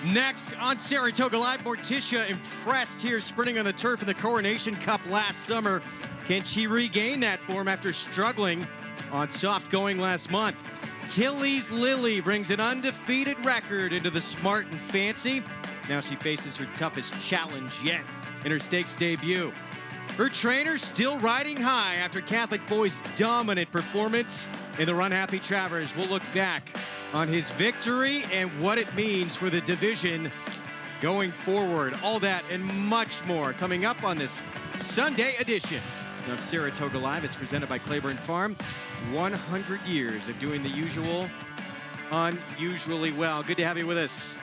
Next on Saratoga Live, Morticia impressed here sprinting on the turf in the Coronation Cup last summer. Can she regain that form after struggling on soft going last month? Tilly's Lily brings an undefeated record into the Smart and Fancy. Now she faces her toughest challenge yet in her stakes debut. Her trainer still riding high after Catholic Boy's dominant performance in the Run Happy Travers. We'll look back on his victory and what it means for the division going forward. All that and much more coming up on this Sunday edition of Saratoga Live. It's presented by Claiborne Farm. 100 years of doing the usual unusually well. Good to have you with us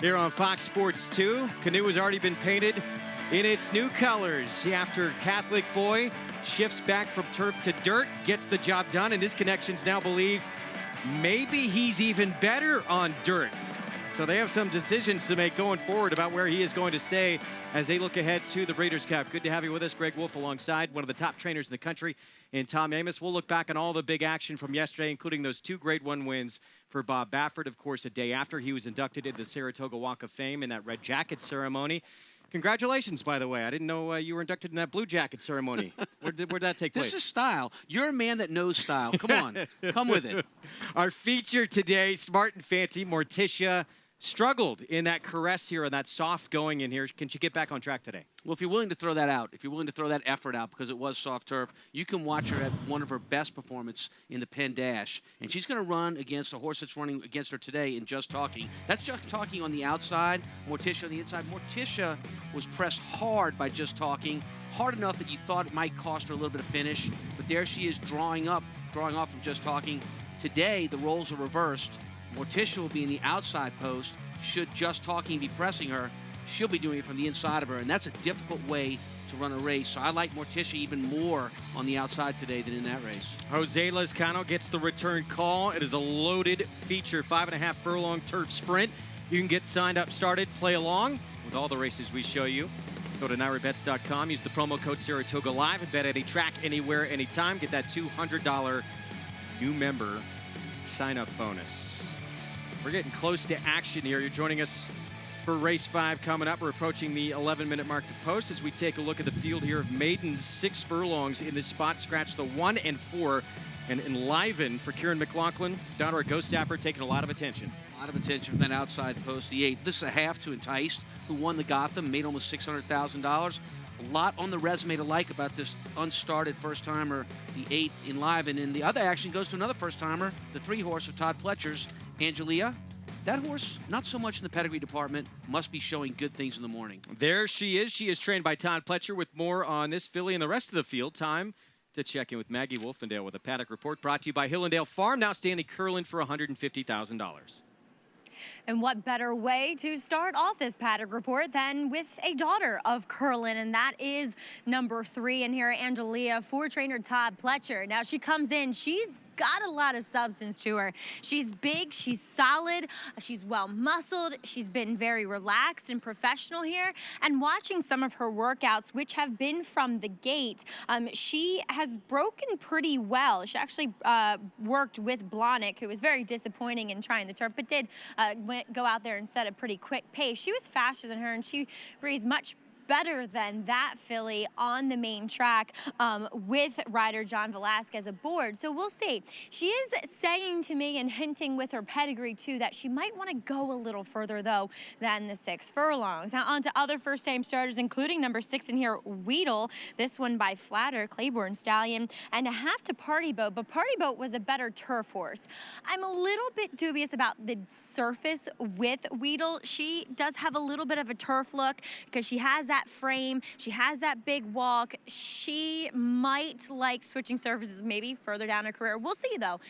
here on Fox Sports 2. Canoe has already been painted in its new colors after Catholic Boy shifts back from turf to dirt, gets the job done, and his connections now believe maybe he's even better on dirt. So they have some decisions to make going forward about where he is going to stay as they look ahead to the Breeders' Cup. Good to have you with us, Greg Wolf, alongside one of the top trainers in the country in Tom Amos. We'll look back on all the big action from yesterday, including those two Grade 1 wins for Bob Baffert, of course, a day after he was inducted into the Saratoga Walk of Fame in that red jacket ceremony. Congratulations, by the way. I didn't know you were inducted in that blue jacket ceremony. Where'd that take place? This is style. You're a man that knows style. Come on. Come with it. Our feature today, Smart and Fancy, Morticia struggled in that caress here and that soft going in here. Can she get back on track today? Well, if you're willing to throw that out, if you're willing to throw that effort out because it was soft turf, you can watch her at one of her best performances in the Penn Dash. And she's going to run against a horse that's running against her today in Just Talking. That's Just Talking on the outside, Morticia on the inside. Morticia was pressed hard by Just Talking, hard enough that you thought it might cost her a little bit of finish. But there she is drawing off from Just Talking. Today, the roles are reversed. Morticia will be in the outside post. Should Just Talking be pressing her, she'll be doing it from the inside of her, and that's a difficult way to run a race. So I like Morticia even more on the outside today than in that race. Jose Lezcano gets the return call. It is a loaded feature, 5.5 furlong turf sprint. You can get signed up, started, play along with all the races we show you. Go to NYRABets.com, use the promo code Saratoga Live, and bet any track, anywhere, anytime. Get that $200 new member sign-up bonus. We're getting close to action here. You're joining us for race 5 coming up. We're approaching the 11-minute mark to post as we take a look at the field here of maidens, 6 furlongs in this spot. Scratch the 1 and 4 and enliven for Kieran Mclaughlin. Down Ghost Sapper taking a lot of attention. A lot of attention from that outside post, the 8. This is a half to Enticed, who won the Gotham, made almost $600,000. A lot on the resume to like about this unstarted first-timer, the 8 Enliven. And the other action goes to another first-timer, the 3-horse of Todd Pletcher's, Angelia. That horse, not so much in the pedigree department, must be showing good things in the morning. There she is. She is trained by Todd Pletcher. With more on this filly and the rest of the field, time to check in with Maggie Wolfendale with a Paddock Report brought to you by Hillendale Farm, now standing Curlin for $150,000. And what better way to start off this Paddock Report than with a daughter of Curlin, and that is number 3 in here, Angelia, for trainer Todd Pletcher. Now she comes in, she's got a lot of substance to her. She's big, she's solid, she's well muscled, she's been very relaxed and professional here. And watching some of her workouts, which have been from the gate, she has broken pretty well. She actually worked with Blahnik, who was very disappointing in trying the turf, but did go out there and set a pretty quick pace. She was faster than her, and she breathes much better than that filly on the main track with rider John Velasquez aboard. So we'll see. She is saying to me and hinting with her pedigree too that she might want to go a little further though than the 6 furlongs. Now on to other first-time starters, including number 6 in here, Weedle. This one by Flatter, Claiborne Stallion, and a half to Party Boat, but Party Boat was a better turf horse. I'm a little bit dubious about the surface with Weedle. She does have a little bit of a turf look because she has that frame, she has that big walk. She might like switching surfaces maybe further down her career. We'll see though.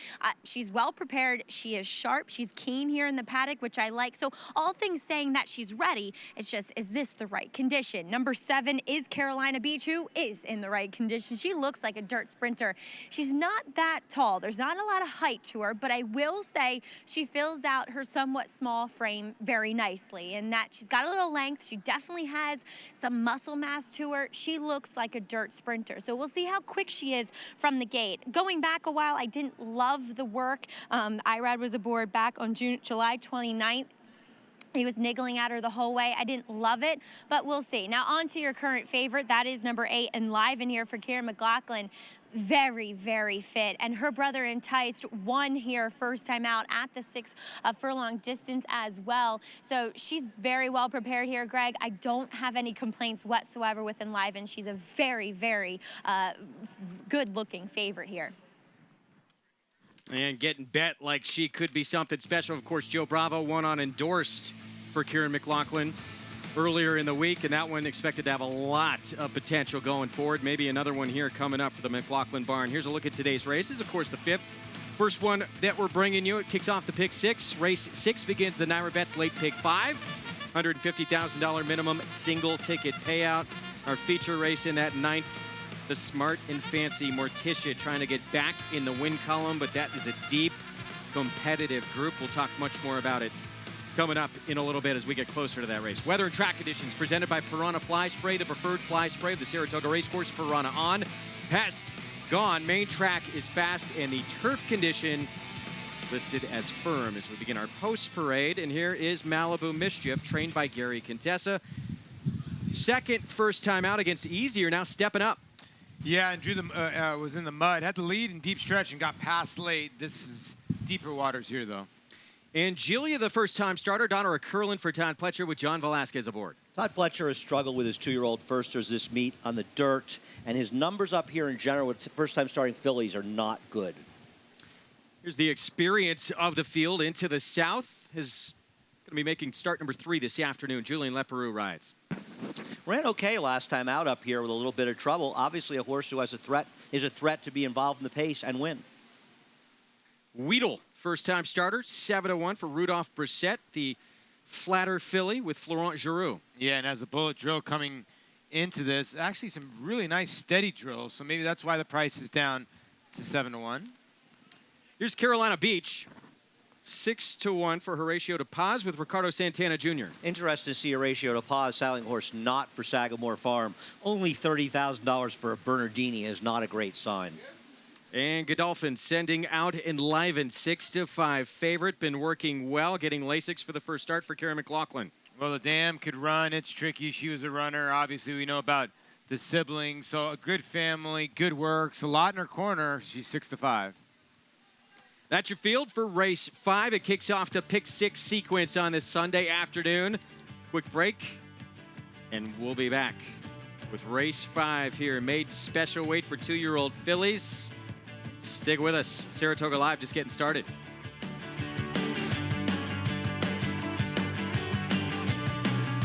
She's well prepared, she is sharp, she's keen here in the paddock, which I like. So all things saying that she's ready, it's just, is this the right condition? Number 7 is Carolina Beach, who is in the right condition. She looks like a dirt sprinter. She's not that tall, there's not a lot of height to her, but I will say she fills out her somewhat small frame very nicely, in that she's got a little length, she definitely has some muscle mass to her. She looks like a dirt sprinter. So we'll see how quick she is from the gate. Going back a while, I didn't love the work. IRAD was aboard back on July 29th. He was niggling at her the whole way. I didn't love it, but we'll see. Now on to your current favorite. That is number 8, Enliven here for Kieran Mclaughlin. Very, very fit. And her brother Enticed won here first time out at the 6 furlong distance as well. So she's very well prepared here, Greg. I don't have any complaints whatsoever with Enliven. She's a very, very good looking favorite here. And getting bet like she could be something special. Of course, Joe Bravo won on endorsed for Kieran Mclaughlin earlier in the week, and that one expected to have a lot of potential going forward. Maybe another one here coming up for the Mclaughlin barn. Here's a look at today's races. Of course, the 5th. First one that we're bringing you, it kicks off the pick 6. Race 6 begins the Naira Bets late pick 5. $150,000 minimum single ticket payout. Our feature race in that 9th. The Smart and Fancy Morticia trying to get back in the win column, but that is a deep, competitive group. We'll talk much more about it coming up in a little bit as we get closer to that race. Weather and track conditions presented by Piranha Fly Spray, the preferred fly spray of the Saratoga Racecourse. Piranha on, pests gone. Main track is fast, and the turf condition listed as firm as we begin our post parade. And here is Malibu Mischief, trained by Gary Contessa. Second first time out against Easier, now stepping up. Yeah, and drew the was in the mud. Had the lead in deep stretch and got past late. This is deeper waters here, though. And Julia, the first-time starter. Donna Curlin for Todd Pletcher with John Velasquez aboard. Todd Pletcher has struggled with his 2-year-old firsters this meet on the dirt, and his numbers up here in general with first-time starting fillies are not good. Here's the experience of the field into the south. Is going to be making start number 3 this afternoon. Julian Leperoux rides. Ran okay last time out up here with a little bit of trouble. Obviously, a horse who has is a threat to be involved in the pace and win. Weedle, first-time starter, 7-1 for Rudolph Brissett, the flatter filly with Florent Giroux. Yeah, and as a bullet drill coming into this, actually some really nice steady drills, so maybe that's why the price is down to 7-1. Here's Carolina Beach, 6-1 for Horatio de Paz with Ricardo Santana Jr. Interesting to see Horatio de Paz saddling horse not for Sagamore Farm. Only $30,000 for a Bernardini is not a great sign. And Godolphin sending out Enliven, 6-5 favorite. Been working well, getting Lasix for the first start for Kieran Mclaughlin. Well, the dam could run. It's tricky. She was a runner. Obviously, we know about the siblings. So a good family, good works, a lot in her corner. She's 6-5. That's your field for race 5. It kicks off the pick 6 sequence on this Sunday afternoon. Quick break, and we'll be back with race 5 here. Made special weight for 2-year-old fillies. Stick with us. Saratoga Live just getting started.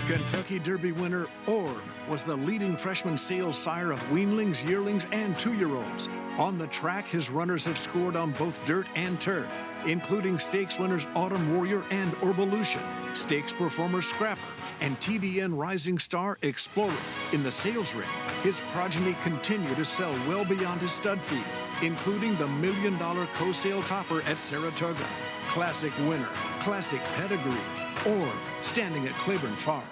Kentucky Derby winner Orb was the leading freshman sales sire of weanlings, yearlings, and 2-year-olds. On the track, his runners have scored on both dirt and turf, including stakes winners Autumn Warrior and Orvolution, stakes performer Scrapper, and TDN Rising Star Explorer. In the sales ring, his progeny continue to sell well beyond his stud fee, including the $1 million co-sale topper at Saratoga. Classic winner, classic pedigree, Orb, standing at Claiborne Farm.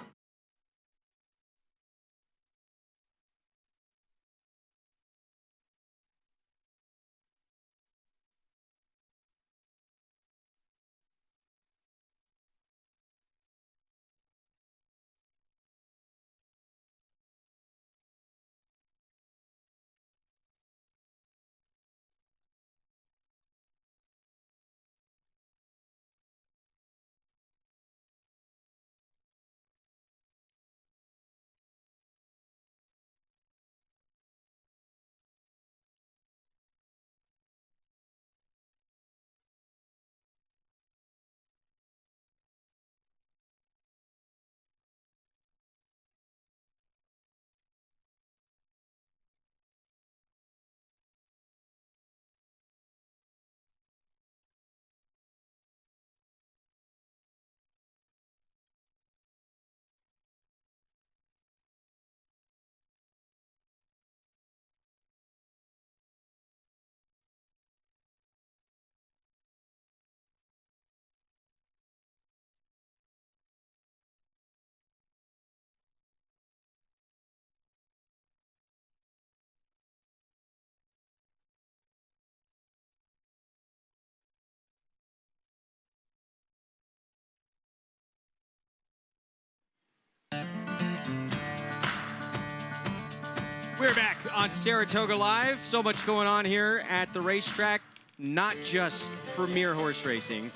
We're back on Saratoga Live. So much going on here at the racetrack. Not just premier horse racing,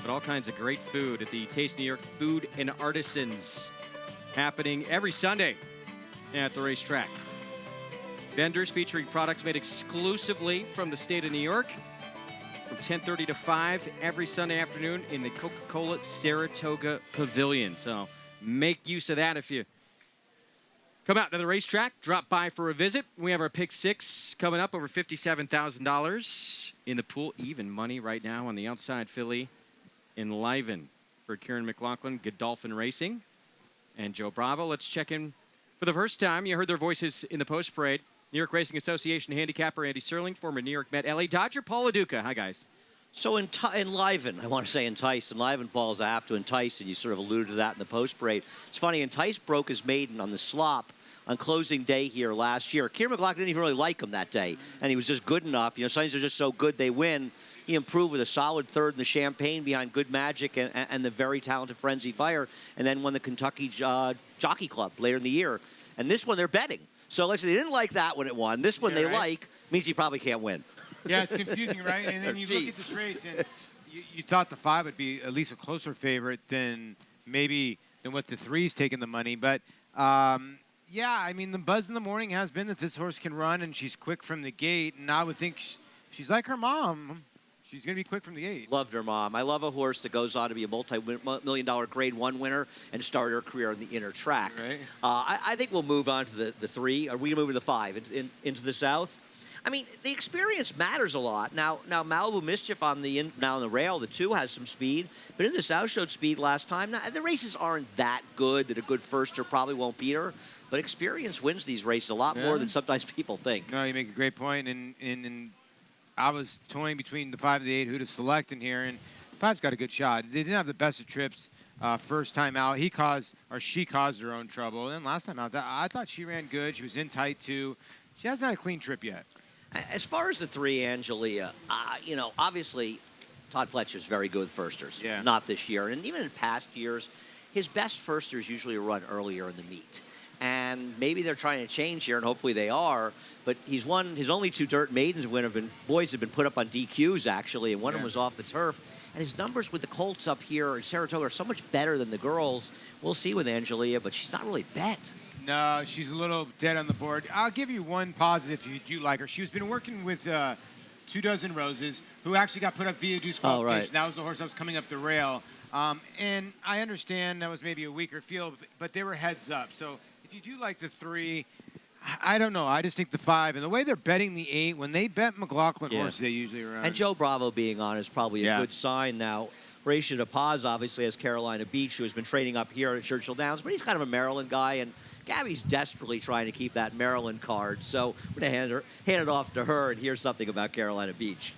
but all kinds of great food at the Taste New York Food and Artisans, happening every Sunday at the racetrack. Vendors featuring products made exclusively from the state of New York from 10:30 to 5 every Sunday afternoon in the Coca-Cola Saratoga Pavilion. So make use of that if you come out to the racetrack, drop by for a visit. We have our pick six coming up, over $57,000 in the pool. Even money right now on the outside filly, Enliven, for Kieran Mclaughlin, Godolphin Racing, and Joe Bravo. Let's check in for the first time. You heard their voices in the post parade. New York Racing Association handicapper Andy Serling, former New York Met, LA Dodger Paul LaDuca. Hi, guys. So Enliven, I want to say entice. Enliven, Paul's I have to entice, and you sort of alluded to that in the post parade. It's funny, Entice broke his maiden on the slop on closing day here last year. Kieran McLaughlin didn't even really like him that day, and he was just good enough. You know, sometimes they're just so good they win. He improved with a solid third in the Champagne behind Good Magic and the very talented Frenzy Fire, and then won the Kentucky Jockey Club later in the year. And this one they're betting. So let's say they didn't like that when it won. This one they like, means he probably can't win. Yeah, it's confusing, right? And then you look at this race, and you thought the 5 would be at least a closer favorite than what the 3's taking the money. But, yeah, I mean, the buzz in the morning has been that this horse can run, and she's quick from the gate. And I would think she's like her mom. She's going to be quick from the gate. Loved her mom. I love a horse that goes on to be a multi-million-dollar Grade 1 winner and start her career on the inner track. Right. I think we'll move on to the 3. Are we going to move to the 5 into the South? I mean, the experience matters a lot. Now Malibu Mischief on the rail, the 2 has some speed, but in the South showed speed last time. Now, the races aren't that good that a good firster probably won't beat her, but experience wins these races a lot more than sometimes people think. No, you make a great point, and I was toying between the 5 and the 8 who to select in here, and 5's got a good shot. They didn't have the best of trips first time out. She caused her own trouble. And then last time out, I thought she ran good. She was in tight too. She hasn't had a clean trip yet. As far as the 3, Angelia, you know, obviously Todd Pletcher's very good with firsters. Yeah. Not this year, and even in past years, his best firsters usually run earlier in the meet. And maybe they're trying to change here, and hopefully they are. But he's won his only 2 dirt maidens boys have been put up on DQs, actually, and one of them was off the turf. And his numbers with the Colts up here in Saratoga are so much better than the girls. We'll see with Angelia, but she's not really bet. No, she's a little dead on the board. I'll give you one positive if you do like her. She's been working with 2 Dozen Roses, who actually got put up via disqualification. Oh, right. That was the horse that was coming up the rail. And I understand that was maybe a weaker field, but they were heads up. So if you do like the 3, I don't know. I just think the 5. And the way they're betting the 8, when they bet McLaughlin horses, they usually run. And Joe Bravo being on is probably a good sign now. Horatio de Paz obviously has Carolina Beach, who has been training up here at Churchill Downs, but he's kind of a Maryland guy, and Gabby's desperately trying to keep that Maryland card. So we're going to hand it off to her and hear something about Carolina Beach.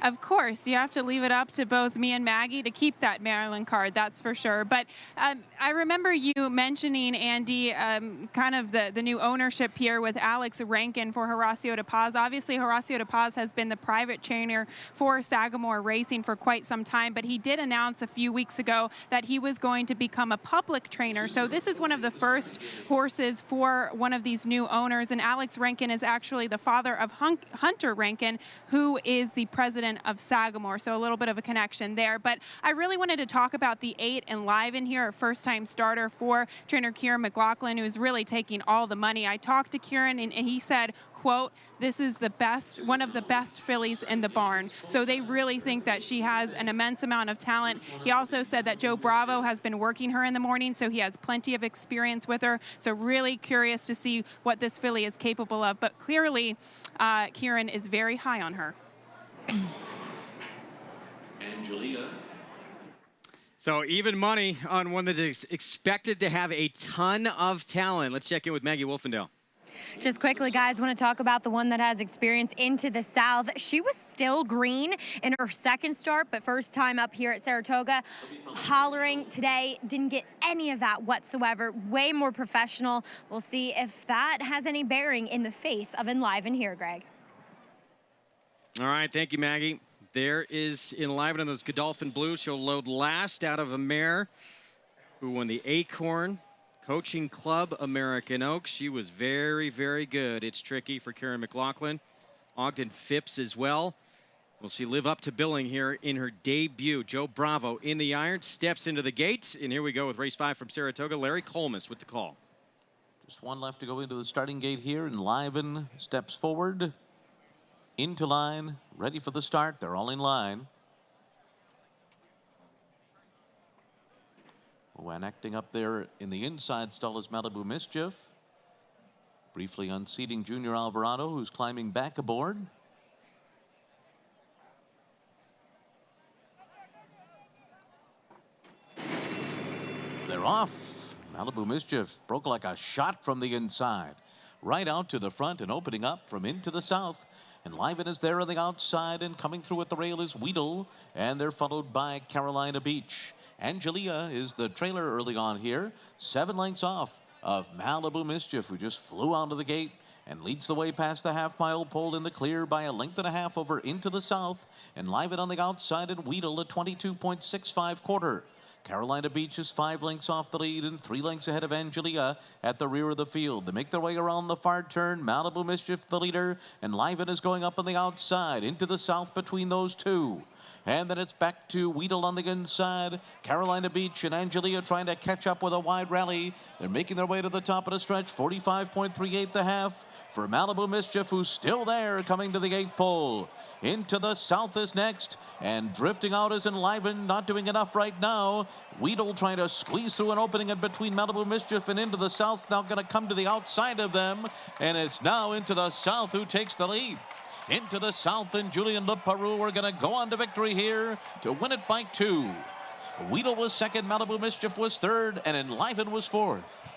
Of course, you have to leave it up to both me and Maggie to keep that Maryland card, that's for sure. But I remember you mentioning, Andy, kind of the new ownership here with Alex Rankin for Horacio de Paz. Obviously, Horacio de Paz has been the private trainer for Sagamore Racing for quite some time, but he did announce a few weeks ago that he was going to become a public trainer. So this is one of the first horses for one of these new owners, and Alex Rankin is actually the father of Hunter Rankin, who is the president of Sagamore, so a little bit of a connection there. But I really wanted to talk about the 8 Enliven here, a first-time starter for trainer Kieran Mclaughlin, who's really taking all the money. I talked to Kieran, and he said, quote, "This is the best, one of the best fillies in the barn." So they really think that she has an immense amount of talent. He also said that Joe Bravo has been working her in the morning, so he has plenty of experience with her. So really curious to see what this filly is capable of. But clearly, Kieran is very high on her. Angelia. So even money on one that is expected to have a ton of talent. Let's check in with Maggie Wolfendale. Just quickly, guys, want to talk about the one that has experience into the South. She was still green in her second start, but first time up here at Saratoga. Hollering today, didn't get any of that whatsoever. Way more professional. We'll see if that has any bearing in the face of Enliven here, Greg. All right, thank you, Maggie. There is Enliven on those Godolphin Blues. She'll load last out of a mare who won the Acorn Coaching Club American Oaks. She was very, very good. It's tricky for Karen Mclaughlin. Ogden Phipps as well. Will she live up to billing here in her debut? Joe Bravo in the iron, steps into the gates, and here we go with race 5 from Saratoga. Larry Colmus with the call. Just one left to go into the starting gate here, and Liven steps forward, into line, ready for the start. They're all in line. When acting up there in the inside stall is Malibu Mischief. Briefly unseating Junior Alvarado, who's climbing back aboard. They're off. Malibu Mischief broke like a shot from the inside. Right out to the front and opening up from into the south. And Liven is there on the outside, and coming through at the rail is Weedle. And they're followed by Carolina Beach. Angelia is the trailer early on here. 7 lengths off of Malibu Mischief, who just flew onto the gate and leads the way past the half-mile pole in the clear by a length and a half over into the south. And Liven on the outside, and Weedle a 22.65 quarter. Carolina Beach is 5 lengths off the lead and 3 lengths ahead of Angelia at the rear of the field. They make their way around the far turn. Malibu Mischief the leader, and Liven is going up on the outside into the south between those two. And then it's back to Weedle on the inside. Carolina Beach and Angelia trying to catch up with a wide rally. They're making their way to the top of the stretch. 45.38 the half for Malibu Mischief, who's still there coming to the 8th pole. Into the south is next, and drifting out is Liven, not doing enough right now. Weedle trying to squeeze through an opening in between Malibu Mischief and into the south. Now going to come to the outside of them, and it's now into the south who takes the lead. Into the south, and Julian LeParoux are going to go on to victory here to win it by 2. Weedle was second, Malibu Mischief was third, and Liven was fourth.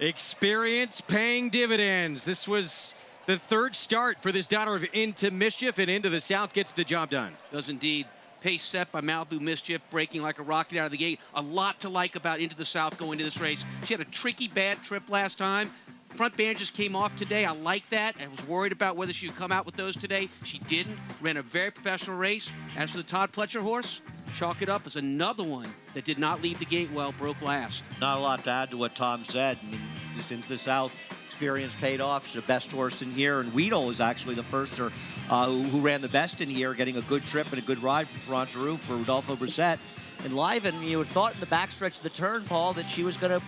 Experience paying dividends. This was the 3rd start for this daughter of Into Mischief, and Into the South gets the job done. Does indeed. Pace set by Malibu Mischief, breaking like a rocket out of the gate. A lot to like about Into the South going into this race. She had a tricky, bad trip last time. Front bandages came off today. I like that. I was worried about whether she would come out with those today. She didn't. Ran a very professional race. As for the Todd Pletcher horse, chalk it up as another one that did not leave the gate well, broke last. Not a lot to add to what Tom said. I mean, just Into the South, experience paid off. She's the best horse in here, and Weedle was actually the first who ran the best in here, getting a good trip and a good ride from Ferranteroux for Rodolfo Brissett. And Liven, you thought in the backstretch of the turn, Paul, that she was gonna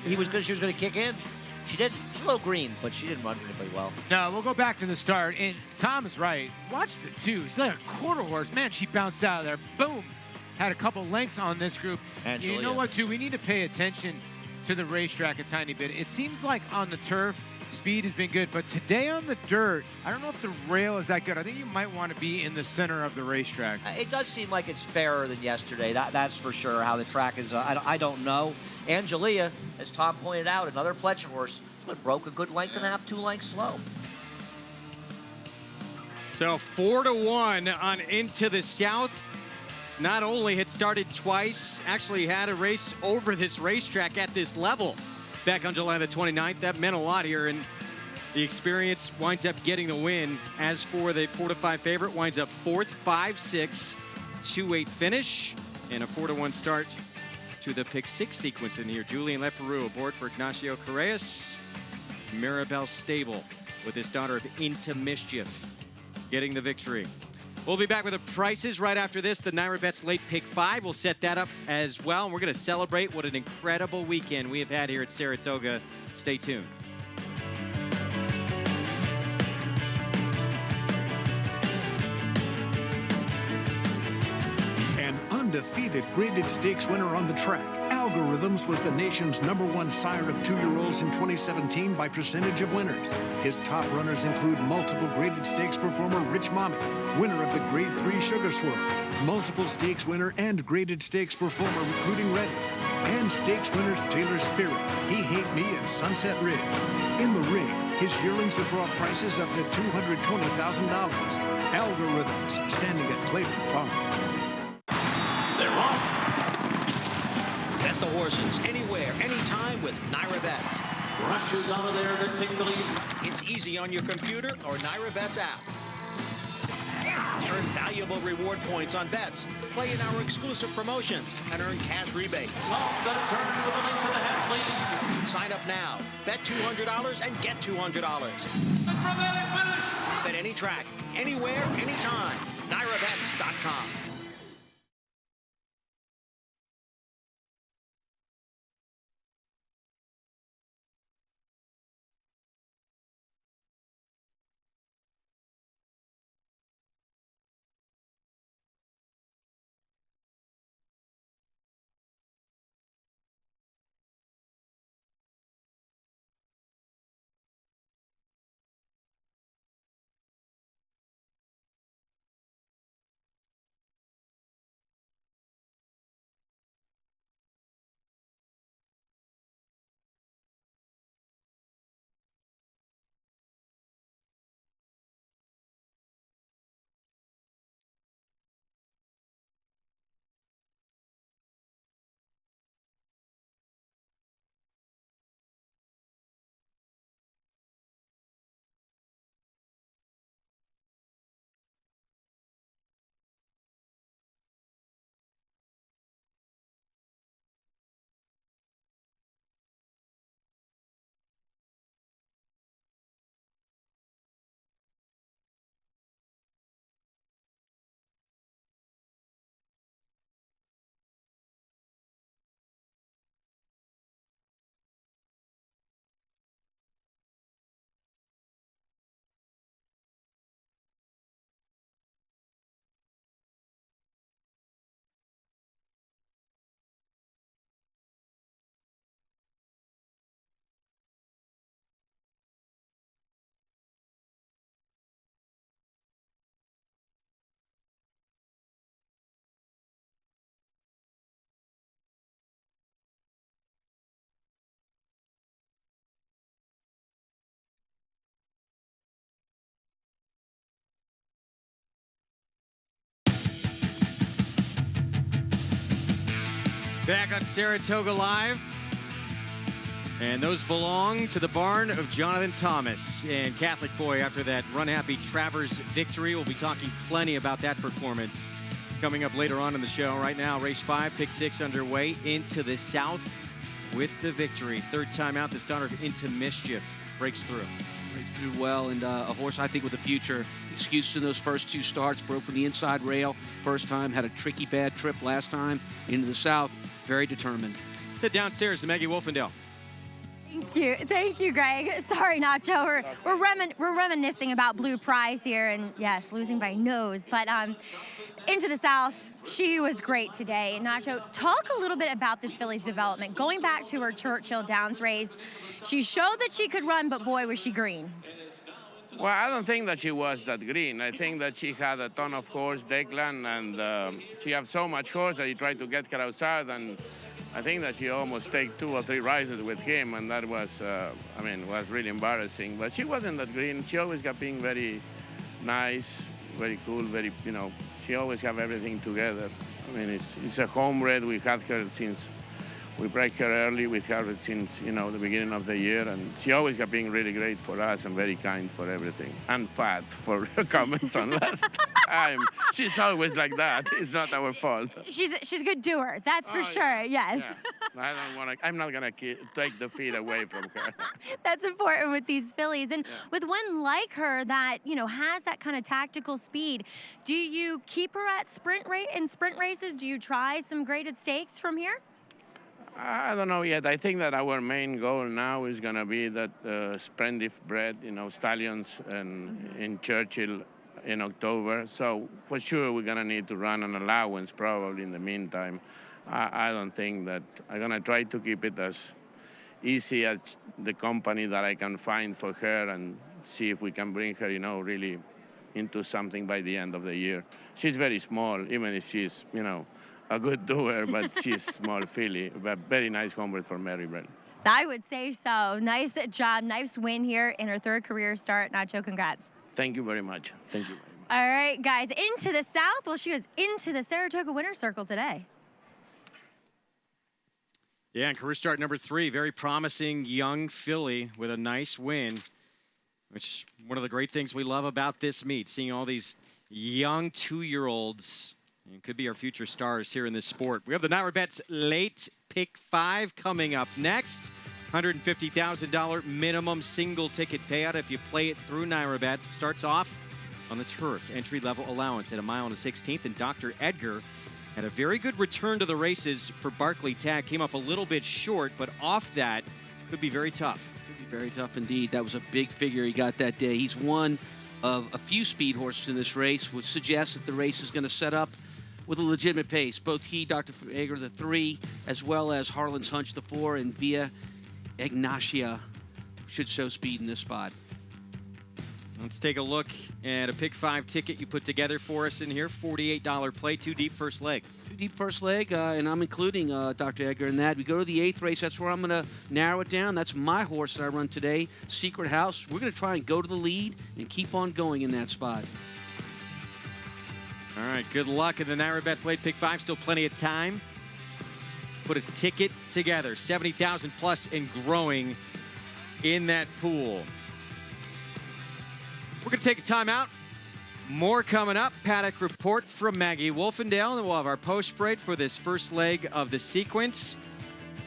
kick in. She didn't. She's a little green, but she didn't run particularly well. No, we'll go back to the start, and Tom is right. Watch the 2. She's like a quarter horse. Man, she bounced out of there. Boom. Had a couple lengths on this group. Angelia. You know what, too? We need to pay attention to the racetrack a tiny bit. It seems like on the turf, speed has been good, but today on the dirt, I don't know if the rail is that good. I think you might want to be in the center of the racetrack. It does seem like it's fairer than yesterday. That's for sure. How the track is, I don't know. Angelia, as Tom pointed out, another Pletcher horse, but broke a good length and a half, 2 lengths slow. So 4-1 on Into the South. Not only had started twice, actually had a race over this racetrack at this level back on July the 29th. That meant a lot here, and the experience winds up getting the win. As for the 4-5 favorite, winds up 4th, 5-6, 2-8 finish, and a 4-1 start to the pick 6 sequence in here. Julian LeParoux aboard for Ignacio Correas. Maribel Stable with his daughter of Into Mischief getting the victory. We'll be back with the prices right after this. The Naira Bets Late Pick 5. We'll set that up as well. And we're going to celebrate what an incredible weekend we have had here at Saratoga. Stay tuned. An undefeated graded stakes winner on the track. Algorithms was the nation's #1 sire of 2-year-olds in 2017 by percentage of winners. His top runners include multiple graded stakes performer Rich Mommy, winner of the Grade 3 Sugar Swirl, multiple stakes winner and graded stakes performer Recruiting Ready, and stakes winners Taylor Spirit, He Hate Me, and Sunset Ridge. In the ring, his yearlings have brought prices up to $220,000. Algorithms, standing at Clayton Farm. They're off. Bet the horses anywhere, anytime with Naira Bets. Rushes out of there to take the lead. It's easy on your computer or Naira Bets app. Earn valuable reward points on bets. Play in our exclusive promotions and earn cash rebates. Sign up now. Bet $200 and get $200. Bet any track, anywhere, anytime. NyraBets.com. Back on Saratoga Live. And those belong to the barn of Jonathan Thomas and Catholic Boy after that run-happy Travers victory. We'll be talking plenty about that performance coming up later on in the show. Right now, race 5, pick 6 underway. Into the South with the victory. Third time out, this daughter of Into Mischief breaks through. Breaks through well, and a horse I think with a future. Excuses in those first 2 starts, broke from the inside rail first time, had a tricky bad trip last time. Into the South, very determined. Head downstairs to Maggie Wolfendale. Thank you, Greg. Sorry, Nacho. We're reminiscing about Blue Prize here, and yes, losing by nose. But Into the South, she was great today. Nacho, talk a little bit about this filly's development. Going back to her Churchill Downs race, she showed that she could run, but boy, was she green. Well, I don't think that she was that green. I think that she had a ton of horse, Declan, and she had so much horse that he tried to get her outside, and I think that she almost take 2 or 3 rises with him, and that was, was really embarrassing. But she wasn't that green. She always got being very nice, very cool, very, she always have everything together. I mean, it's a homebred. We had her since, we break her early. We had her since, the beginning of the year, and she always got being really great for us and very kind for everything. And fat for her comments on last time. She's always like that. It's not our fault. She's a good doer, that's for sure, yes. Yeah. I'm not gonna take the feet away from her. That's important with these fillies. And with one like her that, has that kind of tactical speed, do you keep her at sprint races? Do you try some graded stakes from here? I don't know yet. I think that our main goal now is going to be that Sprendiff bred, stallions in Churchill in October. So for sure we're going to need to run an allowance probably in the meantime. I don't think that I'm going to try to keep it as easy as the company that I can find for her and see if we can bring her, really into something by the end of the year. She's very small, even if she's, a good doer, but she's small filly, but very nice homebred for Marybred. I would say so. Nice job, nice win here in her 3rd career start. Nacho, congrats. Thank you very much. Thank you very much. All right, guys, Into the South. Well, she was into the Saratoga Winner's Circle today. Yeah, and career start number 3, very promising young filly with a nice win, which one of the great things we love about this meet, seeing all these young 2-year-olds. And could be our future stars here in this sport. We have the NYRA late pick 5 coming up next. $150,000 minimum single ticket payout if you play it through NYRA. It starts off on the turf. Entry-level allowance at 1 mile and a 16th. And Dr. Edgar had a very good return to the races for Barkley Tag. Came up a little bit short, but off that could be very tough. Could be very tough indeed. That was a big figure he got that day. He's one of a few speed horses in this race, which suggests that the race is going to set up with a legitimate pace. Both he, Dr. Edgar, the 3, as well as Harlan's Hunch, the 4, and Via Ignacia should show speed in this spot. Let's take a look at a pick 5 ticket you put together for us in here. $48 play, 2 deep first leg. 2 deep first leg, and I'm including Dr. Edgar in that. We go to the 8th race. That's where I'm going to narrow it down. That's my horse that I run today, Secret House. We're going to try and go to the lead and keep on going in that spot. All right, good luck in the NYRA late pick 5. Still plenty of time. Put a ticket together. 70,000 plus and growing in that pool. We're going to take a timeout. More coming up. Paddock Report from Maggie Wolfendale. And we'll have our post break for this first leg of the sequence.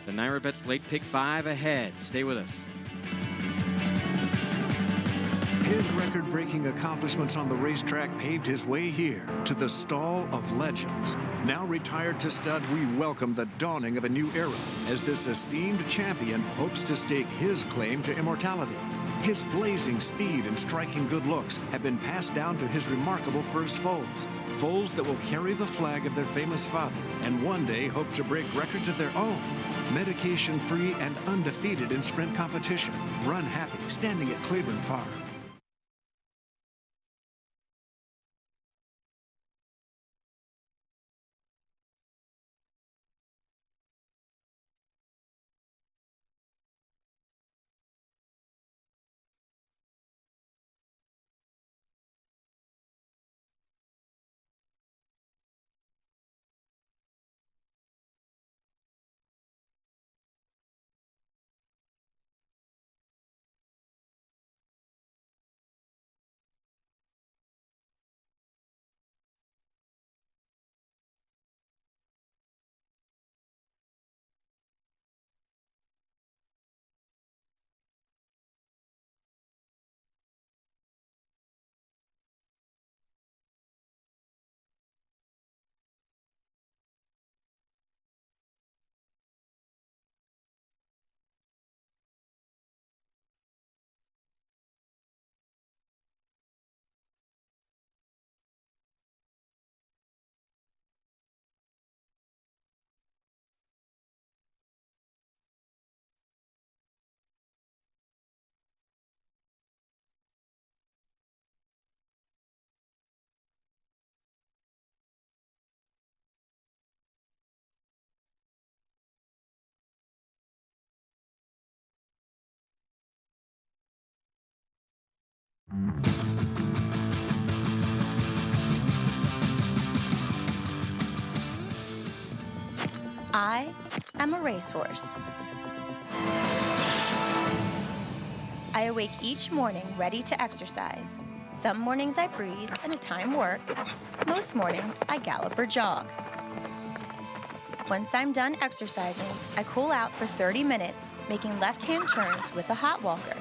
The NYRA late pick 5 ahead. Stay with us. His record-breaking accomplishments on the racetrack paved his way here to the Stall of Legends. Now retired to stud, we welcome the dawning of a new era as this esteemed champion hopes to stake his claim to immortality. His blazing speed and striking good looks have been passed down to his remarkable first foals. Foals that will carry the flag of their famous father and one day hope to break records of their own. Medication-free and undefeated in sprint competition. Run happy, standing at Claiborne Farm. I am a racehorse. I awake each morning ready to exercise. Some mornings I breeze and a time work. Most mornings I gallop or jog. Once I'm done exercising, I cool out for 30 minutes, making left-hand turns with a hot walker.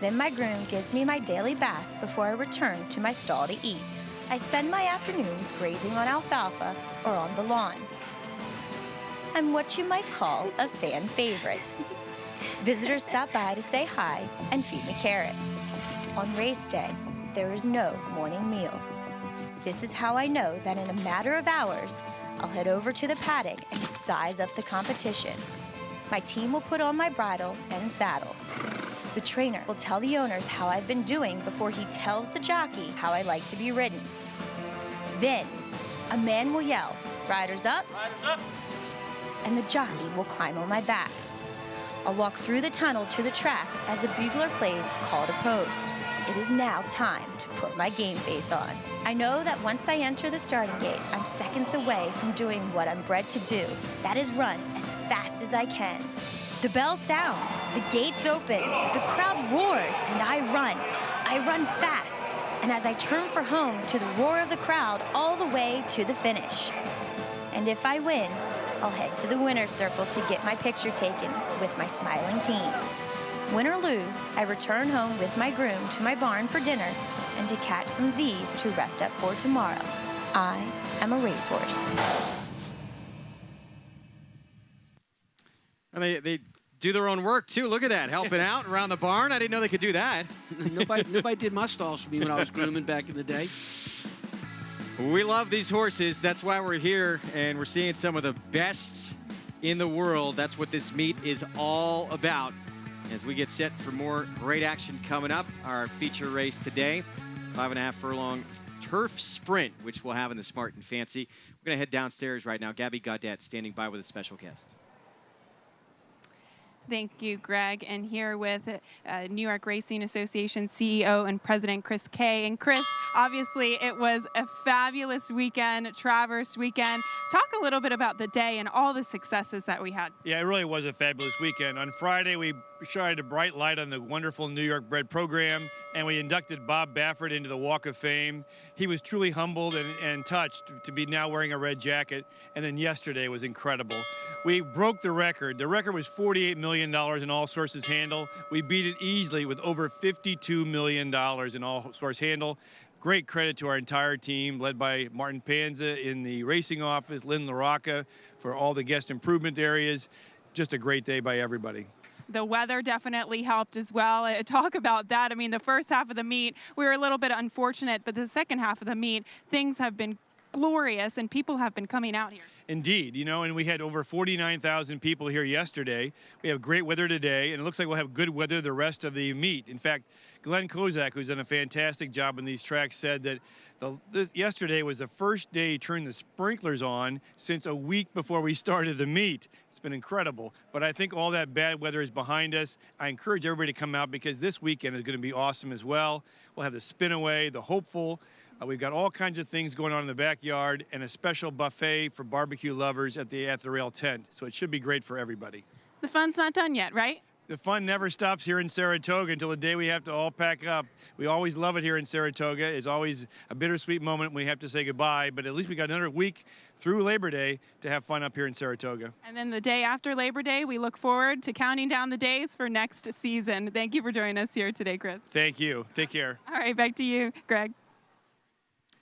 Then my groom gives me my daily bath before I return to my stall to eat. I spend my afternoons grazing on alfalfa or on the lawn. I'm what you might call a fan favorite. Visitors stop by to say hi and feed me carrots. On race day, there is no morning meal. This is how I know that in a matter of hours, I'll head over to the paddock and size up the competition. My team will put on my bridle and saddle. The trainer will tell the owners how I've been doing before he tells the jockey how I like to be ridden. Then, a man will yell, "Riders up!" "Riders up!" and the jockey will climb on my back. I'll walk through the tunnel to the track as the bugler plays Call to Post. It is now time to put my game face on. I know that once I enter the starting gate, I'm seconds away from doing what I'm bred to do. That is run as fast as I can. The bell sounds, the gates open, the crowd roars, and I run. I run fast, and as I turn for home to the roar of the crowd all the way to the finish. And if I win, I'll head to the winner's circle to get my picture taken with my smiling team. Win or lose, I return home with my groom to my barn for dinner and to catch some Z's to rest up for tomorrow. I am a racehorse. And they do their own work, too. Look at that, helping out around the barn. I didn't know they could do that. Nobody did my stalls for me when I was grooming back in the day. We love these horses. That's why we're here, and we're seeing some of the best in the world. That's what this meet is all about. As we get set for more great action coming up, our feature race today, 5.5 furlong turf sprint, which we'll have in the Smart and Fancy. We're going to head downstairs right now. Gabby Gaudet standing by with a special guest. Thank you, Greg. And here with New York Racing Association CEO and President Chris Kay. And Chris, obviously it was a fabulous weekend, Traverse weekend. Talk a little bit about the day and all the successes that we had. Yeah, it really was a fabulous weekend. On Friday, we shined a bright light on the wonderful New York bred program, and we inducted Bob Baffert into the Walk of Fame. He was truly humbled and touched to be now wearing a red jacket. And then yesterday was incredible. We broke the record. The record was $48 million in all sources handle. We beat it easily with over $52 million in all source handle. Great credit to our entire team, led by Martin Panza in the racing office, Lynn LaRocca for all the guest improvement areas. Just a great day by everybody. The weather definitely helped as well. Talk about that. I mean, the first half of the meet, we were a little bit unfortunate, but the second half of the meet, things have been glorious and people have been coming out here. Indeed, you know, and we had over 49,000 people here yesterday. We have great weather today, and it looks like we'll have good weather the rest of the meet. In fact, Glenn Kozak, who's done a fantastic job on these tracks, said that yesterday was the first day he turned the sprinklers on since a week before we started the meet. It's been incredible. But I think all that bad weather is behind us. I encourage everybody to come out because this weekend is going to be awesome as well. We'll have the Spinaway, the Hopeful. We've got all kinds of things going on in the backyard and a special buffet for barbecue lovers at the rail tent. So it should be great for everybody. The fun's not done yet, right? The fun never stops here in Saratoga until the day we have to all pack up. We always love it here in Saratoga. It's always a bittersweet moment when we have to say goodbye, but at least we got another week through Labor Day to have fun up here in Saratoga. And then the day after Labor Day, we look forward to counting down the days for next season. Thank you for joining us here today, Chris. Thank you. Take care. All right, back to you, Greg.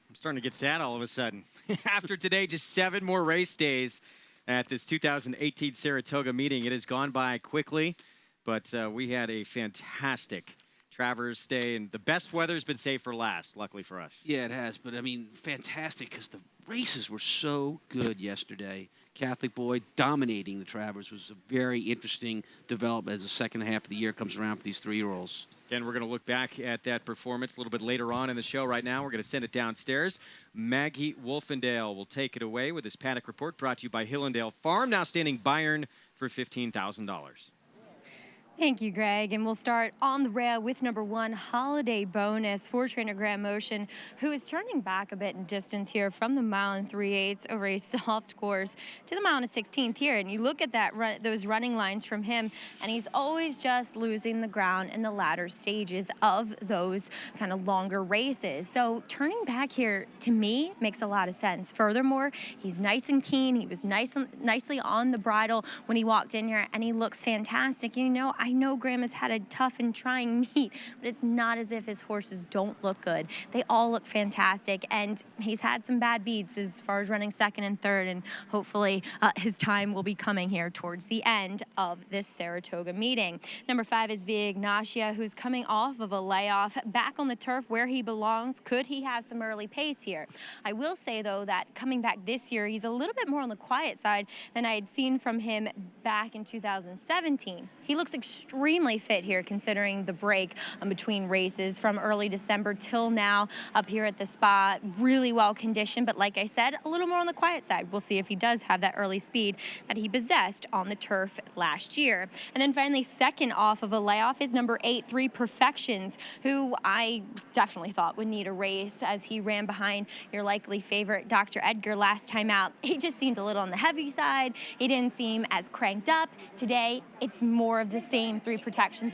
I'm starting to get sad all of a sudden. After today, just 7 more race days at this 2018 Saratoga meeting. It has gone by quickly, but we had a fantastic Traverse Day, and the best weather has been saved for last, luckily for us. Yeah, it has, but I mean, fantastic because the races were so good yesterday. Catholic Boy dominating the Traverse was a very interesting development as the second half of the year comes around for these 3-year-olds. Again, we're going to look back at that performance a little bit later on in the show. Right now, we're going to send it downstairs. Maggie Wolfendale will take it away with his Paddock Report, brought to you by Hillendale Farm, now standing Bayern for $15,000. Thank you, Greg. And we'll start on the rail with number 1, Holiday Bonus, for trainer Graham Motion, who is turning back a bit in distance here from the mile and 3/8 over a soft course to the mile and 16th here. And you look at that those running lines from him, and he's always just losing the ground in the latter stages of those kind of longer races. So turning back here, to me, makes a lot of sense. Furthermore, he's nice and keen. He was nicely on the bridle when he walked in here, and he looks fantastic. You know, I know Graham has had a tough and trying meet, but it's not as if his horses don't look good. They all look fantastic, and he's had some bad beats as far as running second and third, and hopefully his time will be coming here towards the end of this Saratoga meeting. Number 5 is Via Ignacia, who's coming off of a layoff, back on the turf where he belongs. Could he have some early pace here? I will say, though, that coming back this year, he's a little bit more on the quiet side than I had seen from him back in 2017. He looks extremely fit here, considering the break between races from early December till now up here at the spot. Really well conditioned, but like I said, a little more on the quiet side. We'll see if he does have that early speed that he possessed on the turf last year. And then finally, second off of a layoff is number 8, 3 Perfections, who I definitely thought would need a race as he ran behind your likely favorite Dr. Edgar last time out. He just seemed a little on the heavy side. He didn't seem as cranked up. Today, it's more of the same. same three perfections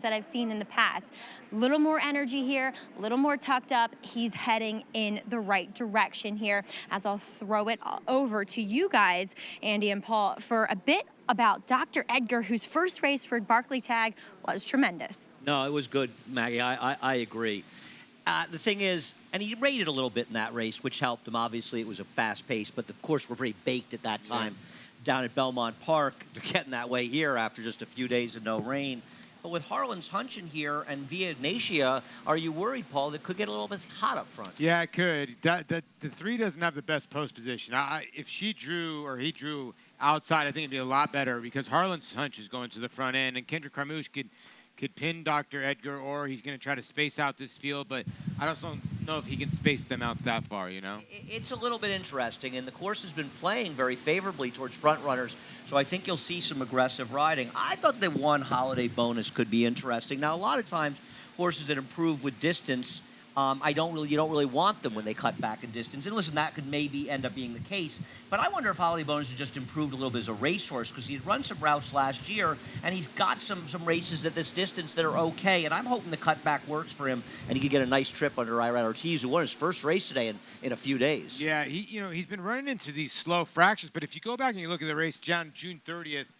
that I've seen in the past. A little more energy here, a little more tucked up. He's heading in the right direction here. As I'll throw it over to you guys, Andy and Paul, for a bit about Dr. Edgar, whose first race for Barkley Tag was tremendous. No, it was good, Maggie. I agree. The thing is, and he rated a little bit in that race, which helped him. Obviously, it was a fast pace, but the course were pretty baked at that time down at Belmont Park. They're getting that way here after just a few days of no rain. But with Harlan's Hunch in here and Via Ignatia, are you worried, Paul, that could get a little bit hot up front? Yeah, it could. The 3 doesn't have the best post position. If she drew or he drew outside, I think it'd be a lot better because Harlan's Hunch is going to the front end, and Kendrick Carmouche could pin Dr. Edgar, or he's going to try to space out this field, but I just don't know if he can space them out that far, you know? It's a little bit interesting, and the course has been playing very favorably towards front runners, so I think you'll see some aggressive riding. I thought the one Holiday Bonus could be interesting. Now, a lot of times, horses that improve with distance, you don't really want them when they cut back in distance. And listen, that could maybe end up being the case. But I wonder if Holiday Bonus has just improved a little bit as a racehorse, because he had run some routes last year, and he's got some races at this distance that are okay. And I'm hoping the cutback works for him, and he could get a nice trip under Irad Ortiz, who won his first race today in a few days. Yeah, he's been running into these slow fractions. But if you go back and you look at the race June 30th,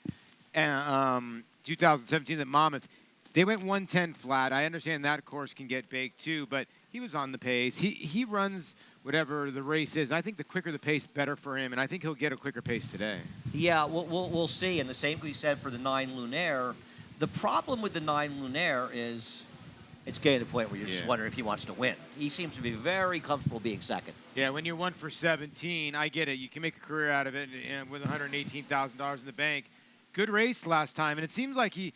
2017 at Monmouth, they went 110 flat. I understand that course can get baked too, but he was on the pace. He runs whatever the race is. I think the quicker the pace, better for him, and I think he'll get a quicker pace today. Yeah, we'll see. And the same can be said for the 9 Lunaire. The problem with the 9 Lunaire is it's getting to the point where you're just wondering if he wants to win. He seems to be very comfortable being second. Yeah, when you're 1 for 17, I get it. You can make a career out of it, and with $118,000 in the bank. Good race last time, and it seems like he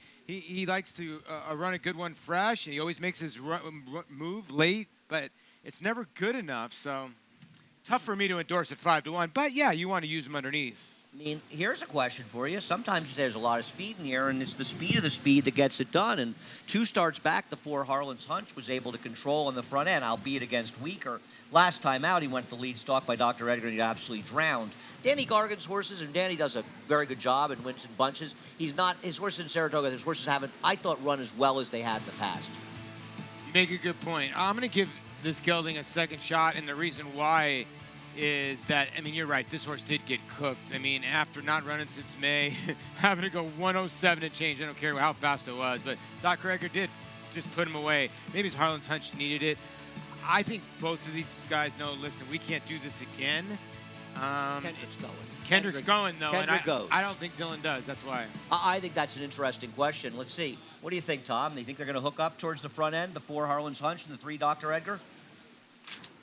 likes to run a good one fresh, and he always makes his move late, but it's never good enough, so tough for me to endorse at 5-1. But, yeah, you want to use him underneath. I mean, here's a question for you. Sometimes you say there's a lot of speed in here, and it's the speed of the speed that gets it done. And 2 starts back, the 4 Harlan's Hunch was able to control on the front end, albeit against weaker. Last time out, he went the lead stalk by Dr. Edgar, and he absolutely drowned. Danny Gargan's horses, and Danny does a very good job and wins in bunches. His horses in Saratoga, his horses haven't, I thought, run as well as they had in the past. You make a good point. I'm going to give this gelding a second shot, and the reason why is that, I mean, you're right, this horse did get cooked. I mean, after not running since May, having to go 107 and change, I don't care how fast it was, but Dr. Edgar did just put him away. Maybe his Harlan's Hunch needed it. I think both of these guys know, listen, we can't do this again. Kendrick's going. Kendrick's going, though, Kendrick goes. I don't think Dylan does. That's why. I think that's an interesting question. Let's see. What do you think, Tom? Do you think they're going to hook up towards the front end, the 4 Harlan's Hunch and the 3 Dr. Edgar?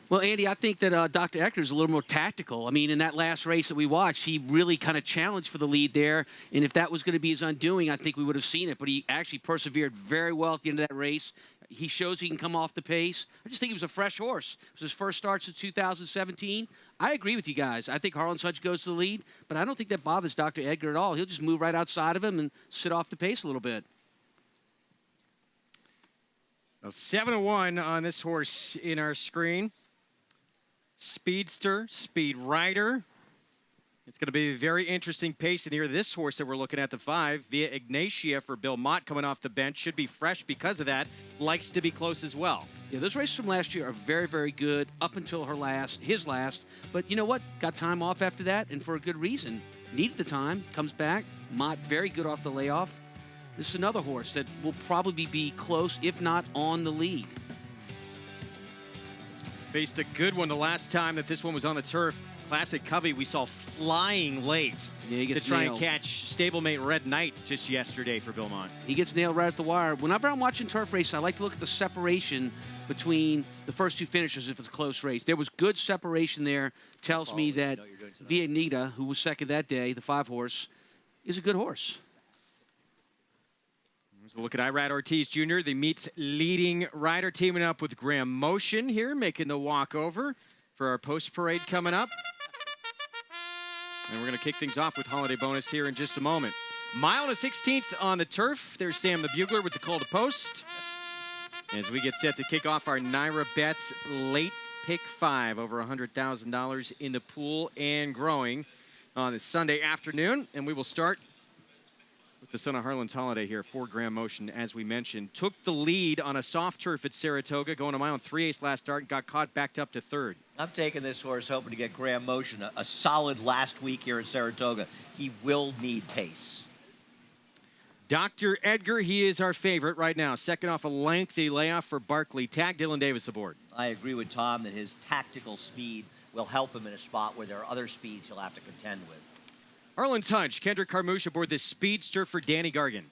Well, Andy, I think that Dr. Edgar's a little more tactical. I mean, in that last race that we watched, he really kind of challenged for the lead there. And if that was going to be his undoing, I think we would have seen it. But he actually persevered very well at the end of that race. He shows he can come off the pace. I just think he was a fresh horse. It was his first start since 2017. I agree with you guys. I think Harlan's Hunch goes to the lead, but I don't think that bothers Dr. Edgar at all. He'll just move right outside of him and sit off the pace a little bit. So 7-1 on this horse in our screen. Speedster, Speed Rider. It's going to be a very interesting pace in here. This horse that we're looking at, the 5, Via Ignatia for Bill Mott coming off the bench. Should be fresh because of that. Likes to be close as well. Yeah, those races from last year are very, very good up until his last. But you know what? Got time off after that, and for a good reason. Needed the time. Comes back. Mott very good off the layoff. This is another horse that will probably be close, if not on the lead. Faced a good one the last time that this one was on the turf. Classic Covey, we saw flying late to try and catch stablemate Red Knight just yesterday for Bill Mott. He gets nailed right at the wire. Whenever I'm watching turf races, I like to look at the separation between the first 2 finishers if it's a close race. There was good separation there. Tells me that Via Ignatia, who was second that day, the 5 horse, is a good horse. Here's a look at Irad Ortiz Jr., the meet's leading rider, teaming up with Graham Motion here, making the walkover for our post-parade coming up. And we're going to kick things off with Holiday Bonus here in just a moment. Mile and a 16th on the turf. There's Sam the Bugler with the call to post. As we get set to kick off our Naira Bets late pick 5, over $100,000 in the pool and growing on this Sunday afternoon. And we will start with the son of Harlan's Holiday here, 4 Graham Motion, as we mentioned. Took the lead on a soft turf at Saratoga, going a mile and 3/8 last start, and got caught backed up to 3rd. I'm taking this horse, hoping to get Graham Motion a solid last week here at Saratoga. He will need pace. Dr. Edgar, he is our favorite right now. Second off a lengthy layoff for Barkley. Tag Dylan Davis aboard. I agree with Tom that his tactical speed will help him in a spot where there are other speeds he'll have to contend with. Harlan's Hunch, Kendrick Carmouche aboard the Speedster for Danny Gargan.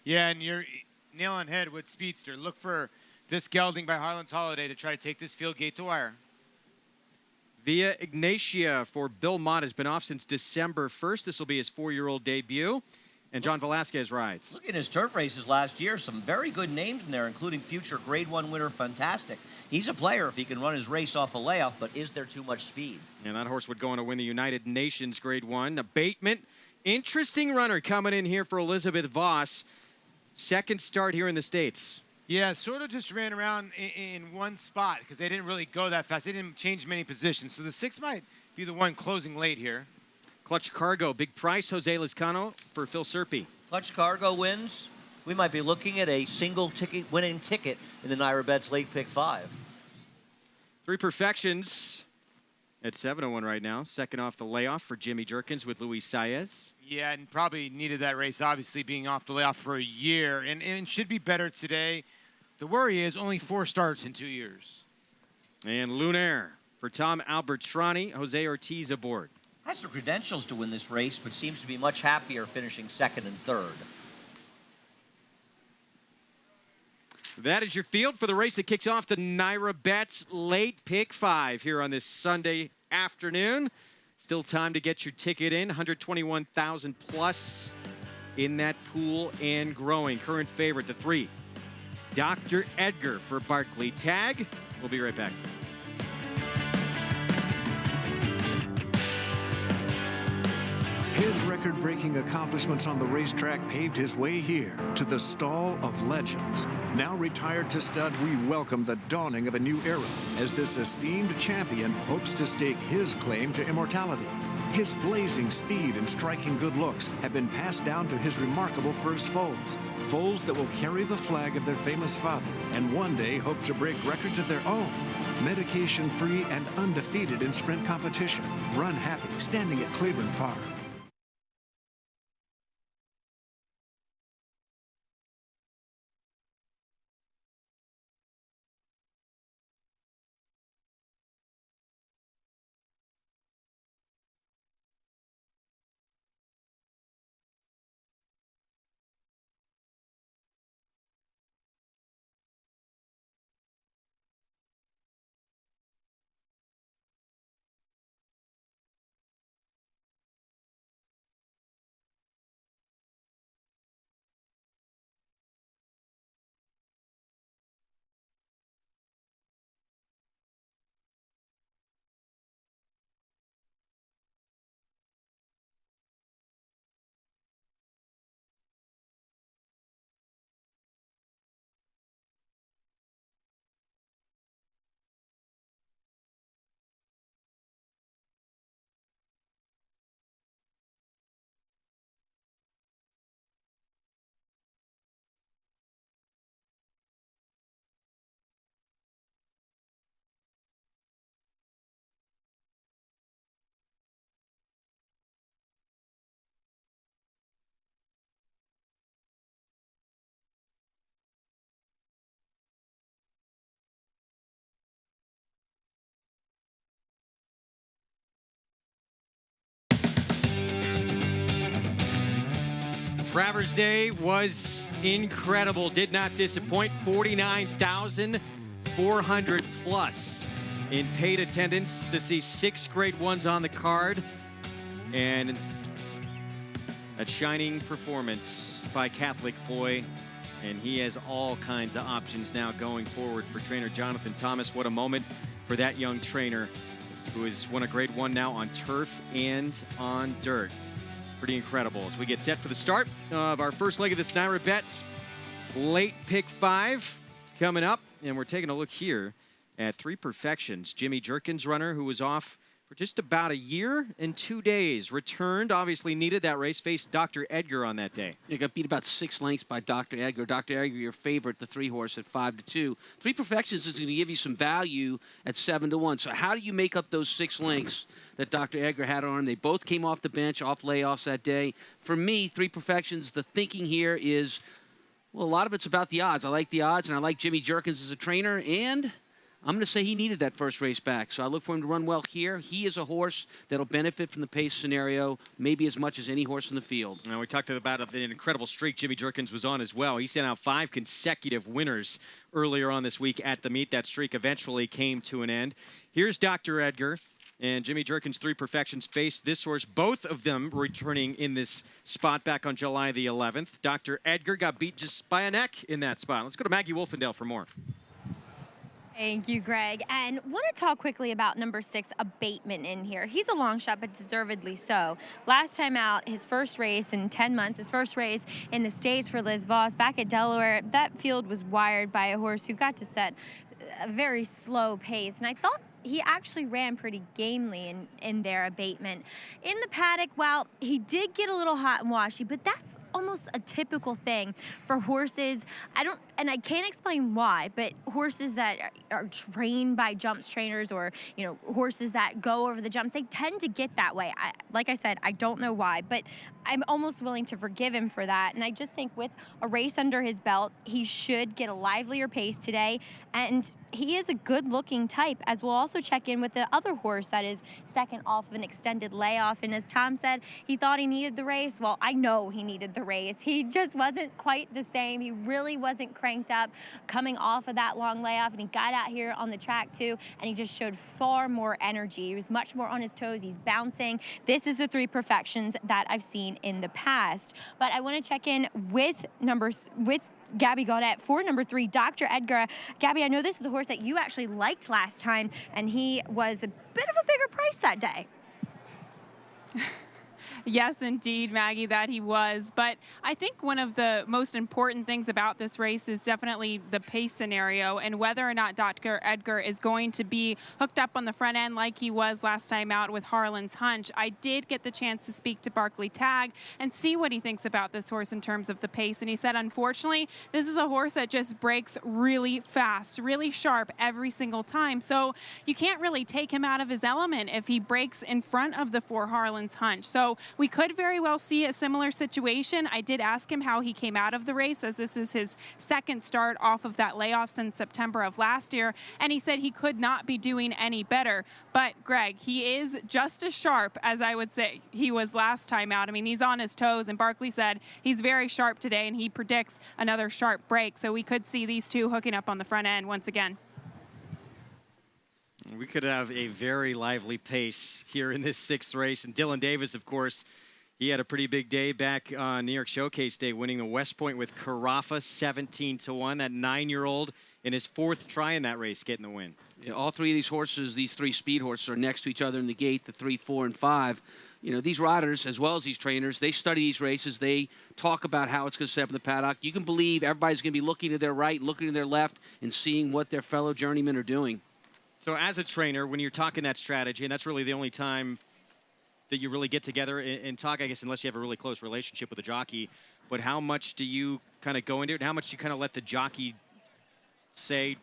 Yeah, and you're nail on head with Speedster. Look for this gelding by Harlan's Holiday to try to take this field gate to wire. Via Ignatia for Bill Mott has been off since December 1st. This will be his 4-year-old debut. And John Velasquez rides. Look at his turf races last year. Some very good names in there, including future Grade 1 winner Fantastic. He's a player if he can run his race off a layoff, but is there too much speed? And that horse would go on to win the United Nations Grade 1. Abatement. Interesting runner coming in here for Elizabeth Voss. Second start here in the States. Yeah, sort of just ran around in one spot because they didn't really go that fast. They didn't change many positions. So the 6 might be the one closing late here. Clutch Cargo, big price, Jose Lizcano for Phil Serpi. Clutch Cargo wins. We might be looking at a single ticket winning ticket in the Naira Bets late pick 5. 3 Perfections at 7:01 right now. Second off the layoff for Jimmy Jerkins with Luis Saez. Yeah, and probably needed that race, obviously, being off the layoff for a year. And should be better today. The worry is only 4 starts in 2 years. And Lunaire for Tom Albertrani, Jose Ortiz aboard. Has the credentials to win this race, but seems to be much happier finishing 2nd and 3rd. That is your field for the race that kicks off the Naira Bets late pick 5 here on this Sunday afternoon. Still time to get your ticket in. 121,000 plus in that pool and growing. Current favorite, the 3, Dr. Edgar for Barkley. Tag. We'll be right back. His record-breaking accomplishments on the racetrack paved his way here to the Stall of Legends. Now retired to stud, we welcome the dawning of a new era as this esteemed champion hopes to stake his claim to immortality. His blazing speed and striking good looks have been passed down to his remarkable first foals. Foals that will carry the flag of their famous father and one day hope to break records of their own. Medication-free and undefeated in sprint competition. Run happy, standing at Claiborne Farm. Travers Day was incredible. Did not disappoint. 49,400 plus in paid attendance to see 6 Grade 1s on the card. And a shining performance by Catholic Boy. And he has all kinds of options now going forward for trainer Jonathan Thomas. What a moment for that young trainer who has won a Grade 1 now on turf and on dirt. Pretty incredible as we get set for the start of our first leg of this Naira Bets late pick 5 coming up. And we're taking a look here at 3 Perfections. Jimmy Jerkins runner who was off for just about a year and 2 days. Returned, obviously needed that race, faced Dr. Edgar on that day. You got beat about 6 lengths by Dr. Edgar. Dr. Edgar, your favorite, the 3-horse at 5-2. 3 Perfections is going to give you some value at 7-1. So how do you make up those 6 lengths that Dr. Edgar had on him? They both came off the bench, off layoffs that day. For me, 3 Perfections, the thinking here is, well, a lot of it's about the odds. I like the odds, and I like Jimmy Jerkins as a trainer, and I'm going to say he needed that first race back. So I look for him to run well here. He is a horse that'll benefit from the pace scenario maybe as much as any horse in the field. Now, we talked about the incredible streak Jimmy Jerkins was on as well. He sent out 5 consecutive winners earlier on this week at the meet. That streak eventually came to an end. Here's Dr. Edgar. And Jimmy Jerkins' 3 Perfections faced this horse, both of them returning in this spot back on July the 11th. Dr. Edgar got beat just by a neck in that spot. Let's go to Maggie Wolfendale for more. Thank you, Greg. And want to talk quickly about number 6, Abatement in here. He's a long shot, but deservedly so. Last time out, his first race in 10 months, his first race in the States for Liz Voss back at Delaware. That field was wired by a horse who got to set a very slow pace. And I thought he actually ran pretty gamely in their Abatement. In the paddock, well, he did get a little hot and washy, but that's almost a typical thing for horses. I can't explain why, but horses that are trained by jumps trainers, or horses that go over the jumps, they tend to get that way. Like I said, I don't know why, but I'm almost willing to forgive him for that. And I just think with a race under his belt, he should get a livelier pace today. And he is a good-looking type, as we'll also check in with the other horse that is second off of an extended layoff. And as Tom said, he thought he needed the race. Well, I know he needed the race. He just wasn't quite the same. He really wasn't cranked up coming off of that long layoff, and he got out here on the track too, and he just showed far more energy. He was much more on his toes. He's bouncing. This is the 3 Perfections that I've seen in the past. But I want to check in with Gabby Gaudet for number 3, Dr. Edgar. Gabby, I know this is a horse that you actually liked last time, and he was a bit of a bigger price that day. Yes, indeed, Maggie, that he was. But I think one of the most important things about this race is definitely the pace scenario and whether or not Dr. Edgar is going to be hooked up on the front end like he was last time out with Harlan's Hunch. I did get the chance to speak to Barkley Tagg and see what he thinks about this horse in terms of the pace. And he said, unfortunately, this is a horse that just breaks really fast, really sharp every single time. So you can't really take him out of his element if he breaks in front of the 4 Harlan's Hunch. So we could very well see a similar situation. I did ask him how he came out of the race, as this is his second start off of that layoff since September of last year, and he said he could not be doing any better. But Greg, he is just as sharp as I would say he was last time out. I mean, he's on his toes, and Barkley said he's very sharp today, and he predicts another sharp break. So we could see these two hooking up on the front end once again. We could have a very lively pace here in this 6th race. And Dylan Davis, of course, he had a pretty big day back on New York Showcase Day, winning the West Point with Carafa 17-1. That 9-year-old in his 4th try in that race getting the win. Yeah, all 3 of these horses, these 3 speed horses, are next to each other in the gate, the 3, 4, and 5. These riders, as well as these trainers, they study these races. They talk about how it's going to set up in the paddock. You can believe everybody's going to be looking to their right, looking to their left, and seeing what their fellow journeymen are doing. So as a trainer, when you're talking that strategy, and that's really the only time that you really get together and talk, I guess, unless you have a really close relationship with the jockey, but how much do you kind of go into it, and how much do you kind of let the jockey say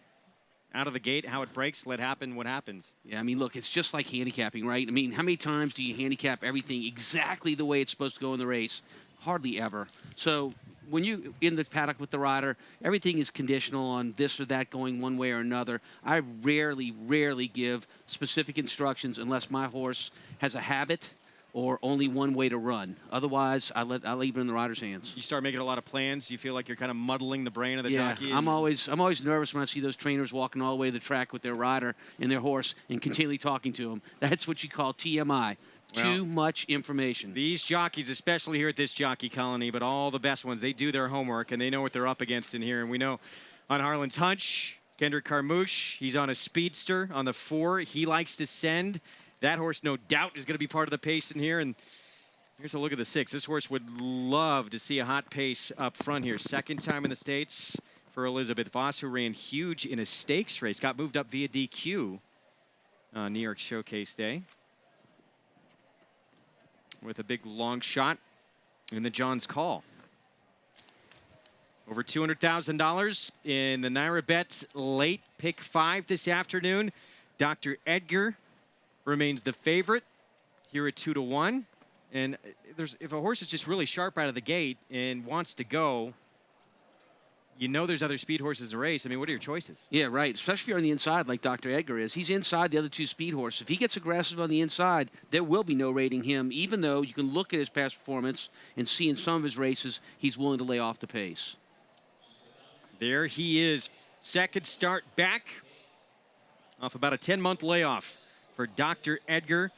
out of the gate how it breaks, let happen what happens? Yeah, I mean, look, it's just like handicapping, right? I mean, how many times do you handicap everything exactly the way it's supposed to go in the race? Hardly ever. So when you in the paddock with the rider, everything is conditional on this or that going one way or another. I rarely give specific instructions unless my horse has a habit or only one way to run. Otherwise, I leave it in the rider's hands. You start making a lot of plans. You feel like you're kind of muddling the brain of the jockey. I'm always nervous when I see those trainers walking all the way to the track with their rider and their horse and continually talking to them. That's what you call TMI. Too much information. These jockeys, especially here at this jockey colony, but all the best ones, they do their homework and they know what they're up against in here. And we know on Harlan's Hunch, Kendrick Carmouche, he's on a speedster on the 4. He likes to send. That horse, no doubt, is going to be part of the pace in here. And here's a look at the 6. This horse would love to see a hot pace up front here. 2nd time in the States for Elizabeth Voss, who ran huge in a stakes race. Got moved up via DQ on New York Showcase Day. with a big long shot in the John's Call. Over $200,000 in the Naira Bets late pick 5 this afternoon. Dr. Edgar remains the favorite here at 2-1. And if a horse is just really sharp out of the gate and wants to go, you know there's other speed horses in the race. I mean, what are your choices? Yeah, right. Especially if you're on the inside like Dr. Edgar is. He's inside the other 2 speed horses. If he gets aggressive on the inside, there will be no rating him, even though you can look at his past performance and see in some of his races he's willing to lay off the pace. There he is. Second start back off about a 10-month layoff for Dr. Edgar.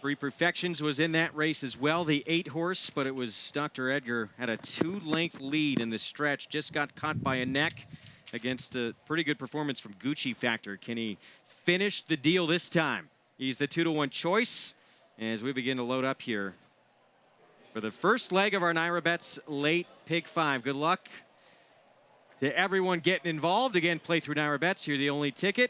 3 Perfections was in that race as well, the 8 horse, but it was Dr. Edgar had a 2-length lead in the stretch, just got caught by a neck against a pretty good performance from Gucci Factor. Can he finish the deal this time? He's the 2-1 choice as we begin to load up here for the first leg of our Naira Bets late pick 5. Good luck to everyone getting involved. Again, play through Naira Bets. You're the only ticket.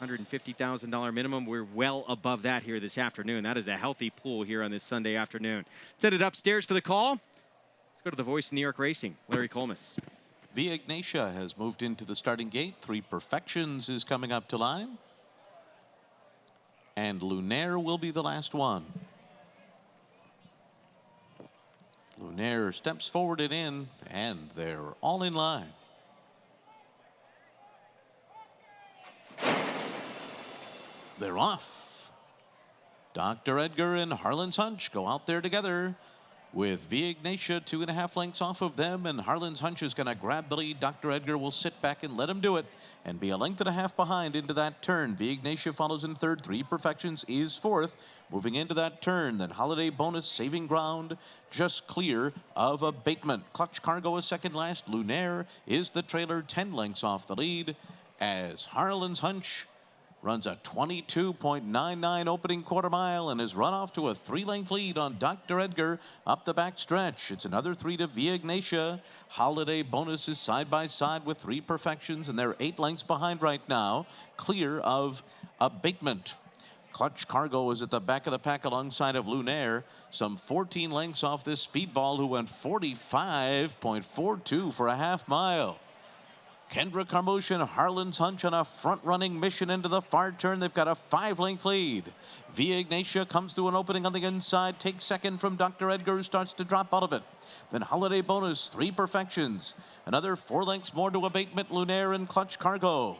$150,000 minimum. We're well above that here this afternoon. That is a healthy pool here on this Sunday afternoon. Let's head it upstairs for the call. Let's go to the voice of New York Racing, Larry Colmus. Via Ignatia has moved into the starting gate. 3 Perfections is coming up to line. And Lunaire will be the last one. Lunaire steps forward and in, and they're all in line. They're off. Dr. Edgar and Harlan's Hunch go out there together with Via Ignatia 2.5 lengths off of them, and Harlan's Hunch is going to grab the lead. Dr. Edgar will sit back and let him do it and be a 1.5 lengths behind into that turn. Via Ignatia follows in third. 3 Perfections is fourth. Moving into that turn, then Holiday Bonus saving ground just clear of abatement. Clutch Cargo is second last. Lunaire is the trailer 10 lengths off the lead as Harlan's Hunch runs a 22.99 opening quarter mile and is run off to a 3-length lead on Dr. Edgar up the back stretch. It's another 3 to Via Ignatia. Holiday Bonus is side by side with 3 Perfections, and they're 8 lengths behind right now, clear of abatement. Clutch Cargo is at the back of the pack alongside of Lunaire, some 14 lengths off this speedball who went 45.42 for a half mile. Kendra Carmouche and Harlan's Hunch on a front-running mission into the far turn. They've got a 5-length lead. Via Ignatia comes to an opening on the inside, takes second from Dr. Edgar, who starts to drop out of it. Then Holiday Bonus, 3 Perfections. Another 4 lengths more to abatement, Lunaire and Clutch Cargo.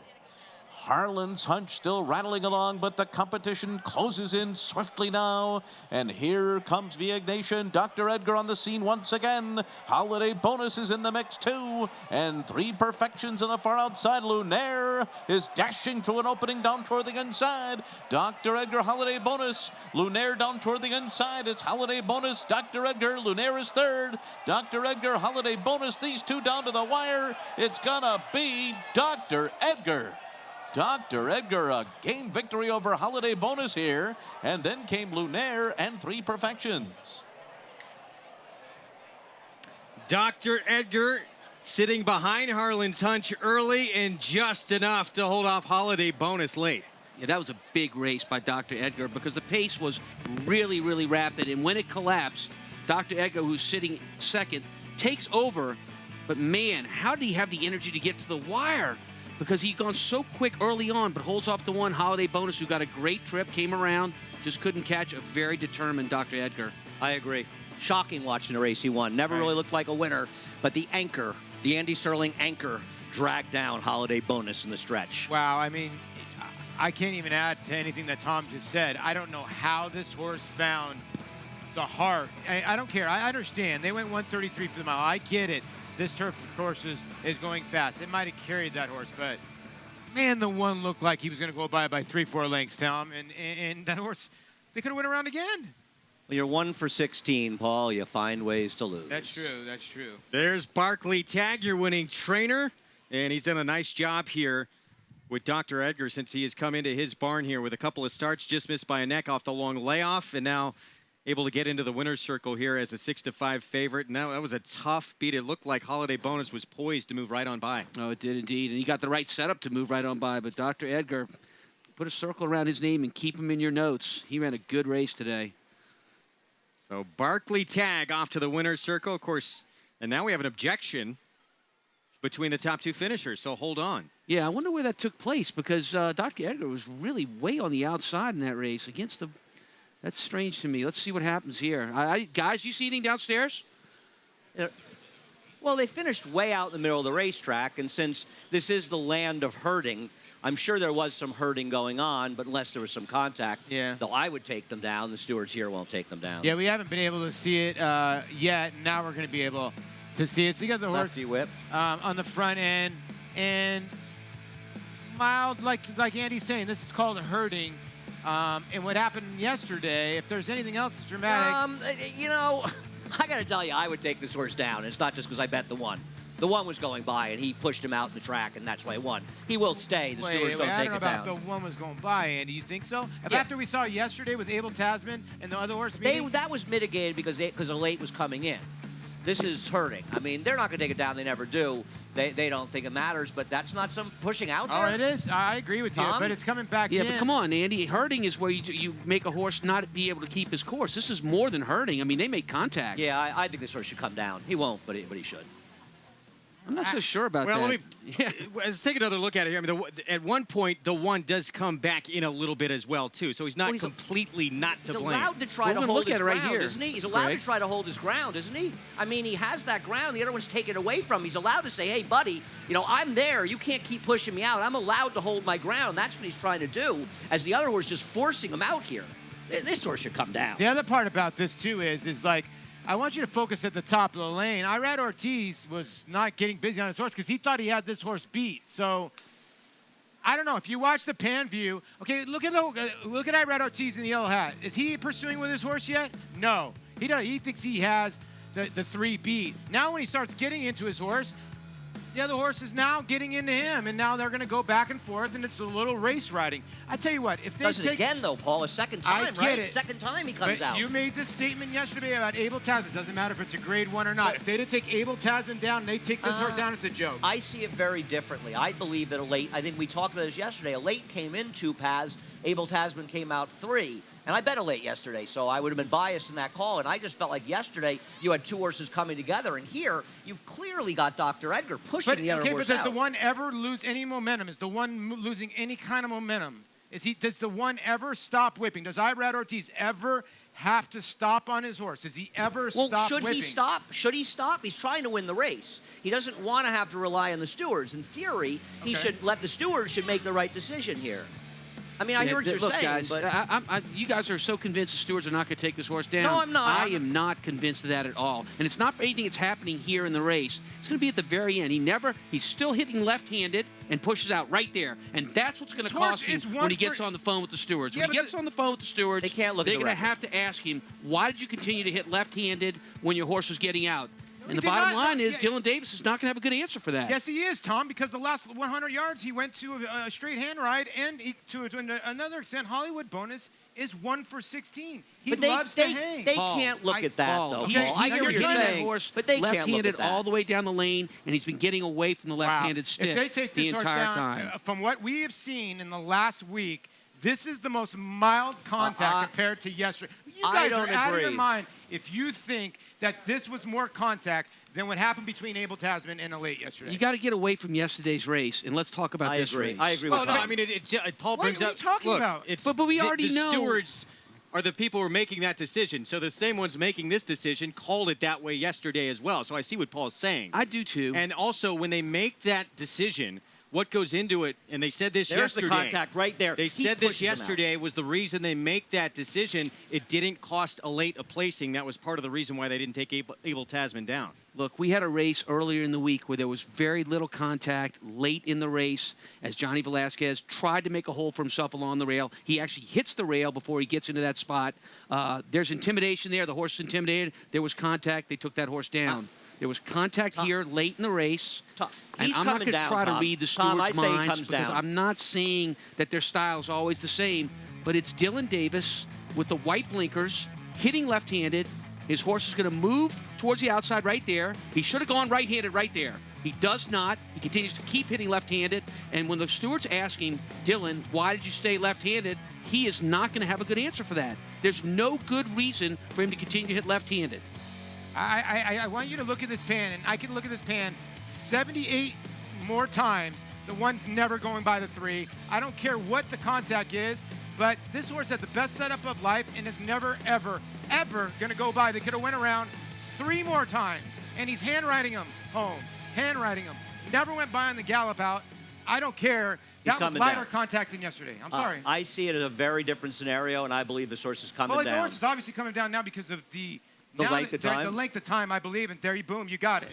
Harlan's Hunch still rattling along, but the competition closes in swiftly now. And here comes Via Ignatia and Dr. Edgar on the scene once again. Holiday Bonus is in the mix too. And 3 Perfections on the far outside. Lunaire is dashing through an opening down toward the inside. Dr. Edgar, Holiday Bonus. Lunaire down toward the inside. It's Holiday Bonus, Dr. Edgar. Lunaire is third. Dr. Edgar, Holiday Bonus. These two down to the wire. It's gonna be Dr. Edgar. Dr. Edgar, a game victory over Holiday Bonus here. And then came Lunaire and 3 Perfections. Dr. Edgar sitting behind Harlan's Hunch early and just enough to hold off Holiday Bonus late. Yeah, that was a big race by Dr. Edgar because the pace was really, really rapid. And when it collapsed, Dr. Edgar, who's sitting second, takes over. But man, how did he have the energy to get to the wire? Because he'd gone so quick early on, but holds off the one Holiday Bonus who got a great trip, came around, just couldn't catch a very determined Dr. Edgar. I agree. Shocking watching the race he won. Never really looked like a winner, but the anchor, the Andy Sterling anchor, dragged down Holiday Bonus in the stretch. Wow, I mean, I can't even add to anything that Tom just said. I don't know how this horse found the heart. I don't care. I understand. They went 133 for the mile. I get it. This turf, of course, is going fast. It might have carried that horse, but man, the one looked like he was going to go by 3-4 lengths, Tom. And that horse, they could have went around again. Well, you're 1 for 16, Paul. You find ways to lose. That's true. That's true. There's Barkley Tagg, your winning trainer, and he's done a nice job here with Dr. Edgar since he has come into his barn here with a couple of starts, just missed by a neck off the long layoff, and now able to get into the winner's circle here as a 6-5 favorite. And that was a tough beat. It looked like Holiday Bonus was poised to move right on by. Oh, it did indeed. And he got the right setup to move right on by. But Dr. Edgar, put a circle around his name and keep him in your notes. He ran a good race today. So Barkley tag off to the winner's circle, of course. And now we have an objection between the top two finishers, so hold on. Yeah, I wonder where that took place because Dr. Edgar was really way on the outside in that race against the... That's strange to me. Let's see what happens here. Guys, you see anything downstairs? Well, they finished way out in the middle of the racetrack, and since this is the land of herding, I'm sure there was some herding going on, but unless there was some contact, though I would take them down. The stewards here won't take them down. Yeah, we haven't been able to see it yet. Now we're going to be able to see it. So you got the horse Lefty whip on the front end, and mild, like Andy's saying, this is called herding. And what happened yesterday, if there's anything else dramatic... you know, I got to tell you, I would take this horse down. It's not just because I bet the one. The one was going by, and he pushed him out in the track, and that's why he won. He will stay. The stewards don't take it down. I don't know about the one was going by, Andy. You think so? After we saw yesterday with Abel Tasman and the other horse meeting? That was mitigated because the late was coming in. This is hurting. I mean, they're not going to take it down. They never do. They don't think it matters, but that's not some pushing out there. Oh, it is. I agree with you, but it's coming back in. Yeah, but come on, Andy. Herding is where you make a horse not be able to keep his course. This is more than herding. I mean, they make contact. Yeah, I think this horse should come down. He won't, but he should. I'm not so sure about that. Well, let's take another look at it here. I mean, at one point, the one does come back in a little bit as well, too. So he's not completely not to blame. He's allowed to try to hold his ground, isn't he? He's allowed to try to hold his ground, isn't he? I mean, he has that ground. The other one's taken away from him. He's allowed to say, hey, buddy, you know, I'm there. You can't keep pushing me out. I'm allowed to hold my ground. That's what he's trying to do, as the other horse just forcing him out here. This horse should come down. The other part about this, too, is like, I want you to focus at the top of the lane. Irad Ortiz was not getting busy on his horse because he thought he had this horse beat. So, I don't know. If you watch the pan view, okay, look at Irad Ortiz in the yellow hat. Is he pursuing with his horse yet? No. He doesn't. He thinks he has the 3 beat. Now when he starts getting into his horse, the other horse is now getting into him, and now they're going to go back and forth, and it's a little race riding. I tell you what, if they does it again though, Paul, a second time, I get right? it. Second time he comes out. You made this statement yesterday about Abel Tasman. It doesn't matter if it's a grade 1 or not. If they didn't take Abel Tasman down and they take this horse down, it's a joke. I see it very differently. I believe that I think we talked about this yesterday, a late came in 2 paths, Abel Tasman came out 3. And I bet a late yesterday, so I would have been biased in that call. And I just felt like yesterday you had 2 horses coming together. And here, you've clearly got Dr. Edgar pushing the other horse out. But does the one ever lose any momentum? Is the one losing any kind of momentum? Does the one ever stop whipping? Does Irad Ortiz ever have to stop on his horse? Does he ever stop whipping? Should he stop? Should he stop? He's trying to win the race. He doesn't want to have to rely on the stewards. In theory, he should let the stewards make the right decision here. I mean, I hear what you're saying, guys, but... you guys are so convinced the stewards are not going to take this horse down. No, I'm not. I am not convinced of that at all. And it's not for anything that's happening here in the race. It's going to be at the very end. He's still hitting left-handed and pushes out right there. And that's what's going to cost him when he gets on the phone with the stewards. When he gets on the phone with the stewards, they can't look at they're going to have to ask him, why did you continue to hit left-handed when your horse was getting out? And the bottom line is Dylan Davis is not going to have a good answer for that. Yes, he is, Tom, because the last 100 yards he went to a straight hand ride, and to another extent, Hollywood bonus is 1 for 16. He loves to hang. They can't look at that, though, Paul. I hear what you're saying, horse, but they can't look at left-handed that. all the way down the lane, and he's been getting away from the left-handed stick if they take this the entire time. From what we have seen in the last week, this is the most mild contact compared to yesterday. You guys are out of your mind if you think that this was more contact than what happened between Abel Tasman and a late yesterday. You got to get away from yesterday's race, and let's talk about this race. I agree with Tom. No, I mean, Paul brings up... What are you talking about? But we already know. The stewards are the people who are making that decision. So the same ones making this decision called it that way yesterday as well. So I see what Paul's saying. I do, too. And also, when they make that decision... What goes into it, and they said this yesterday. There's the contact right there. They said this yesterday was the reason they make that decision. It didn't cost a late a placing. That was part of the reason why they didn't take Abel Tasman down. Look, we had a race earlier in the week where there was very little contact late in the race as Johnny Velasquez tried to make a hole for himself along the rail. He actually hits the rail before he gets into that spot. There's intimidation there. The horse is intimidated. There was contact. They took that horse down. There was contact here late in the race. And I'm not going to try to read the stewards' minds because I'm not saying that their style is always the same, but it's Dylan Davis with the white blinkers, hitting left-handed. His horse is going to move towards the outside right there. He should have gone right-handed right there. He does not. He continues to keep hitting left-handed. And when the stewards ask him, Dylan, why did you stay left-handed? he is not going to have a good answer for that. There's no good reason for him to continue to hit left-handed. I want you to look at this pan, and I can look at this pan 78 more times. The one's never going by the 3. I don't care what the contact is, but this horse had the best setup of life and is never, ever, ever going to go by. They could have went around 3 more times, and he's handwriting them home. Handwriting them. Never went by on the gallop out. I don't care. That was lighter contact than yesterday. I'm sorry. I see it as a very different scenario, and I believe this horse is coming down. Well, the horse is obviously coming down now because of the length of time. The length of time, I believe, and there you boom, you got it.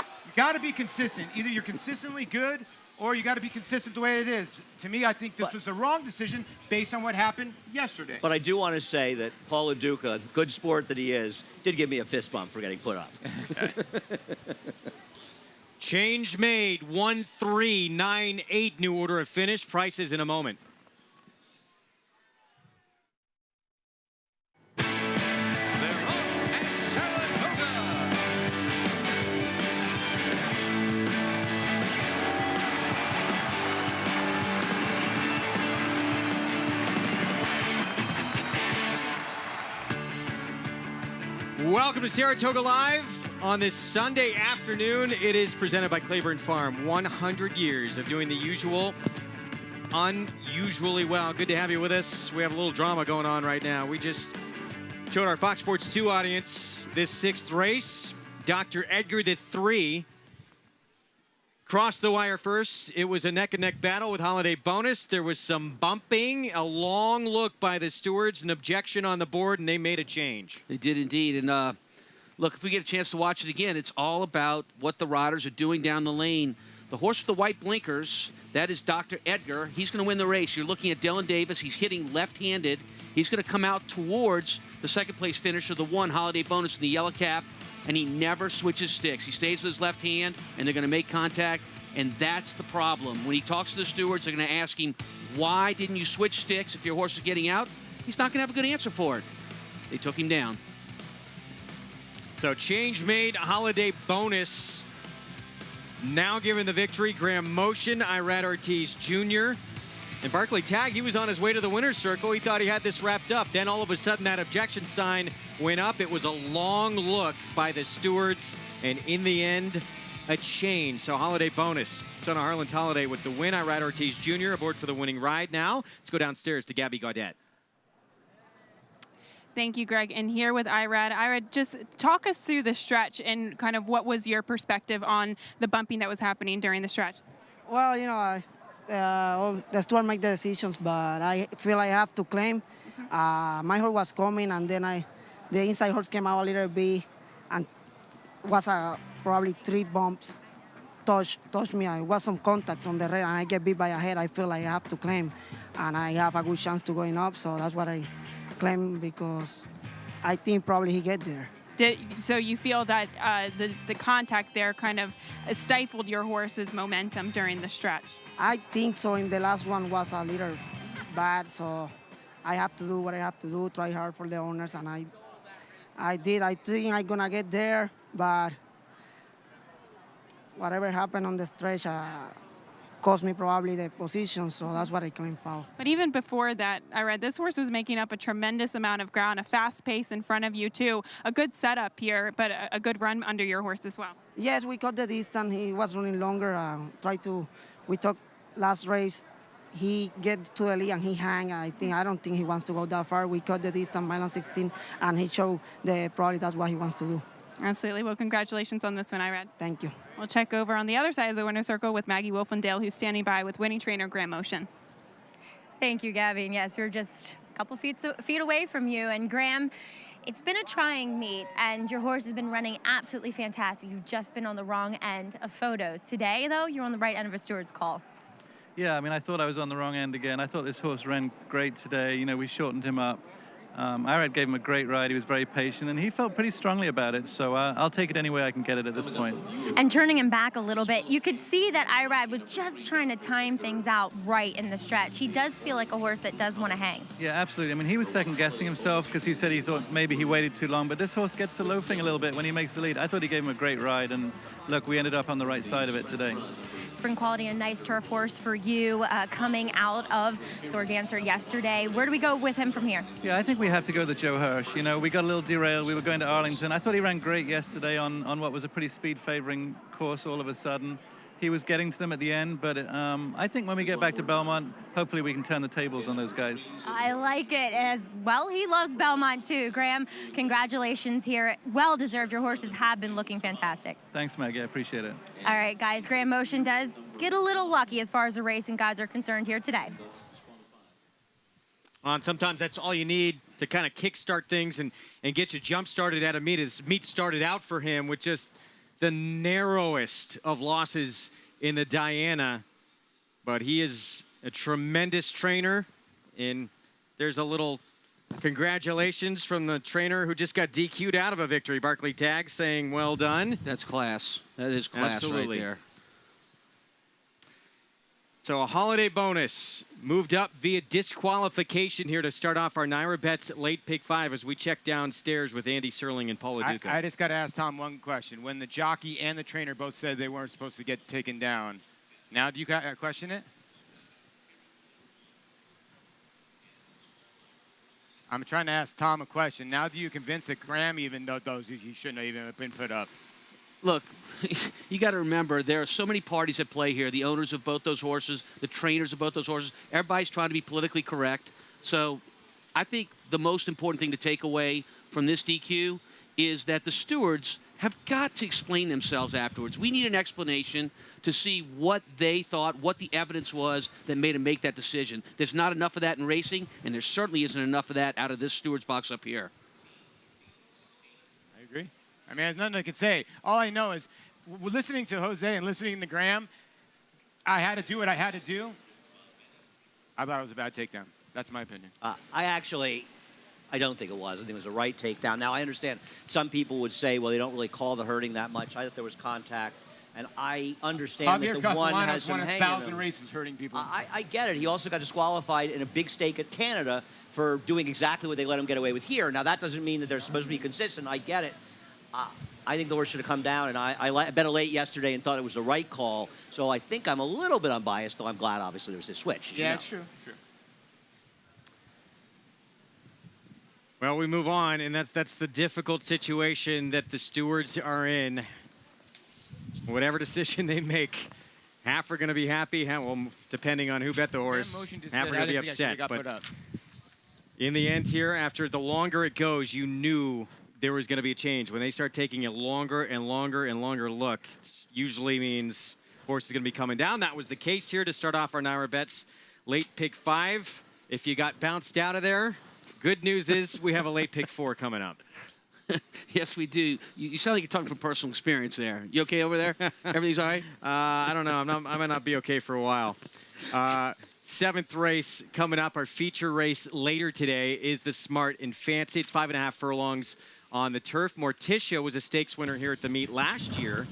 You got to be consistent. Either you're consistently good, or you got to be consistent the way it is. To me, I think this was the wrong decision based on what happened yesterday. But I do want to say that Paul Duca, good sport that he is, did give me a fist bump for getting put up. Change made, 1-3-9-8, new order of finish. Prices in a moment. Welcome to Saratoga Live on this Sunday afternoon. It is presented by Claiborne Farm. 100 years of doing the usual unusually well. Good to have you with us. We have a little drama going on right now. We just showed our Fox Sports 2 audience this 6th race. Dr. Edgar the 3 crossed the wire first. It was a neck-and-neck battle with Holiday Bonus. There was some bumping, a long look by the stewards, an objection on the board, and they made a change. They did indeed. And look, if we get a chance to watch it again, it's all about what the riders are doing down the lane. The horse with the white blinkers, that is Dr. Edgar. He's going to win the race. You're looking at Dylan Davis. He's hitting left-handed. He's going to come out towards the second-place finisher, the 1, Holiday Bonus in the yellow cap. And he never switches sticks. He stays with his left hand, and they're going to make contact, and that's the problem. When he talks to the stewards, they're going to ask him, why didn't you switch sticks if your horse is getting out? He's not going to have a good answer for it. They took him down. So change made, Holiday Bonus now given the victory. Graham Motion, Irad Ortiz Jr. And Barclay Tagg, he was on his way to the winner's circle. He thought he had this wrapped up. Then all of a sudden that objection sign went up. It was a long look by the stewards, and in the end, a change. So Holiday Bonus, Son of Harlan's Holiday with the win. Irad Ortiz Jr. aboard for the winning ride now. Let's go downstairs to Gabby Gaudet. Thank you, Greg. And here with Irad. Irad, just talk us through the stretch and kind of what was your perspective on the bumping that was happening during the stretch? Well, you know, all the steward make the decisions, but I feel I have to claim. My horse was coming, and then the inside horse came out a little bit, and was probably 3 bumps, touched me. I was some contact on the red, and I get beat by a head. I feel like I have to claim, and I have a good chance to going up, so that's what I claim, because I think probably he get there. So you feel that the contact there kind of stifled your horse's momentum during the stretch? I think so. In the last one was a little bad, so I have to do what I have to do, try hard for the owners, and I did. I think I'm gonna get there, but whatever happened on the stretch cost me probably the position, so that's what I claim foul. But even before that, I read this horse was making up a tremendous amount of ground, a fast pace in front of you too. A good setup here, but a good run under your horse as well. Yes, we cut the distance. He was running longer. We talked last race. He get to the lead and he hang. I don't think he wants to go that far. We cut the distance, mile 16, and he showed probably that's what he wants to do. Absolutely. Well, congratulations on this one, Irad. Thank you. We'll check over on the other side of the winner's circle with Maggie Wolfendale, who's standing by with winning trainer Graham Motion. Thank you, Gabby. And yes, we're just a couple feet away from you. And Graham, it's been a trying meet, and your horse has been running absolutely fantastic. You've just been on the wrong end of photos. Today, though, you're on the right end of a steward's call. Yeah, I mean, I thought I was on the wrong end again. I thought this horse ran great today. You know, we shortened him up. Irad gave him a great ride. He was very patient, and he felt pretty strongly about it. So I'll take it any way I can get it at this point. And turning him back a little bit, you could see that Irad was just trying to time things out right in the stretch. He does feel like a horse that does want to hang. Yeah, absolutely. I mean, he was second-guessing himself because he said he thought maybe he waited too long. But this horse gets to loafing a little bit when he makes the lead. I thought he gave him a great ride, and look, we ended up on the right side of it today. Spring Quality, a nice turf horse for you coming out of Sword Dancer yesterday. Where do we go with him from here? Yeah, I think we have to go the Joe Hirsch. You know, we got a little derailed. We were going to Arlington. I thought he ran great yesterday on what was a pretty speed-favoring course all of a sudden. He was getting to them at the end, but I think when we get back to Belmont, hopefully we can turn the tables on those guys. I like it as well. He loves Belmont too. Graham, congratulations here. Well deserved. Your horses have been looking fantastic. Thanks, Maggie. I appreciate it. All right, guys. Graham Motion does get a little lucky as far as the racing gods are concerned here today. And sometimes that's all you need to kind of kickstart things and get you jump-started at a meet. This meet started out for him with just the narrowest of losses in the Diana, but he is a tremendous trainer, and there's a little congratulations from the trainer who just got DQ'd out of a victory. Barkley Tagg saying, well done. That's class. That is class. Absolutely. Right there. So a holiday bonus moved up via disqualification here to start off our Naira Bets late pick 5 as we check downstairs with Andy Serling and Paula Duca. I just got to ask Tom one question. When the jockey and the trainer both said they weren't supposed to get taken down, now do you question it? I'm trying to ask Tom a question. Now do you convince that Graham even those he shouldn't have even been put up? Look, you got to remember, there are so many parties at play here. The owners of both those horses, the trainers of both those horses. Everybody's trying to be politically correct. So I think the most important thing to take away from this DQ is that the stewards have got to explain themselves afterwards. We need an explanation to see what they thought, what the evidence was that made them make that decision. There's not enough of that in racing, and there certainly isn't enough of that out of this steward's box up here. I agree. I mean, there's nothing I could say. All I know is, listening to Jose and listening to Graham, I had to do what I had to do. I thought it was a bad takedown. That's my opinion. I don't think it was. I think it was the right takedown. Now, I understand some people would say, well, they don't really call the hurting that much. I thought there was contact. And I understand Javier that the one has some won hang 1,000 in him. races hurting people. I get it. He also got disqualified in a big stake at Canada for doing exactly what they let him get away with here. Now, that doesn't mean that they're supposed to be consistent. I get it. I think the horse should have come down, and I bet it late yesterday and thought it was the right call. So I think I'm a little bit unbiased, though I'm glad, obviously, there was this switch. Yeah, it's true. Well, we move on, and that's the difficult situation that the stewards are in. Whatever decision they make, half are going to be happy, well, depending on who bet the horse, half are going to be upset. But in the end here, after the longer it goes, you knew there was going to be a change. When they start taking a longer and longer and longer look, it usually means horse is going to be coming down. That was the case here to start off our Naira Bets late pick 5. If you got bounced out of there, good news is we have a late pick 4 coming up. Yes, we do. You sound like you're talking from personal experience there. You okay over there? Everything's all right? I don't know. I might not be okay for a while. 7th race coming up. Our feature race later today is the Smart and Fancy. It's 5.5 furlongs on the turf. Morticia was a stakes winner here at the meet last year,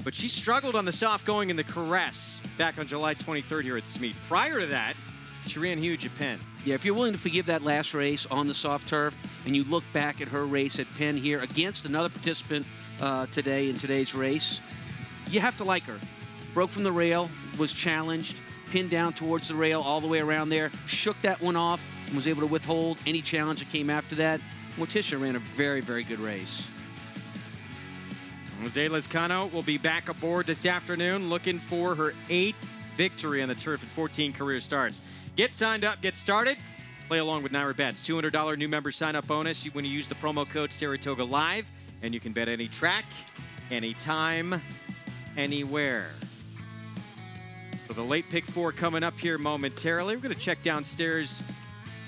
but she struggled on the soft going in the Caress back on July 23rd here at this meet. Prior to that, she ran huge at Penn. Yeah, if you're willing to forgive that last race on the soft turf and you look back at her race at Penn here against another participant today in today's race, you have to like her. Broke from the rail, was challenged, pinned down towards the rail all the way around there, shook that one off, and was able to withhold any challenge that came after that. Morticia ran a very, very good race. Jose Lezcano will be back aboard this afternoon looking for her 8th victory on the turf in 14 career starts. Get signed up, get started, play along with Naira Bets. $200 new member sign-up bonus when you use the promo code Saratoga Live, and you can bet any track, anytime, anywhere. So the late pick 4 coming up here momentarily. We're going to check downstairs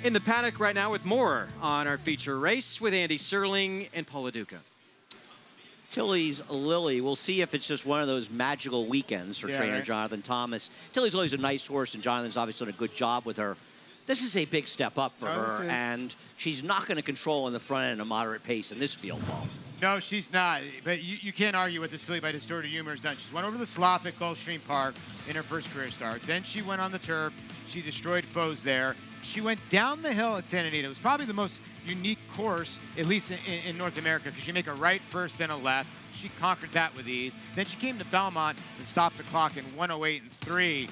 in the paddock right now with more on our feature race with Andy Serling and Paula Duca. Tilly's Lily, we'll see if it's just one of those magical weekends for trainer Jonathan Thomas. Tilly's Lily's a nice horse, and Jonathan's obviously done a good job with her. This is a big step up for her, this is. and she's not going to control in the front end a moderate pace in this field, Paul. No, she's not. But you can't argue what this filly by Distorted Humor has done. She's went over the slop at Gulfstream Park in her first career start. Then she went on the turf. She destroyed foes there. She went down the hill at Santa Anita. It was probably the most unique course, at least in North America, because you make a right first and a left. She conquered that with ease. Then she came to Belmont and stopped the clock in 108 and 3.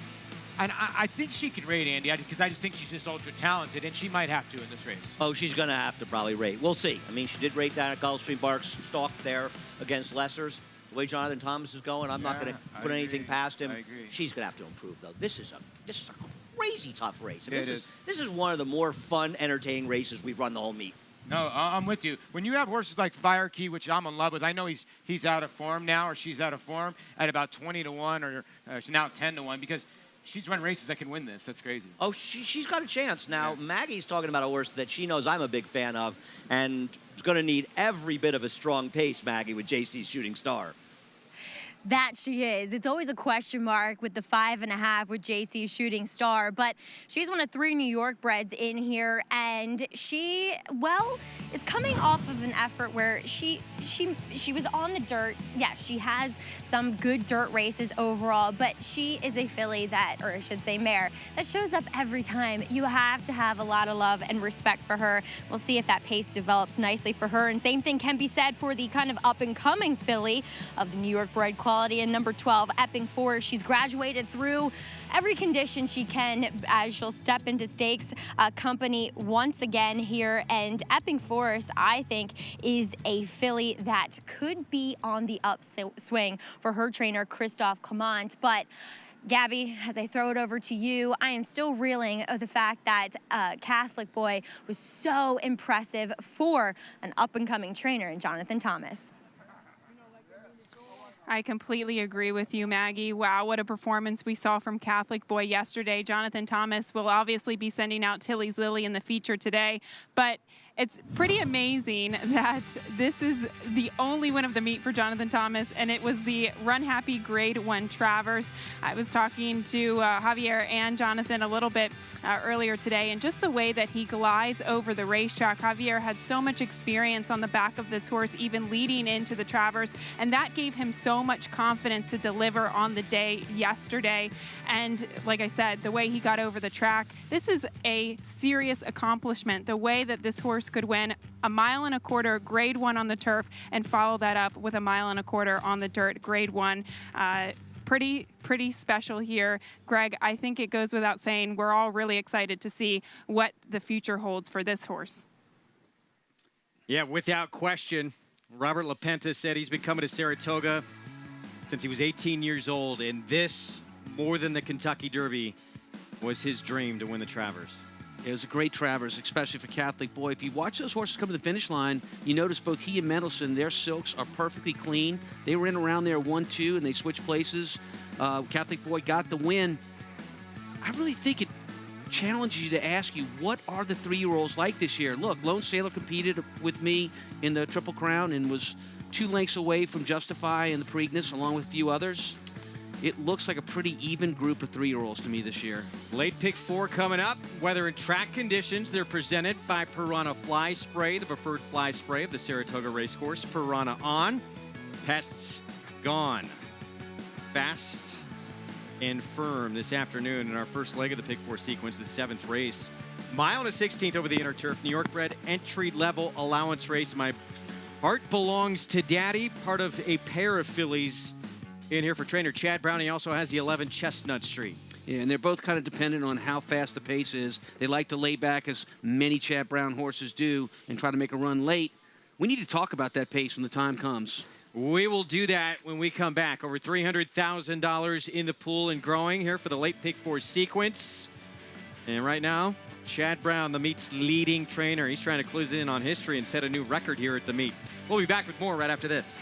And I think she could rate, Andy, because I just think she's just ultra talented, and she might have to in this race. Oh, she's going to have to probably rate. We'll see. I mean, she did rate down at Gulfstream Park, stalked there against Lessers. The way Jonathan Thomas is going, I'm not going to put anything past him. I agree. She's going to have to improve, though. This is a crazy tough race. I mean, Yeah, this is one of the more fun, entertaining races we've run the whole meet. No, I'm with you. When you have horses like Fire Key, which I'm in love with, I know he's out of form now, or she's out of form at about 20-1, or now 10-1, because she's run races that can win this. That's crazy. Oh, she's got a chance. Now, Maggie's talking about a horse that she knows I'm a big fan of, and is going to need every bit of a strong pace, Maggie, with JC's Shooting Star. That she is. It's always a question mark with the 5.5 with JC's Shooting Star, but she's one of 3 New York breds in here, and she, well, is coming off of an effort where she was on the dirt. Yes, she has some good dirt races overall, but she is a filly that, or I should say mare, that shows up every time. You have to have a lot of love and respect for her. We'll see if that pace develops nicely for her, and same thing can be said for the kind of up-and-coming filly of the New York bred quality in number 12, Epping Forest. She's graduated through every condition she can as she'll step into stakes company once again here. And Epping Forest, I think, is a filly that could be on the upswing for her trainer, Christophe Clement. But Gabby, as I throw it over to you, I am still reeling of the fact that Catholic Boy was so impressive for an up-and-coming trainer in Jonathan Thomas. I completely agree with you, Maggie. Wow, what a performance we saw from Catholic Boy yesterday. Jonathan Thomas will obviously be sending out Tilly's Lily in the feature today, but it's pretty amazing that this is the only win of the meet for Jonathan Thomas, and it was the Run Happy Grade 1 Travers. I was talking to Javier and Jonathan a little bit earlier today, and just the way that he glides over the racetrack. Javier had so much experience on the back of this horse, even leading into the Travers, and that gave him so much confidence to deliver on the day yesterday. And like I said, the way he got over the track, this is a serious accomplishment. The way that this horse could win 1.25 miles grade 1 on the turf and follow that up with 1.25 miles on the dirt grade 1. Pretty special here. Greg, I think it goes without saying we're all really excited to see what the future holds for this horse. Yeah, without question. Robert LaPenta said he's been coming to Saratoga since he was 18 years old, and this, more than the Kentucky Derby, was his dream to win the Travers. It was a great Travers, especially for Catholic Boy. If you watch those horses come to the finish line, you notice both he and Mendelsohn, their silks are perfectly clean. They were in around there 1-2, and they switched places. Catholic Boy got the win. I really think it challenges you to ask you, what are the 3-year-olds like this year? Look, Lone Sailor competed with me in the Triple Crown and was 2 lengths away from Justify and the Preakness, along with a few others. It looks like a pretty even group of 3-year-olds to me this year. Late pick 4 coming up. Weather and track conditions. They're presented by Piranha Fly Spray, the preferred fly spray of the Saratoga Racecourse. Piranha on, pests gone. Fast and firm this afternoon in our first leg of the pick 4 sequence, the 7th race. 1.16 over the inner turf. New York bred entry level allowance race. My heart belongs to Daddy, part of a pair of fillies in here for trainer Chad Brown. He also has the 11 Chestnut Street. Yeah, and they're both kind of dependent on how fast the pace is. They like to lay back, as many Chad Brown horses do, and try to make a run late. We need to talk about that pace when the time comes. We will do that when we come back. Over $300,000 in the pool and growing here for the late pick 4 sequence. And right now, Chad Brown, the meet's leading trainer. He's trying to close in on history and set a new record here at the meet. We'll be back with more right after this.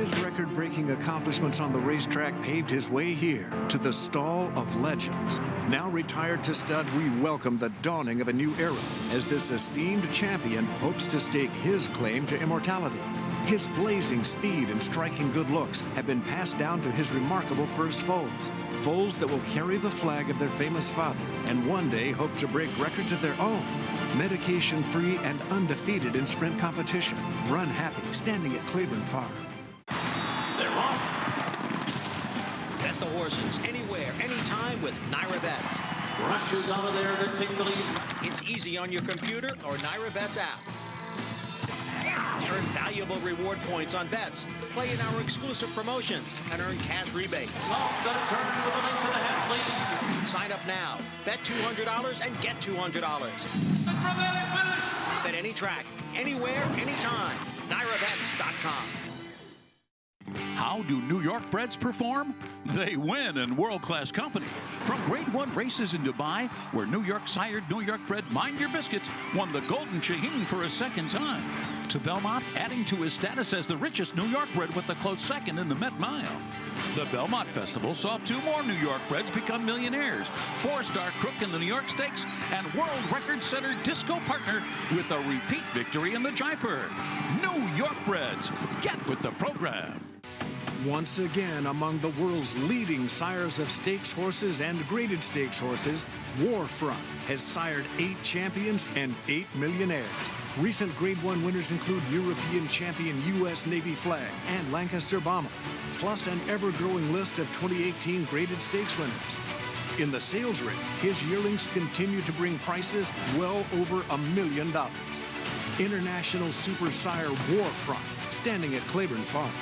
His record-breaking accomplishments on the racetrack paved his way here to the Stall of Legends. Now retired to stud, we welcome the dawning of a new era as this esteemed champion hopes to stake his claim to immortality. His blazing speed and striking good looks have been passed down to his remarkable first foals. Foals that will carry the flag of their famous father and one day hope to break records of their own. Medication-free and undefeated in sprint competition. Run happy, standing at Claiborne Farm. They're off. Bet the horses anywhere, anytime with Naira Bets. Rushes out of there to take the lead. It's easy on your computer or Naira Bets app. Earn valuable reward points on bets. Play in our exclusive promotions and earn cash rebates. Soft gonna turn with a length and a half lead. Sign up now. Bet $200 and get $200. Bet any track, anywhere, anytime. NairaBets.com. How do New York breds perform? They win in world-class company. From Grade 1 races in Dubai, where New York-sired, New York bred Mind Your Biscuits won the Golden Shaheen for a second time, to Belmont adding to his status as the richest New York bred with a close second in the Met Mile. The Belmont Festival saw 2 more New York breds become millionaires, 4-star Crook in the New York Stakes, and world record-setter Disco Partner with a repeat victory in the Jaipur. New York breds, get with the program. Once again, among the world's leading sires of stakes horses and graded stakes horses, Warfront has sired 8 champions and 8 millionaires. Recent Grade 1 winners include European champion U.S. Navy Flag and Lancaster Bomber, plus an ever-growing list of 2018 graded stakes winners. In the sales ring, his yearlings continue to bring prices well over $1 million. International Super Sire Warfront, standing at Claiborne Farm.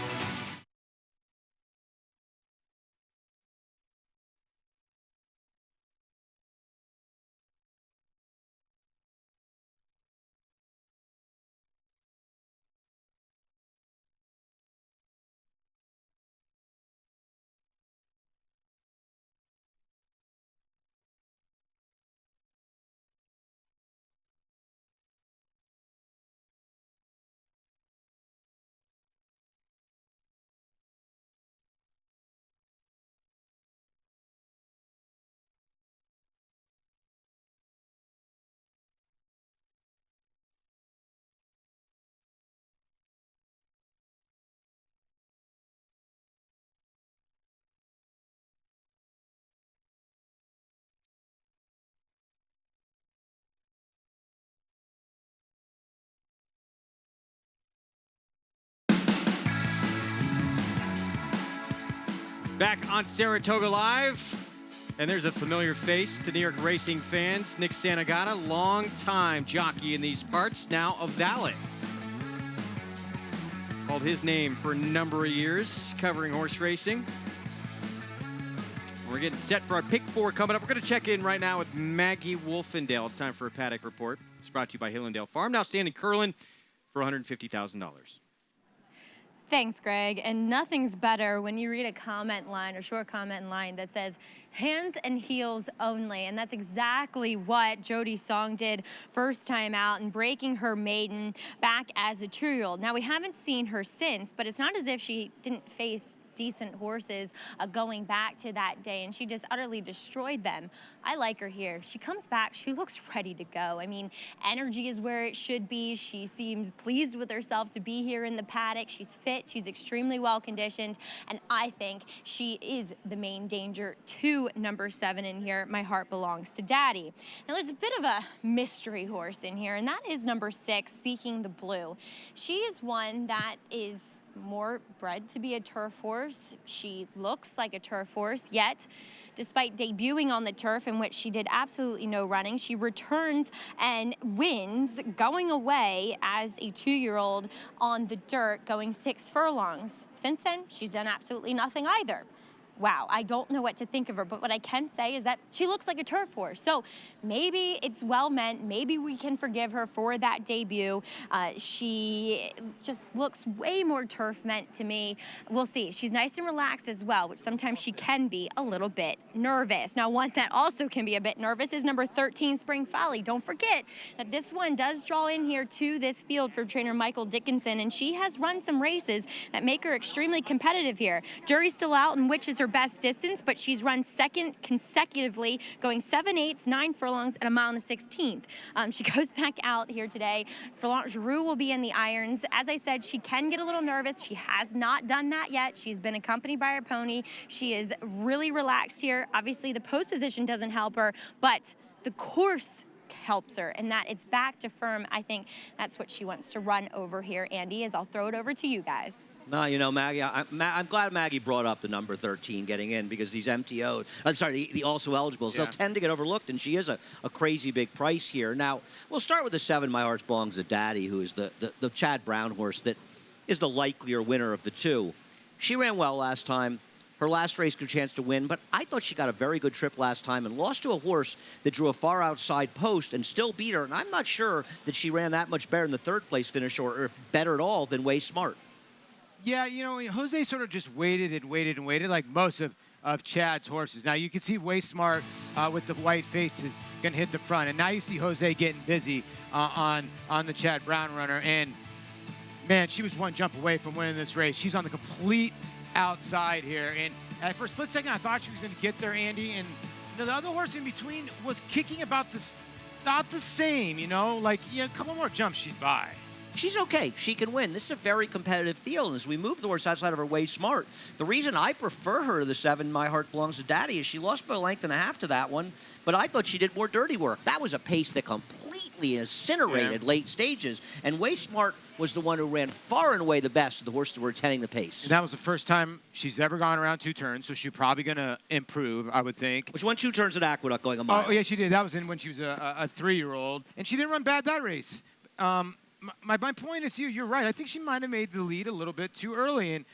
Back on Saratoga Live, and there's a familiar face to New York racing fans. Nick Santagata, long-time jockey in these parts, now a valet. Called his name for a number of years, covering horse racing. We're getting set for our pick 4 coming up. We're going to check in right now with Maggie Wolfendale. It's time for a Paddock Report. It's brought to you by Hillendale Farm, now standing Curlin for $150,000. Thanks, Greg. And nothing's better when you read a comment line or short comment line that says hands and heels only. And that's exactly what Jody Song did first time out and breaking her maiden back as a 2-year-old. Now, we haven't seen her since, but it's not as if she didn't face decent horses going back to that day, and she just utterly destroyed them. I like her here. She comes back, she looks ready to go. I mean, energy is where it should be. She seems pleased with herself to be here in the paddock. She's fit, she's extremely well conditioned, and I think she is the main danger to number 7 in here. My Heart Belongs to Daddy. Now, there's a bit of a mystery horse in here, and that is number 6, Seeking the Blue. She is one that is more bred to be a turf horse. She looks like a turf horse, yet despite debuting on the turf, in which she did absolutely no running, she returns and wins going away as a 2-year-old on the dirt, going 6 furlongs. Since then, she's done absolutely nothing either. wow, I don't know what to think of her, but what I can say is that she looks like a turf horse. So maybe it's well meant. Maybe we can forgive her for that debut. She just looks way more turf meant to me. We'll see. She's nice and relaxed as well, which sometimes she can be a little bit nervous. Now, one that also can be a bit nervous is number 13, Spring Folly. Don't forget that this one does draw in here to this field for trainer Michael Dickinson, and she has run some races that make her extremely competitive here. Jury's still out in which is her best distance, but she's run second consecutively, going 7/8, 9 furlongs, and a mile and a 16th. She goes back out here today. Furlong Giroux will be in the irons. As I said, she can get a little nervous. She has not done that yet. She's been accompanied by her pony. She is really relaxed here. Obviously, the post position doesn't help her, but the course helps her, and that it's back to firm. I think that's what she wants to run over here, Andy, as I'll throw it over to you guys. No, you know, Maggie, I'm glad Maggie brought up the number 13 getting in, because these MTOs, I'm sorry, the also eligibles, they'll tend to get overlooked, and she is a crazy big price here. Now, we'll start with the 7, My Heart Belongs to Daddy, who is the Chad Brown horse that is the likelier winner of the two. She ran well last time. Her last race good chance to win, but I thought she got a very good trip last time and lost to a horse that drew a far outside post and still beat her, and I'm not sure that she ran that much better in the third place finish or if better at all than Way Smart. Yeah, you know, Jose sort of just waited and waited and waited, like most of Chad's horses. Now, you can see Way Smart with the white faces going to hit the front. And now you see Jose getting busy on the Chad Brown runner. And, man, she was one jump away from winning this race. She's on the complete outside here. And for a split second, I thought she was going to get there, Andy. And the other horse in between was kicking about the same, you know? Like, yeah, a couple more jumps, she's by. She's okay. She can win. This is a very competitive field. And as we move the horse outside of her Way Smart, the reason I prefer her to the 7, My Heart Belongs to Daddy, is she lost by a length and a half to that one, but I thought she did more dirty work. That was a pace that completely incinerated late stages, and Way Smart was the one who ran far and away the best of the horses that were attending the pace. And that was the first time she's ever gone around 2 turns, so she's probably going to improve, I would think. She won 2 turns at Aqueduct going a mile. Oh, yeah, she did. That was when she was a 3-year-old, and she didn't run bad that race. My point is, you're right. I think she might have made the lead a little bit too early. And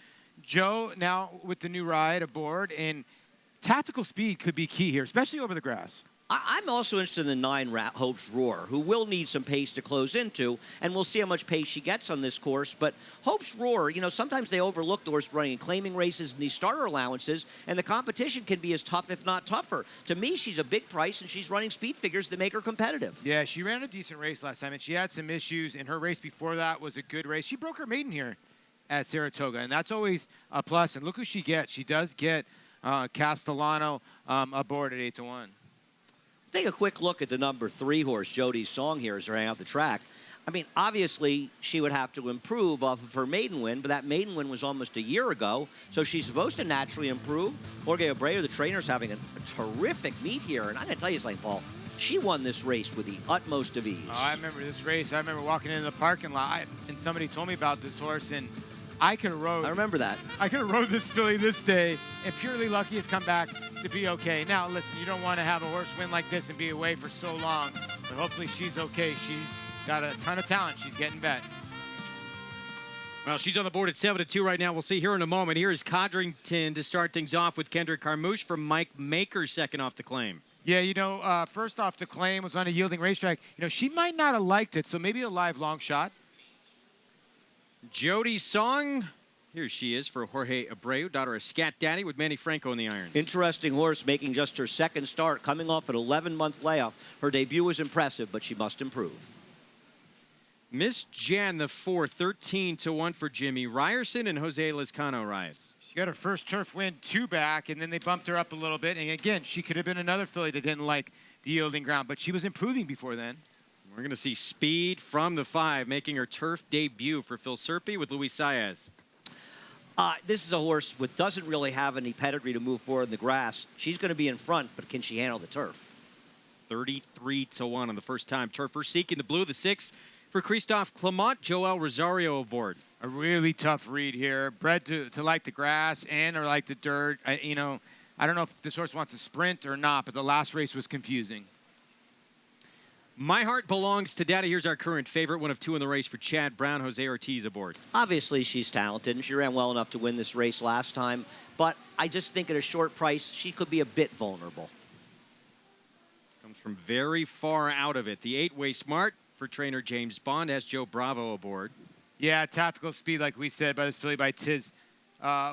Joe, now with the new ride aboard, and tactical speed could be key here, especially over the grass. I'm also interested in the 9, Hope's Roar, who will need some pace to close into, and we'll see how much pace she gets on this course. But Hope's Roar, you know, sometimes they overlook the horse running and claiming races in these starter allowances, and the competition can be as tough, if not tougher. To me, she's a big price, and she's running speed figures that make her competitive. Yeah, she ran a decent race last time, and she had some issues, and her race before that was a good race. She broke her maiden here at Saratoga, and that's always a plus. And look who she gets. She does get Castellano aboard at 8-1. Take a quick look at the number 3 horse, Jody's Song, here as they're hanging out the track. I mean, obviously, she would have to improve off of her maiden win, but that maiden win was almost a year ago, so she's supposed to naturally improve. Jorge Abreu, the trainer's having a terrific meet here, and I'm going to tell you something, Paul. She won this race with the utmost of ease. Oh, I remember this race. I remember walking into the parking lot, and somebody told me about this horse, and I could have rode. I remember that. I could have rode this filly this day, and Purely Lucky has come back to be okay. Now, listen, you don't want to have a horse win like this and be away for so long, but hopefully she's okay. She's got a ton of talent. She's getting bet. Well, she's on the board at 7-2 right now. We'll see here in a moment. Here is Codrington to start things off with Kendrick Carmouche from Mike Maker, second off the claim. Yeah, you know, first off the claim was on a yielding racetrack. You know, she might not have liked it, so maybe a live long shot. Jody's Song. Here she is for Jorge Abreu, daughter of Scat Daddy with Manny Franco in the irons. Interesting horse, making just her second start, coming off an 11-month layoff. Her debut was impressive, but she must improve. Miss Jan, the 4, 13-1 for Jimmy Ryerson, and Jose Lizcano rides. She got her first turf win 2 back, and then they bumped her up a little bit. And again, she could have been another filly that didn't like the yielding ground, but she was improving before then. We're going to see speed from the 5, making her turf debut for Phil Serpe with Luis Saez. This is a horse that doesn't really have any pedigree to move forward in the grass. She's going to be in front, but can she handle the turf? 33-1 on the first time. Turfer seeking the blue, the 6 for Christophe Clement, Joel Rosario aboard. A really tough read here. Bred to like the grass and or like the dirt. You know, I don't know if this horse wants to sprint or not, but the last race was confusing. My Heart Belongs to Daddy. Here's our current favorite, one of 2 in the race for Chad Brown. Jose Ortiz aboard. Obviously, she's talented, and she ran well enough to win this race last time. But I just think at a short price, she could be a bit vulnerable. Comes from very far out of it. The 8-way smart for trainer James Bond has Joe Bravo aboard. Yeah, tactical speed, like we said, by this filly by Tiz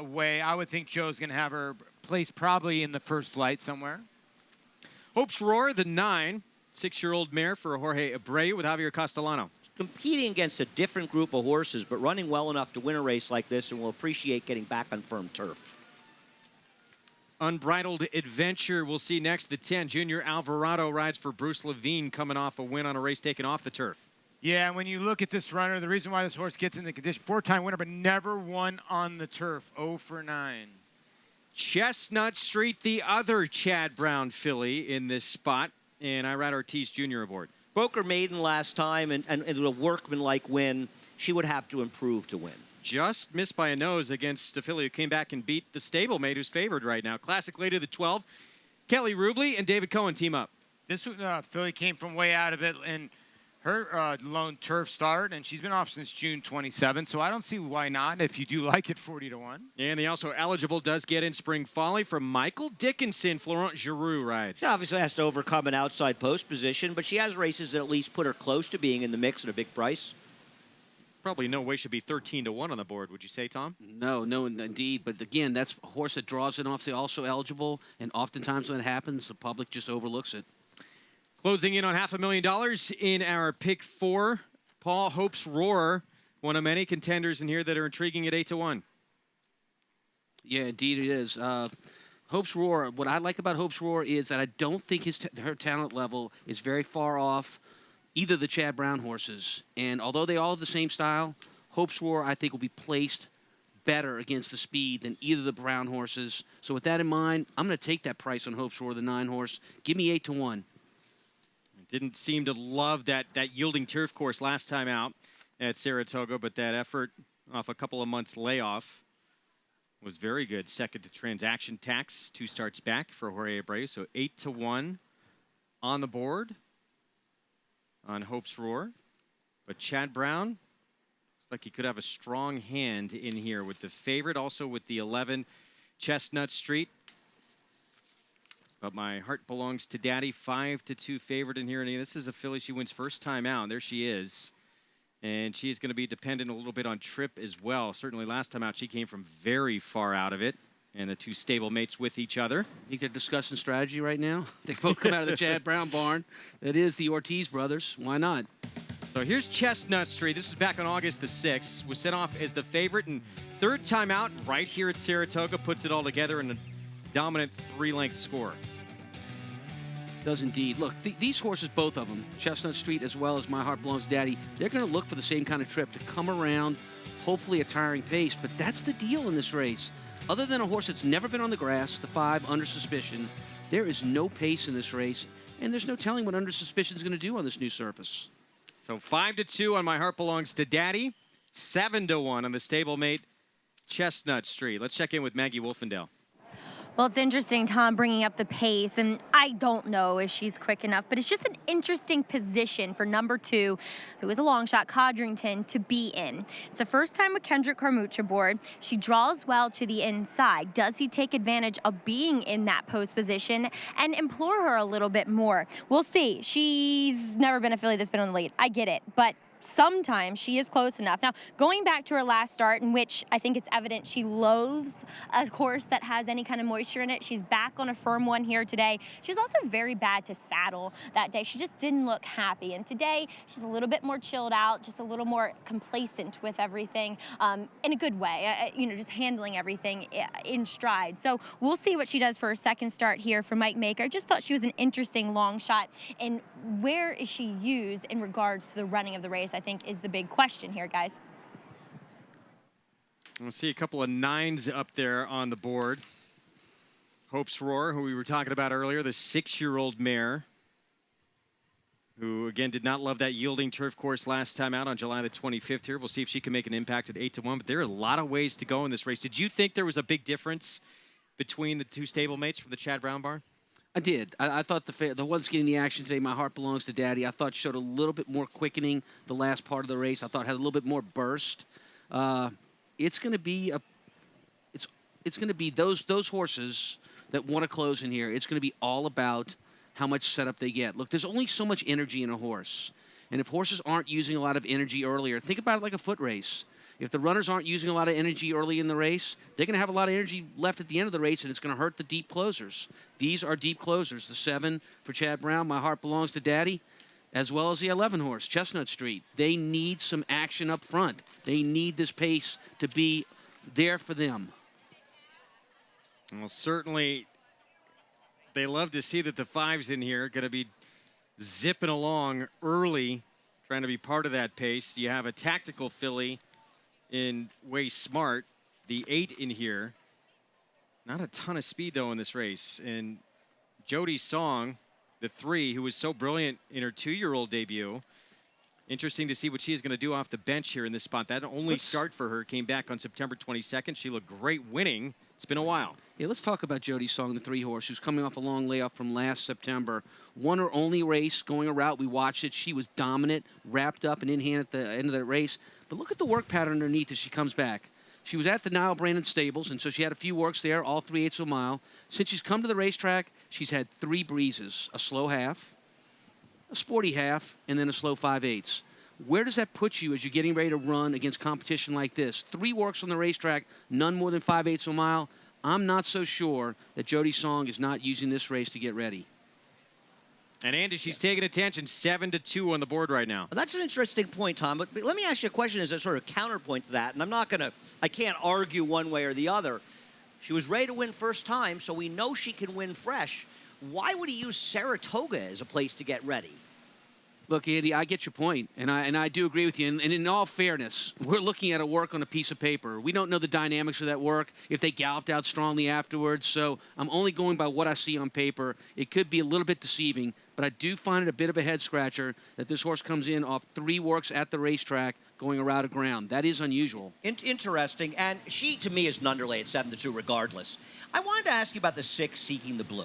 Way. I would think Joe's going to have her placed probably in the first flight somewhere. Hope's Roar, the 9. 6-year-old mare for Jorge Abreu with Javier Castellano. Competing against a different group of horses, but running well enough to win a race like this, and will appreciate getting back on firm turf. Unbridled Adventure, we'll see next. The 10, Junior Alvarado rides for Bruce Levine, coming off a win on a race taken off the turf. Yeah, when you look at this runner, the reason why this horse gets in the condition, 4-time winner, but never won on the turf, 0 for 9. Chestnut Street, the other Chad Brown filly in this spot, and Irad Ortiz Jr. aboard. Broke her maiden last time, and a workman-like win. She would have to improve to win. Just missed by a nose against a filly who came back and beat the stablemate who's favored right now. Classic Lady, the 12. Kelly Rubley and David Cohen team up. This filly came from way out of it, and her lone turf start, and she's been off since June 27, so I don't see why not if you do like it 40-1. And the also eligible does get in Spring Folly from Michael Dickinson. Florent Giroux rides. She obviously has to overcome an outside post position, but she has races that at least put her close to being in the mix at a big price. Probably no way should be 13-1 on the board, would you say, Tom? No, indeed. But again, that's a horse that draws it off the also eligible, and oftentimes when it happens, the public just overlooks it. Closing in on $500,000 in our pick 4. Paul, Hope's Roar, one of many contenders in here that are intriguing at 8-1. Yeah, indeed it is. Hope's Roar, what I like about Hope's Roar is that I don't think her talent level is very far off either the Chad Brown horses. And although they all have the same style, Hope's Roar, I think, will be placed better against the speed than either of the Brown horses. So with that in mind, I'm going to take that price on Hope's Roar, the 9 horse. Give me 8-1. Didn't seem to love that yielding turf course last time out at Saratoga, but that effort off a couple of months layoff was very good. Second to transaction tax, 2 starts back for Jorge Abreu, so 8-1 on the board on Hope's Roar. But Chad Brown looks like he could have a strong hand in here with the favorite, also with the 11 Chestnut Street. But My Heart Belongs to Daddy, 5-2 favorite in here. And this is a filly she wins first time out. There she is. And she is going to be dependent a little bit on trip as well. Certainly last time out, she came from very far out of it. And the 2 stablemates with each other. I think they're discussing strategy right now. They both come out of the Chad Brown barn. It is the Ortiz brothers. Why not? So here's Chestnut Street. This was back on August the 6th. Was sent off as the favorite. And third time out right here at Saratoga. Puts it all together in a dominant 3-length score. Does indeed. Look, these horses, both of them, Chestnut Street as well as My Heart Belongs to Daddy, they're going to look for the same kind of trip to come around, hopefully a tiring pace. But that's the deal in this race. Other than a horse that's never been on the grass, the 5, Under Suspicion, there is no pace in this race, and there's no telling what Under Suspicion is going to do on this new surface. So 5-2 on My Heart Belongs to Daddy, 7-1 on the stablemate Chestnut Street. Let's check in with Maggie Wolfendale. Well, it's interesting, Tom, bringing up the pace, and I don't know if she's quick enough, but it's just an interesting position for number 2, who is a long shot, Codrington, to be in. It's the first time with Kendrick Carmouche aboard. She draws well to the inside. Does he take advantage of being in that post position and implore her a little bit more? We'll see. She's never been a filly that's been on the lead. I get it, but sometimes she is close enough. Now, going back to her last start, in which I think it's evident she loathes a horse that has any kind of moisture in it. She's back on a firm one here today. She was also very bad to saddle that day. She just didn't look happy. And today, she's a little bit more chilled out, just a little more complacent with everything in a good way, just handling everything in stride. So we'll see what she does for her second start here for Mike Maker. I just thought she was an interesting long shot. And where is she used in regards to the running of the race, I think, is the big question here, guys. We'll see a couple of 9s up there on the board. Hope's Roar, who we were talking about earlier, the 6-year-old mare, who, again, did not love that yielding turf course last time out on July the 25th here. We'll see if she can make an impact at 8-1, but there are a lot of ways to go in this race. Did you think there was a big difference between the 2 stablemates from the Chad Brown barn? I did. I thought the ones getting the action today, My Heart Belongs to Daddy, I thought showed a little bit more quickening the last part of the race. I thought had a little bit more burst. It's going to be it's going to be those horses that want to close in here. It's going to be all about how much setup they get. Look, there's only so much energy in a horse. And if horses aren't using a lot of energy earlier, think about it like a foot race. If the runners aren't using a lot of energy early in the race, they're going to have a lot of energy left at the end of the race, and it's going to hurt the deep closers. These are deep closers. The 7 for Chad Brown, My Heart Belongs to Daddy, as well as the 11 horse, Chestnut Street. They need some action up front. They need this pace to be there for them. Well, certainly they love to see that the 5s in here are going to be zipping along early, trying to be part of that pace. You have a tactical filly in Way Smart, the 8 in here. Not a ton of speed, though, in this race. And Jody Song, the 3, who was so brilliant in her 2-year-old debut. Interesting to see what she is going to do off the bench here in this spot. That only start for her came back on September 22nd. She looked great winning. It's been a while. Yeah, let's talk about Jody Song, the 3 horse, who's coming off a long layoff from last September. Won her only race going a route. We watched it. She was dominant, wrapped up and in hand at the end of the race. But look at the work pattern underneath as she comes back. She was at the Niall Brandon stables, and so she had a few works there, all 3/8 of a mile. Since she's come to the racetrack, she's had 3 breezes, a slow half, a sporty half, and then a slow 5/8. Where does that put you as you're getting ready to run against competition like this? 3 works on the racetrack, none more than 5/8 of a mile. I'm not so sure that Jody Song is not using this race to get ready. And Andy, she's taking attention, 7-2 on the board right now. That's an interesting point, Tom. But let me ask you a question as a sort of counterpoint to that. And I can't argue one way or the other. She was ready to win first time, so we know she can win fresh. Why would he use Saratoga as a place to get ready? Look, Andy, I get your point, and I do agree with you. And in all fairness, we're looking at a work on a piece of paper. We don't know the dynamics of that work, if they galloped out strongly afterwards. So I'm only going by what I see on paper. It could be a little bit deceiving, but I do find it a bit of a head-scratcher that this horse comes in off 3 works at the racetrack going a route of ground. That is unusual. Interesting, and she, to me, is an underlay at 7-2 regardless. I wanted to ask you about the 6, Seeking the Blue.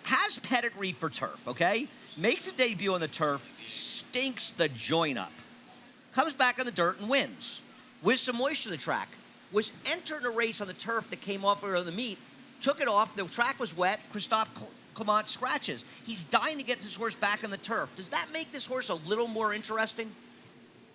Has pedigree for turf, okay? Makes a debut on the turf, stinks the joint up. Comes back on the dirt and wins. With some moisture in the track. Was entered a race on the turf that came off of the meet, took it off, the track was wet, Christophe Clement scratches. He's dying to get his horse back on the turf. Does that make this horse a little more interesting?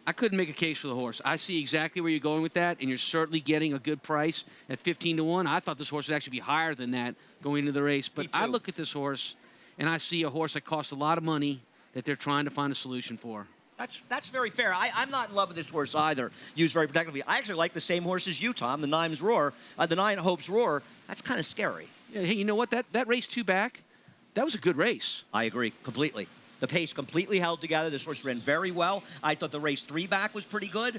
I couldn't make a case for the horse. I see exactly where you're going with that, and you're certainly getting a good price at 15-1. I thought this horse would actually be higher than that going into the race. But I look at this horse, and I see a horse that costs a lot of money that they're trying to find a solution for. That's very fair. I'm not in love with this horse either, used very protectively. I actually like the same horse as you, Tom, the 9 Hopes Roar. That's kind of scary. Yeah, hey, you know what? That race 2 back, that was a good race. I agree completely. The pace completely held together. This horse ran very well. I thought the race 3 back was pretty good.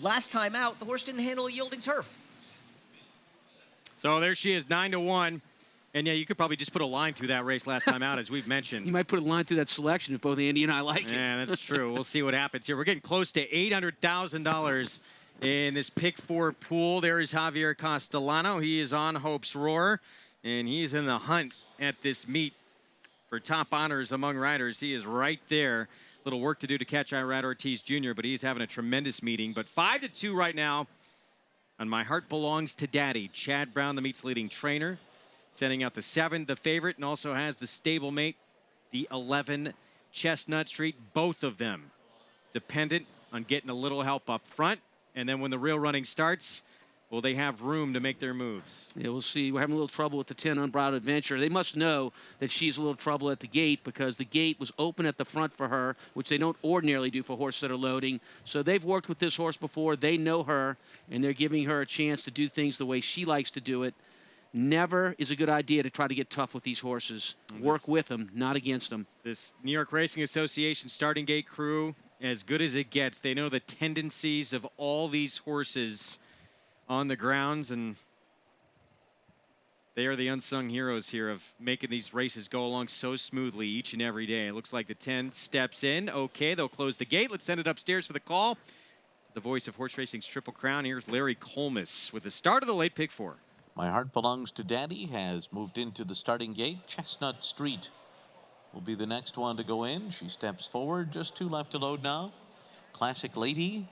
Last time out, the horse didn't handle a yielding turf. So there she is, 9-1. And yeah, you could probably just put a line through that race last time out, as we've mentioned. You might put a line through that selection if both Andy and I like it. Yeah, that's true. We'll see what happens here. We're getting close to $800,000 in this pick 4 pool. There is Javier Castellano. He is on Hope's Roar, and he is in the hunt at this meet for top honors among riders. He is right there. Little work to do to catch Irad Ortiz Jr., but he's having a tremendous meeting. But 5-2 right now on My Heart Belongs to Daddy. Chad Brown, the meet's leading trainer, sending out the 7, the favorite, and also has the stablemate, the 11, Chestnut Street. Both of them dependent on getting a little help up front. And then when the real running starts, will they have room to make their moves? Yeah, we'll see. We're having a little trouble with the 10 Unbridled Adventure. They must know that she's a little trouble at the gate because the gate was open at the front for her, which they don't ordinarily do for horses that are loading. So they've worked with this horse before. They know her, and they're giving her a chance to do things the way she likes to do it. Never is a good idea to try to get tough with these horses. Work with them, not against them. This New York Racing Association starting gate crew, as good as it gets. They know the tendencies of all these horses on the grounds, and they are the unsung heroes here of making these races go along so smoothly each and every day. It looks like the 10 steps in. Okay, they'll close the gate. Let's send it upstairs for the call. The voice of horse racing's Triple Crown, here's Larry Colmus with the start of the late pick 4. My Heart Belongs to Daddy has moved into the starting gate. Chestnut Street will be the next one to go in. She steps forward. Just 2 left to load now. Classic Lady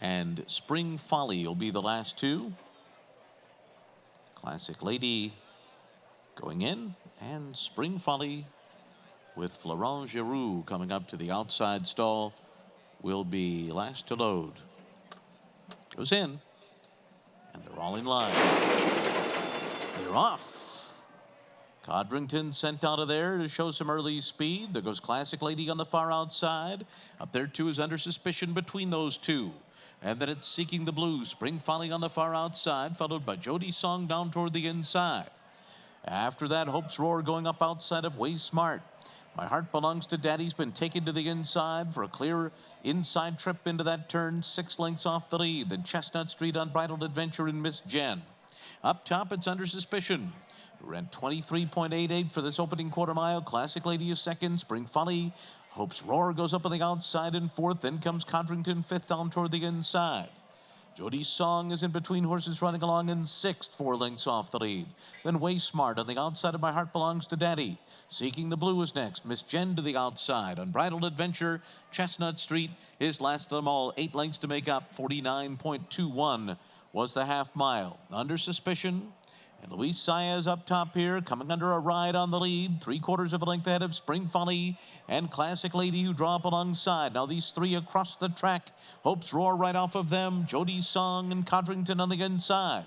and Spring Folly will be the last 2. Classic Lady going in, and Spring Folly with Florent Giroux coming up to the outside stall will be last to load. Goes in, and they're all in line. They're off. Codrington sent out of there to show some early speed. There goes Classic Lady on the far outside. Up there too is Under Suspicion between those 2. And then it's Seeking the Blue. Spring Folly on the far outside, followed by Jody Song down toward the inside. After that, Hope's Roar going up outside of Way Smart. My Heart Belongs to Daddy's been taken to the inside for a clear inside trip into that turn, 6 lengths off the lead. Then Chestnut Street, Unbridled Adventure, and Miss Jen. Up top, it's Under Suspicion. Ran 23.88 for this opening quarter mile. Classic Lady is second. Spring Folly. Hope's Roar goes up on the outside in 4th. Then comes Codrington 5th down toward the inside. Jody's Song is in between horses running along in 6th, 4 lengths off the lead. Then Way Smart on the outside of My Heart Belongs to Daddy. Seeking the Blue is next. Miss Jen to the outside. Unbridled Adventure. Chestnut Street is last of them all. 8 lengths to make up. 49.21 was the half mile. Under Suspicion. And Luis Saez up top here, coming under a ride on the lead. 3/4 of a length ahead of Spring Folly and Classic Lady, who draw up alongside. Now these 3 across the track. Hope's Roar right off of them. Jody's Song and Codrington on the inside.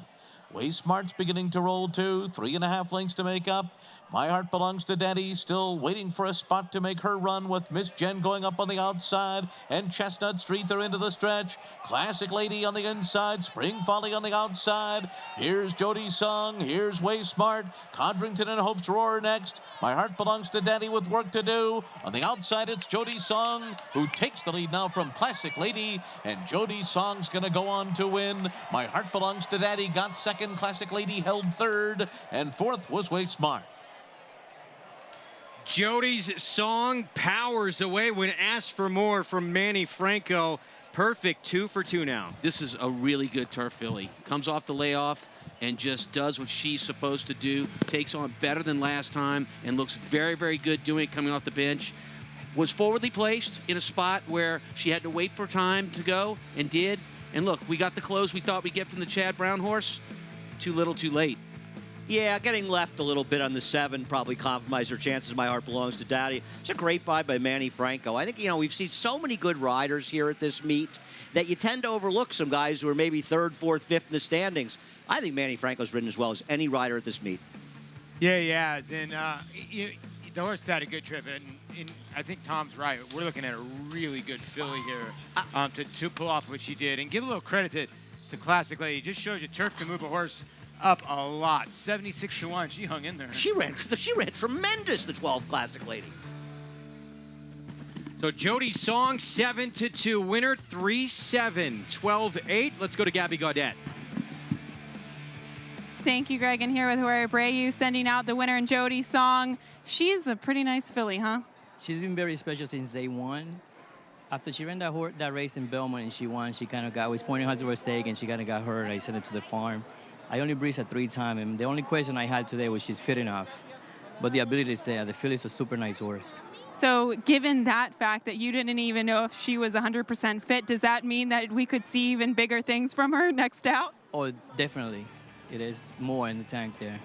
Way Smart's beginning to roll too. 3.5 lengths to make up. My Heart Belongs to Daddy still waiting for a spot to make her run, with Miss Jen going up on the outside and Chestnut Street, they're into the stretch. Classic Lady on the inside, Spring Folly on the outside. Here's Jody's Song, here's Way Smart. Codrington and Hope's Roar next. My Heart Belongs to Daddy with work to do. On the outside, it's Jody's Song, who takes the lead now from Classic Lady, and Jody's Song's gonna go on to win. My Heart Belongs to Daddy got second. Classic Lady held 3rd, and 4th was Way Smart. Jody's Song powers away when asked for more from Manny Franco. Perfect 2 for 2 now. This is a really good turf filly. Comes off the layoff and just does what she's supposed to do. Takes on better than last time and looks very, very good doing it coming off the bench. Was forwardly placed in a spot where she had to wait for time to go, and did. And look, we got the close we thought we'd get from the Chad Brown horse. Too little, too late. Yeah, getting left a little bit on the 7 probably compromised her chances. My Heart Belongs to Daddy. It's a great buy by Manny Franco. I think, we've seen so many good riders here at this meet that you tend to overlook some guys who are maybe 3rd, 4th, 5th in the standings. I think Manny Franco's ridden as well as any rider at this meet. Yeah, he has. And the horse had a good trip. And I think Tom's right. We're looking at a really good filly here to pull off what she did. And give a little credit to Classic Lady. It just shows you turf can move a horse up a lot. 76-1. She hung in there. She ran tremendous, the 12 Classic Lady. So Jody's Song 7-2 winner, 3-7, 12-8. Let's go to Gabby Gaudet. Thank you, Greg. And here with Jorge Abreu sending out the winner in Jody's Song. She's a pretty nice filly, huh? She's been very special since day one. After she ran that race in Belmont and she won, she kind of I was pointing her to a stake and she kind of got hurt. I sent her to the farm. I only breezed her 3 times, and the only question I had today was she's fit enough. But the ability is there. The filly's a super nice horse. So given that fact that you didn't even know if she was 100% fit, does that mean that we could see even bigger things from her next out? Oh, definitely. It is more in the tank there,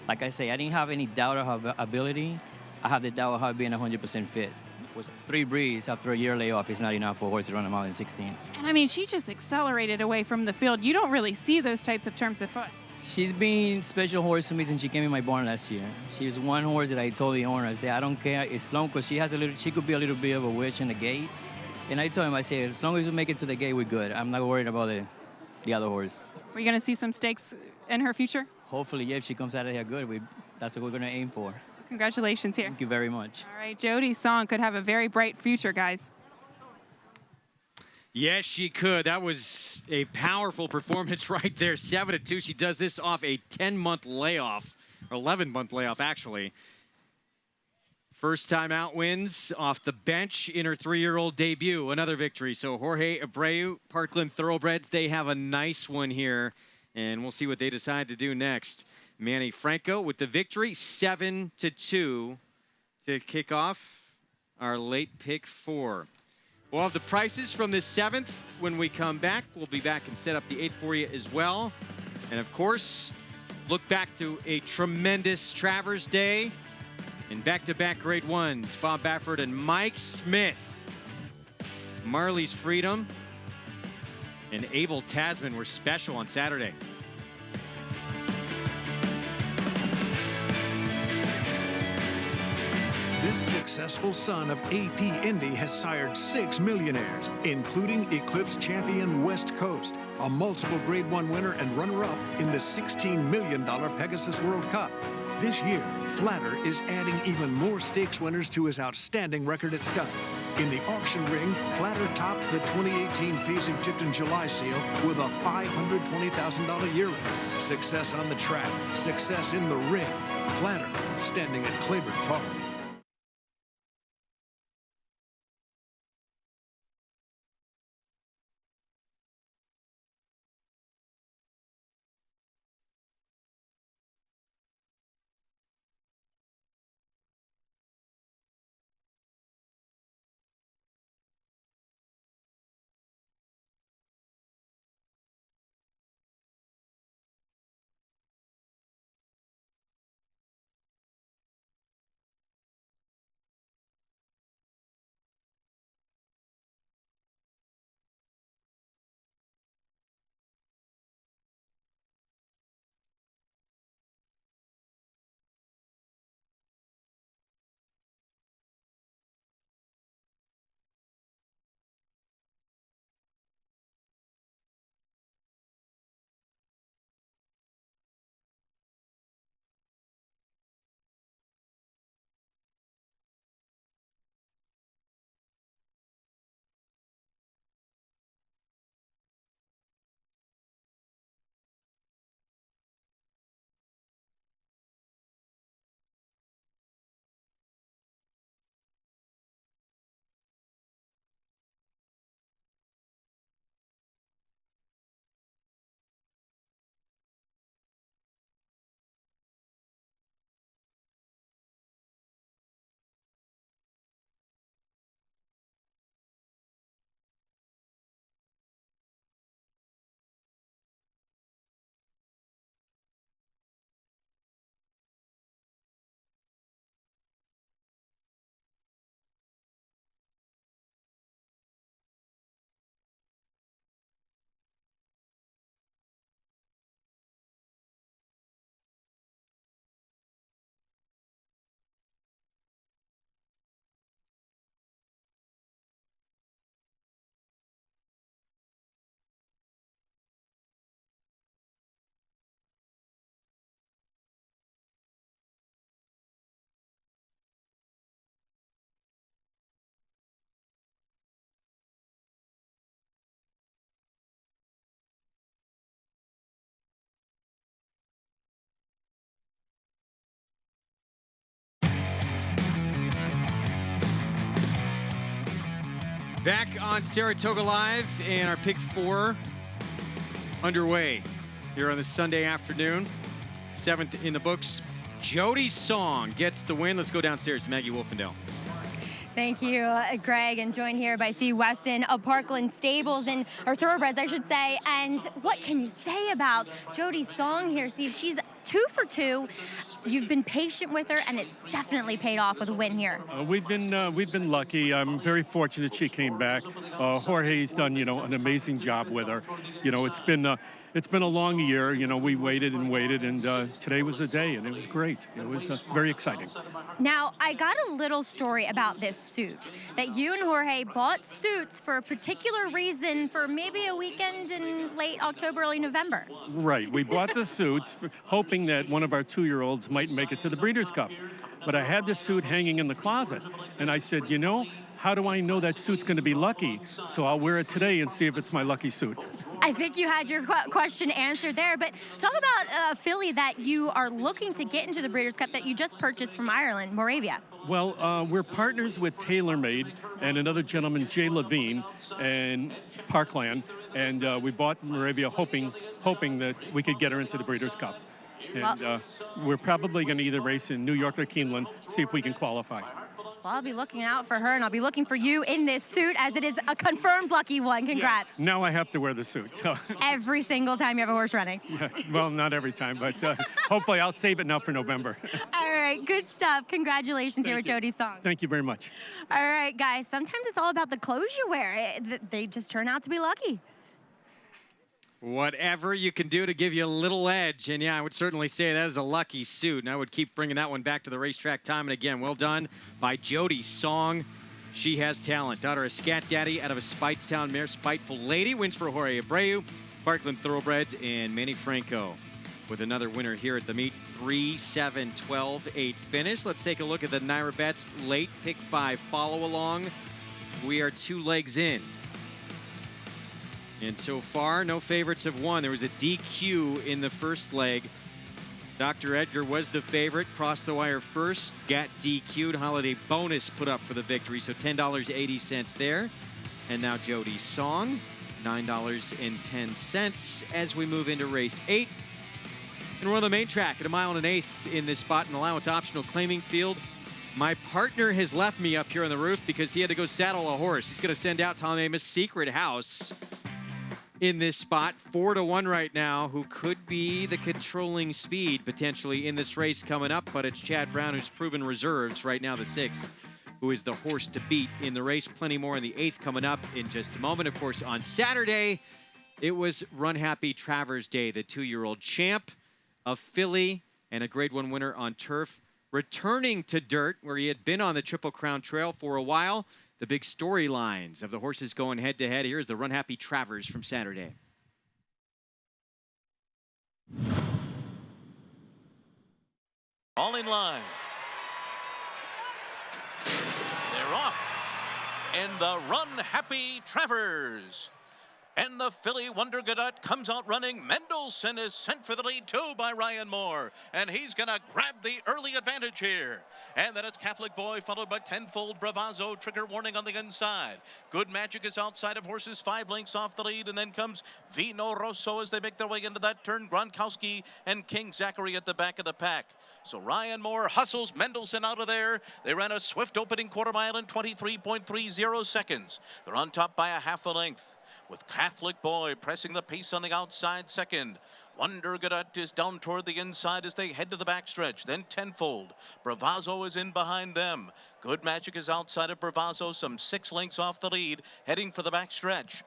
Like I say, I didn't have any doubt of her ability. I have the doubt of her being 100% fit. Was 3 breeze after a year layoff is not enough for a horse to run a mile in 16. And I mean, she just accelerated away from the field. You don't really see those types of terms of foot. She's been special horse to me since she came in my barn last year. She's one horse that I told the owner, I said, I don't care, as long as she could be a little bit of a witch in the gate. And I told him, I said, as long as we make it to the gate, we're good. I'm not worried about the other horse. We're going to see some stakes in her future? Hopefully, yeah, if she comes out of here good, that's what we're going to aim for. Congratulations here. Thank you very much. All right, Jody's Song could have a very bright future, guys. Yes, she could. That was a powerful performance right there. 7-2. She does this off a 10-month layoff, or 11-month layoff, actually. First time out wins off the bench in her 3-year-old debut. Another victory. So Jorge Abreu, Parkland Thoroughbreds, they have a nice one here And we'll see what they decide to do next. Manny Franco with the victory, 7-2 to kick off our late pick 4. We'll have the prices from the 7th when we come back. We'll be back and set up the 8th for you as well. And of course, look back to a tremendous Travers Day in back-to-back grade 1s. Bob Baffert and Mike Smith. Marley's Freedom and Abel Tasman were special on Saturday. This successful son of AP Indy has sired 6 millionaires, including Eclipse champion West Coast, a multiple Grade 1 winner and runner-up in the $16 million Pegasus World Cup. This year, Flatter is adding even more stakes winners to his outstanding record at stud. In the auction ring, Flatter topped the 2018 Fasig-Tipton July sale with a $520,000 yearling. Success on the track, success in the ring. Flatter, standing at Claiborne Farm. Back on Saratoga Live, and our pick 4 underway here on this Sunday afternoon. 7th in the books. Jody's Song gets the win. Let's go downstairs to Maggie Wolfendale. Thank you, Greg, and joined here by C. Weston of Parkland Stables, or Thoroughbreds, I should say. And what can you say about Jody's Song here, Steve? She's 2 for 2. You've been patient with her, and it's definitely paid off with a win here. We've been lucky. I'm very fortunate she came back. Jorge's done, an amazing job with her. It's been a long year. We waited and waited, and today was the day, and it was great. It was very exciting. Now, I got a little story about this suit, that you and Jorge bought suits for a particular reason for maybe a weekend in late October, early November. Right. We bought the suits hoping that one of our 2-year-olds might make it to the Breeders' Cup. But I had this suit hanging in the closet, and I said, how do I know that suit's going to be lucky? So I'll wear it today and see if it's my lucky suit. I think you had your question answered there, but talk about a filly that you are looking to get into the Breeders' Cup that you just purchased from Ireland, Moravia. Well, we're partners with TaylorMade and another gentleman, Jay Levine, and Parkland, and we bought Moravia hoping that we could get her into the Breeders' Cup. And we're probably going to either race in New York or Keeneland, see if we can qualify. Well, I'll be looking out for her, and I'll be looking for you in this suit, as it is a confirmed lucky one. Congrats. Yeah. Now I have to wear the suit. So. Every single time you have a horse running. Yeah. Well, not every time, but hopefully I'll save it now for November. All right, good stuff. Congratulations here with Jody's song. Thank you very much. All right, guys, sometimes it's all about the clothes you wear. They just turn out to be lucky. Whatever you can do to give you a little edge. And yeah, I would certainly say that is a lucky suit. And I would keep bringing that one back to the racetrack time and again. Well done by Jody Song. She has talent. Daughter of Scat Daddy out of a Spitestown mare. Spiteful Lady wins for Jorge Abreu, Parkland Thoroughbreds, and Manny Franco with another winner here at the meet. 3-7-12-8 finish. Let's take a look at the Naira Bets late pick 5 follow along. We are 2 legs in. And so far, no favorites have won. There was a DQ in the first leg. Dr. Edgar was the favorite, crossed the wire first, got DQ'd. Holiday Bonus put up for the victory, so $10.80 there. And now Jody's Song, $9.10 as we move into race 8. And we're on the main track at 1 1/8 in this spot in the allowance optional claiming field. My partner has left me up here on the roof because he had to go saddle a horse. He's going to send out Tom Amos' Secret House in this spot, 4-1 right now, who could be the controlling speed potentially in this race coming up, but it's Chad Brown who's proven reserves right now, the 6th, who is the horse to beat in the race. Plenty more in the 8th coming up in just a moment. Of course, on Saturday, it was Run Happy Travers Day, the 2-year-old champ of filly and a Grade 1 winner on turf, returning to dirt where he had been on the Triple Crown Trail for a while. The big storylines of the horses going head-to-head. Here's the Run Happy Travers from Saturday. All in line. They're off. And the Run Happy Travers. And the filly Wonder Gadot comes out running. Mendelssohn is sent for the lead too by Ryan Moore. And he's going to grab the early advantage here. And then it's Catholic Boy, followed by Tenfold Bravazzo. Trigger warning on the inside. Good Magic is outside of horses, 5 lengths off the lead. And then comes Vino Rosso as they make their way into that turn. Gronkowski and King Zachary at the back of the pack. So Ryan Moore hustles Mendelssohn out of there. They ran a swift opening quarter mile in 23.30 seconds. They're on top by a half a length, with Catholic Boy pressing the pace on the outside second. Wonder Gadot is down toward the inside as they head to the backstretch. Then Tenfold. Bravazzo is in behind them. Good Magic is outside of Bravazzo, some 6 lengths off the lead, heading for the backstretch.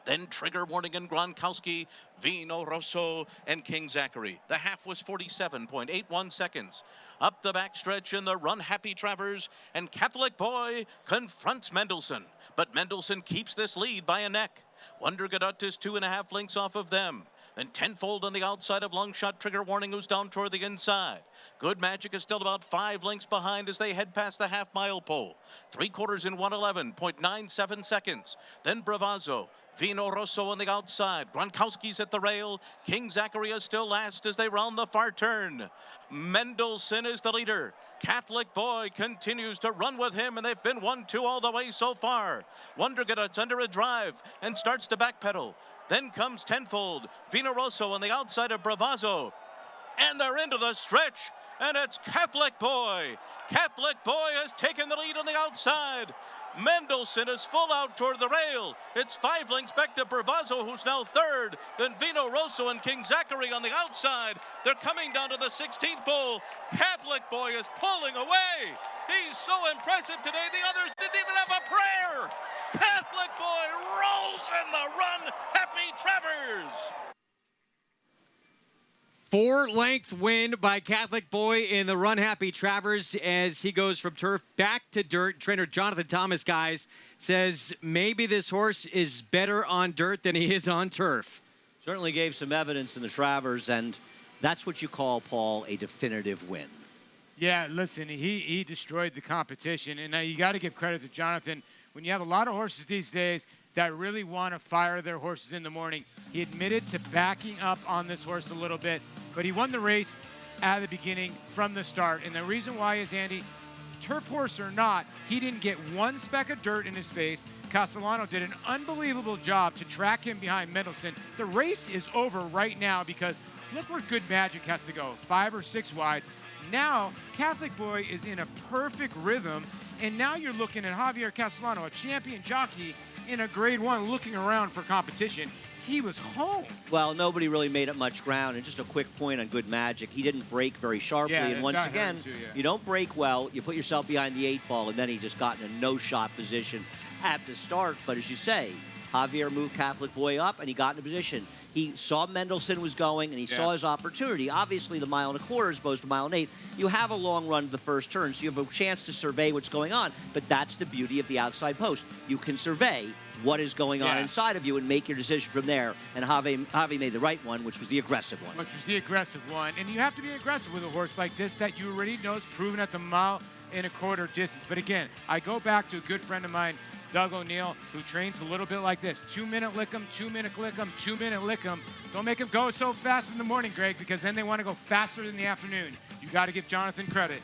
Then Trigger Warning and Gronkowski, Vino Rosso, and King Zachary. The half was 47.81 seconds. Up the backstretch in the Run Happy Travers, and Catholic Boy confronts Mendelssohn. But Mendelssohn keeps this lead by a neck. Wonder Gadot is 2.5 lengths off of them. Then Tenfold on the outside of Longshot Trigger Warning, who's down toward the inside. Good Magic is still about 5 lengths behind as they head past the half-mile pole. 3/4 in 1:11.97 seconds. Then Bravazzo. Vino Rosso on the outside. Gronkowski's at the rail. King Zachary is still last as they round the far turn. Mendelssohn is the leader. Catholic Boy continues to run with him, and they've been 1-2 all the way so far. Wonder Gadot's under a drive and starts to backpedal. Then comes Tenfold. Vino Rosso on the outside of Bravazzo. And they're into the stretch, and it's Catholic Boy. Catholic Boy has taken the lead on the outside. Mendelssohn is full out toward the rail. It's 5 lengths back to Bravazzo, who's now third. Then Vino Rosso and King Zachary on the outside. They're coming down to the 16th pole. Catholic Boy is pulling away. He's so impressive today, the others didn't even have a prayer. Catholic Boy rolls in the Run Happy Travers. 4-length win by Catholic Boy in the Run Happy Travers as he goes from turf back to dirt. Trainer Jonathan Thomas, guys, says maybe this horse is better on dirt than he is on turf. Certainly gave some evidence in the Travers, and that's what you call, Paul, a definitive win. Yeah, listen, he destroyed the competition, and now you got to give credit to Jonathan. When you have a lot of horses these days that really want to fire their horses in the morning, he admitted to backing up on this horse a little bit, but he won the race at the beginning from the start. And the reason why is, Andy, turf horse or not, he didn't get one speck of dirt in his face. Castellano did an unbelievable job to track him behind Mendelssohn. The race is over right now because look where Good Magic has to go, 5 or 6 wide. Now, Catholic Boy is in a perfect rhythm, and now you're looking at Javier Castellano, a champion jockey in a Grade 1, looking around for competition. He was home. Well, nobody really made up much ground. And just a quick point on Good Magic, he didn't break very sharply. Yeah, and once again, too, yeah. you don't break well, you put yourself behind the 8 ball, and then he just got in a no-shot position at the start. But as you say, Javier moved Catholic Boy up, and he got in a position. He saw Mendelssohn was going, and he saw his opportunity. Obviously, the 1.25 miles as opposed to 1.8 miles, you have a long run to the first turn, so you have a chance to survey what's going on. But that's the beauty of the outside post. You can survey what is going on inside of you and make your decision from there. And Javi made the right one, which was the aggressive one. Which was the aggressive one. And you have to be aggressive with a horse like this that you already know is proven at the 1.25 mile distance. But again, I go back to a good friend of mine, Doug O'Neill, who trains a little bit like this. 2-minute lick 'em, 2-minute lick 'em, 2-minute lick 'em. Don't make them go so fast in the morning, Greg, because then they want to go faster in the afternoon. You got to give Jonathan credit.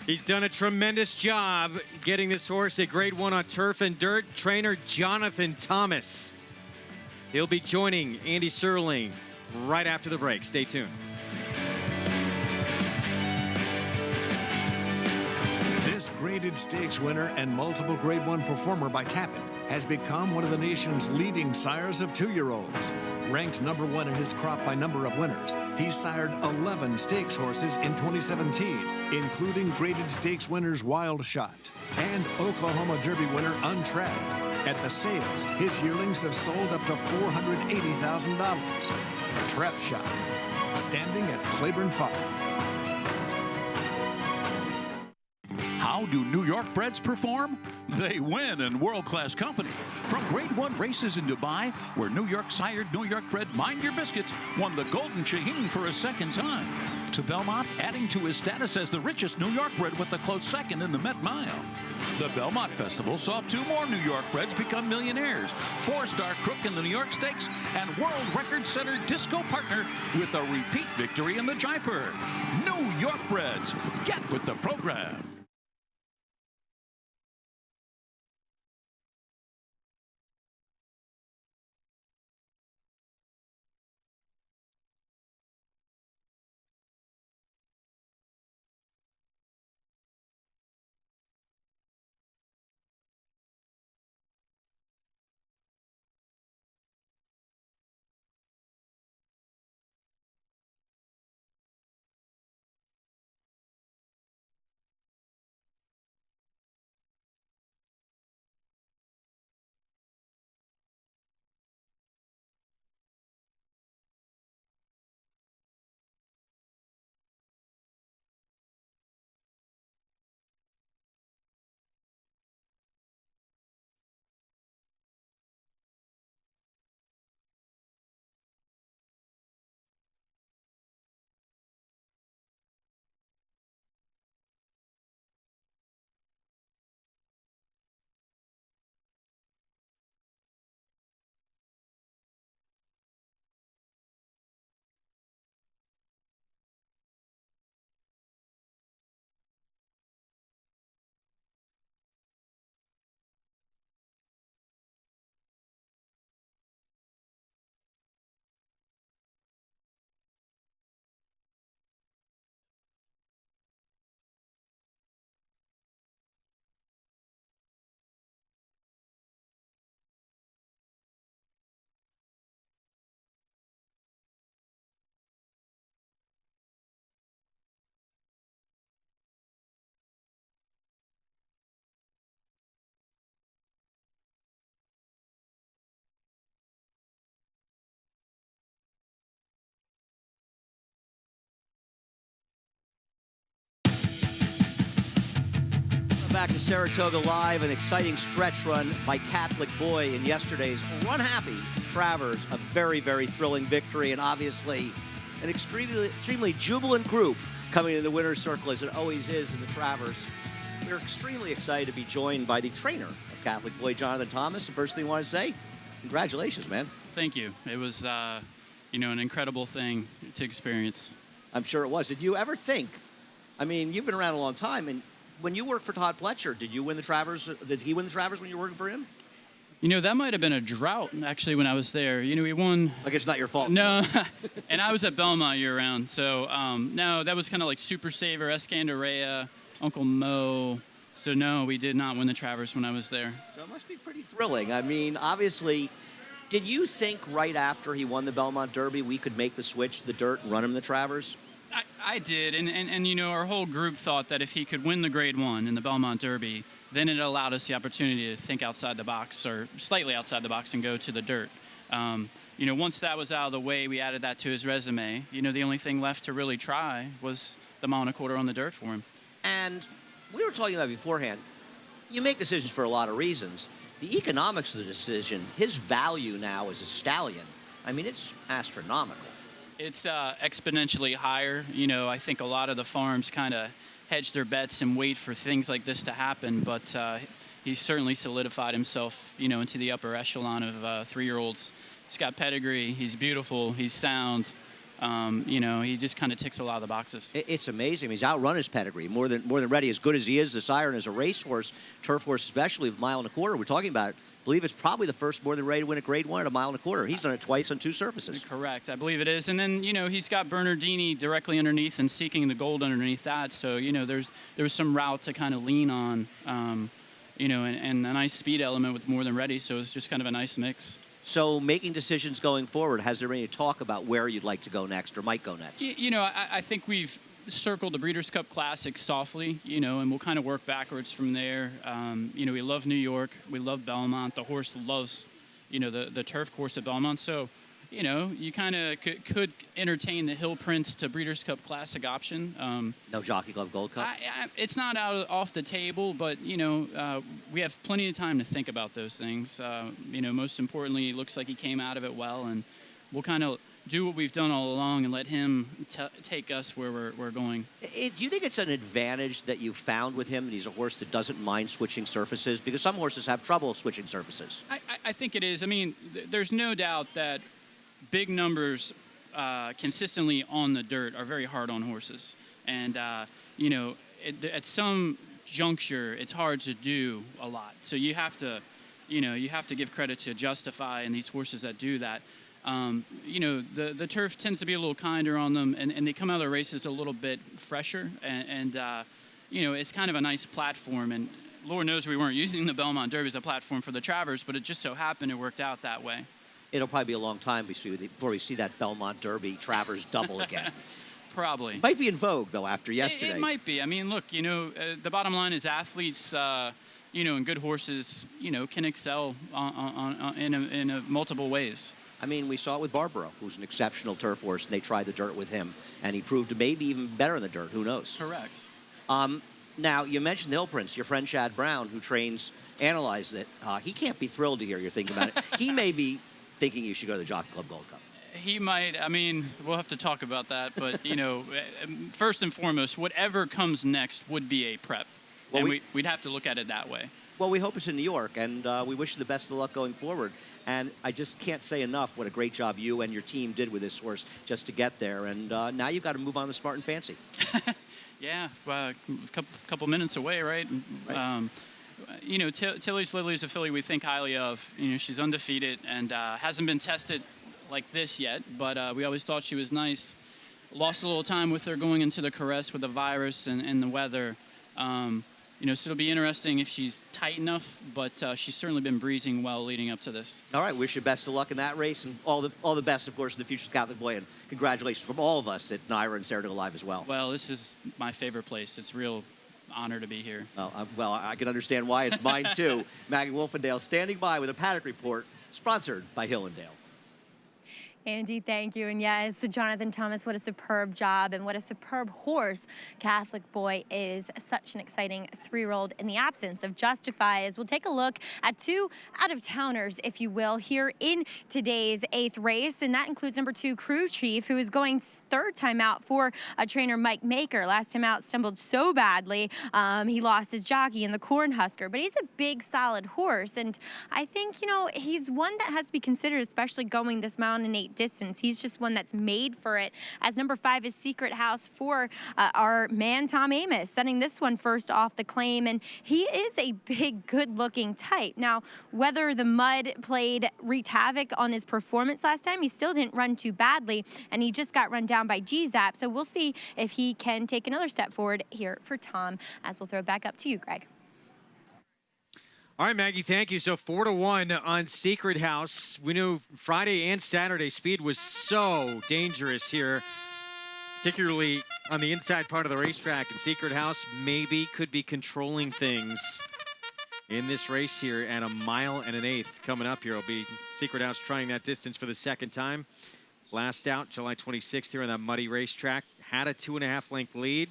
He's done a tremendous job getting this horse at Grade 1 on turf and dirt. Trainer Jonathan Thomas. He'll be joining Andy Serling right after the break. Stay tuned. This graded stakes winner and multiple Grade 1 performer by Tapit has become one of the nation's leading sires of 2-year-olds. Ranked #1 in his crop by number of winners, he sired 11 stakes horses in 2017, including graded stakes winners Wild Shot and Oklahoma Derby winner Untrapped. At the sales, his yearlings have sold up to $480,000. Trap Shot, standing at Claiborne Farm. How do New York breds perform? They win in world-class company. From Grade 1 races in Dubai, where New York sired New York bred Mind Your Biscuits won the Golden Shaheen for a second time, to Belmont adding to his status as the richest New York bred with a close second in the Met Mile. The Belmont Festival saw 2 more New York breds become millionaires. 4-star Crook in the New York Stakes and world record setter Disco Partner with a repeat victory in the Jaipur. New York breds, get with the program. Back to Saratoga Live, an exciting stretch run by Catholic Boy in yesterday's Run Happy Travers. A very, very thrilling victory, and obviously an extremely jubilant group coming in the winner's circle, as it always is in the Travers. We're extremely excited to be joined by the trainer of Catholic Boy, Jonathan Thomas. The first thing I want to say, congratulations, man. Thank you. It was, you know, an incredible thing to experience. I'm sure it was. Did you ever think, I mean, you've been around a long time, and when you worked for Todd Pletcher, did you win the Travers? Did he win the Travers when you were working for him? You know, that might have been a drought, actually, when I was there. You know, we won. Like it's not your fault. No, and I was at Belmont year-round. So, no, that was kind of like Super Saver, Escandarea, Uncle Mo. So, no, we did not win the Travers when I was there. So it must be pretty thrilling. I mean, obviously, did you think right after he won the Belmont Derby we could make the switch to the dirt and run him the Travers? I did, and you know, our whole group thought that if he could win the Grade 1 in the Belmont Derby, then it allowed us the opportunity to think outside the box, or slightly outside the box, and go to the dirt. You know, once that was out of the way, we added that to his resume. You know, the only thing left to really try was the mile and a quarter on the dirt for him. And we were talking about beforehand, you make decisions for a lot of reasons. The economics of the decision, his value now as a stallion, I mean, it's astronomical. It's exponentially higher. You know, I think a lot of the farms kind of hedge their bets and wait for things like this to happen, but he's certainly solidified himself, you know, into the upper echelon of 3-year-olds. He's got pedigree, he's beautiful, he's sound. You know, he just kind of ticks a lot of the boxes. It's amazing. He's outrun his pedigree more than ready. As good as he is, the siren as a racehorse, turf horse especially, mile and a quarter. We're talking about. I believe it's probably the first more than ready to win a Grade 1 at a mile and a quarter. He's done it twice on 2 surfaces. Correct, I believe it is. And then, you know, he's got Bernardini directly underneath and Seeking the Gold underneath that. So, you know, there was some route to kind of lean on, you know, and a nice speed element with more than ready. So it's just kind of a nice mix. So making decisions going forward, has there been any talk about where you'd like to go next or might go next? You know, I think we've circled the Breeders' Cup Classic softly, you know, and we'll kind of work backwards from there. You know, we love New York. We love Belmont. The horse loves, you know, the turf course at Belmont. So, you know, you kind of could entertain the Hill Prince to Breeders' Cup Classic option. No Jockey Club Gold Cup? It's not off the table, but, you know, we have plenty of time to think about those things. You know, most importantly, it looks like he came out of it well, and we'll kind of do what we've done all along and let him take us where we're going. Do you think it's an advantage that you found with him that he's a horse that doesn't mind switching surfaces? Because some horses have trouble switching surfaces. I think it is. I mean, there's no doubt that big numbers consistently on the dirt are very hard on horses. And, you know, at some juncture, it's hard to do a lot. So you have to, you know, you have to give credit to Justify and these horses that do that. You know, the turf tends to be a little kinder on them, and they come out of the races a little bit fresher. And you know, it's kind of a nice platform. And Lord knows we weren't using the Belmont Derby as a platform for the Travers, but it just so happened it worked out that way. It'll probably be a long time before we see that Belmont Derby Travers double again. Probably. Might be in vogue, though, after yesterday. It might be. I mean, look, you know, the bottom line is athletes, you know, and good horses, you know, can excel in multiple ways. I mean, we saw it with Barbaro, who's an exceptional turf horse, and they tried the dirt with him, and he proved maybe even better in the dirt. Who knows? Correct. Now, you mentioned the Hill Prince. Your friend Chad Brown, who analyzed it, he can't be thrilled to hear you're thinking about it. He may be thinking you should go to the Jockey Club Gold Cup. He might. I mean, we'll have to talk about that. But, you know, first and foremost, whatever comes next would be a prep. Well, and we'd have to look at it that way. Well, we hope it's in New York, and we wish you the best of luck going forward. And I just can't say enough what a great job you and your team did with this horse just to get there. And now you've got to move on to Smart and Fancy. Yeah, a couple minutes away, right? Right. You know, Tilly's Lily's a filly we think highly of. You know, she's undefeated and hasn't been tested like this yet, but we always thought she was nice. Lost a little time with her going into the Caress with the virus and the weather. You know, so it'll be interesting if she's tight enough, but she's certainly been breezing well leading up to this. All right, wish you best of luck in that race, and all the best, of course, in the future Catholic Boy, and congratulations from all of us at Naira and Saratoga Live as well. Well, this is my favorite place. It's a real honor to be here. Well, I can understand why. It's mine, too. Maggie Wolfendale standing by with a Paddock Report, sponsored by Hill & Dale. Andy, thank you. And yes, Jonathan Thomas, what a superb job and what a superb horse Catholic Boy is. Such an exciting 3-year-old in the absence of Justify. As we'll take a look at 2 out-of-towners, if you will, here in today's 8th race. And that includes number 2, Crew Chief, who is going 3rd time out for trainer Mike Maker. Last time out, stumbled so badly. He lost his jockey in the Cornhusker, but he's a big, solid horse. And I think, you know, he's one that has to be considered, especially going this mile and 8 distance. He's just one that's made for it. As number 5 is Secret House for our man Tom Amoss, setting this one first off the claim, and he is a big, good-looking type. Now, whether the mud wreaked havoc on his performance last time, he still didn't run too badly, and he just got run down by G-Zap, so we'll see if he can take another step forward here for Tom, as we'll throw it back up to you, Greg. All right, Maggie, thank you. So 4-1 on Secret House. We knew Friday and Saturday speed was so dangerous here, particularly on the inside part of the racetrack. And Secret House maybe could be controlling things in this race here at 1 1/8 coming up here. It'll be Secret House trying that distance for the 2nd time. Last out, July 26th here on that muddy racetrack. Had a 2.5 length lead.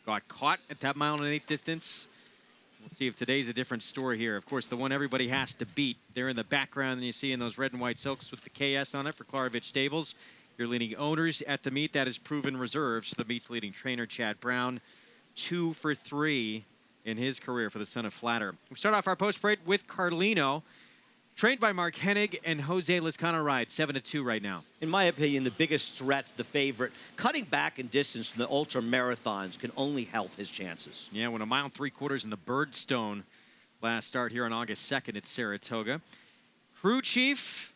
Got caught at that 1 1/8 distance. We'll see if today's a different story here. Of course, the one everybody has to beat. They're in the background, and you see in those red and white silks with the KS on it for Klarovich Stables. Your leading owners at the meet, that is Proven Reserves. The meet's leading trainer, Chad Brown, 2 for 3 in his career for the son of Flatter. We start off our post-parade with Carlino, trained by Mark Hennig, and Jose Lizcano ride 7-2 right now. In my opinion, the biggest threat, the favorite, cutting back in distance from the ultra marathons can only help his chances. Yeah, when 1 3/4 miles in the Birdstone last start here on August 2nd at Saratoga. Crew Chief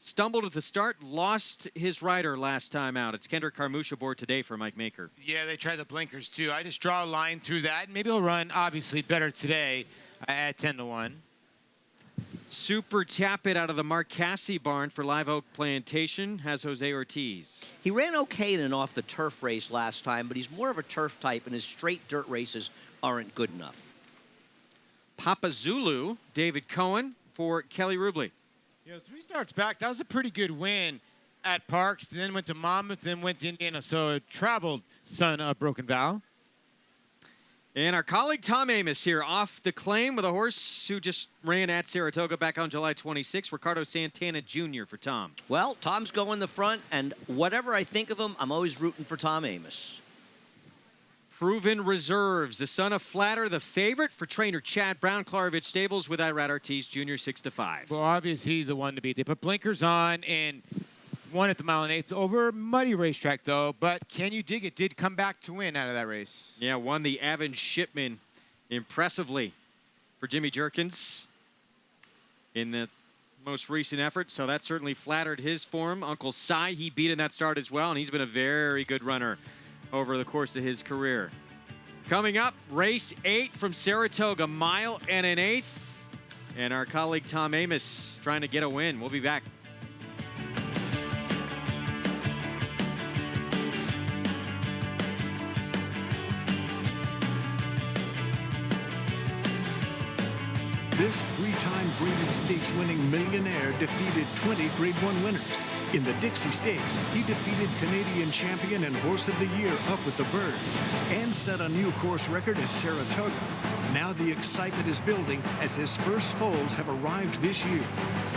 stumbled at the start, lost his rider last time out. It's Kendrick Carmouche aboard today for Mike Maker. Yeah, they tried the blinkers too. I just draw a line through that. Maybe he'll run obviously better today at 10-1. Super Tap It out of the Mark Cassie barn for Live Oak Plantation has Jose Ortiz. He ran okay in an off-the-turf race last time, but he's more of a turf type, and his straight dirt races aren't good enough. Papa Zulu, David Cohen for Kelly Rubley. You know, 3 starts back, that was a pretty good win at Parks, then went to Monmouth, then went to Indiana, so a traveled son of Broken Bow. And our colleague Tom Amoss here off the claim with a horse who just ran at Saratoga back on July 26, Ricardo Santana Jr. for Tom. Well, Tom's going the front, and whatever I think of him, I'm always rooting for Tom Amoss. Proven Reserves, the son of Flatter, the favorite for trainer Chad Brown, Klarovich Stables with Irad Ortiz Jr. 6-5. Well, obviously the one to beat. They put blinkers on and won at the 1 1/8 over a muddy racetrack, though. But Can You Dig It did come back to win out of that race. Yeah, won the Avon Shipman impressively for Jimmy Jerkins in the most recent effort. So that certainly flattered his form. Uncle Cy, he beat in that start as well, and he's been a very good runner over the course of his career. Coming up, race 8 from Saratoga, 1 1/8. And our colleague Tom Amoss trying to get a win. We'll be back. This 3-time graded stakes winning millionaire defeated 20 Grade 1 winners. In the Dixie Stakes, he defeated Canadian champion and Horse of the Year Up with the Birds and set a new course record at Saratoga. Now the excitement is building as his first foals have arrived this year.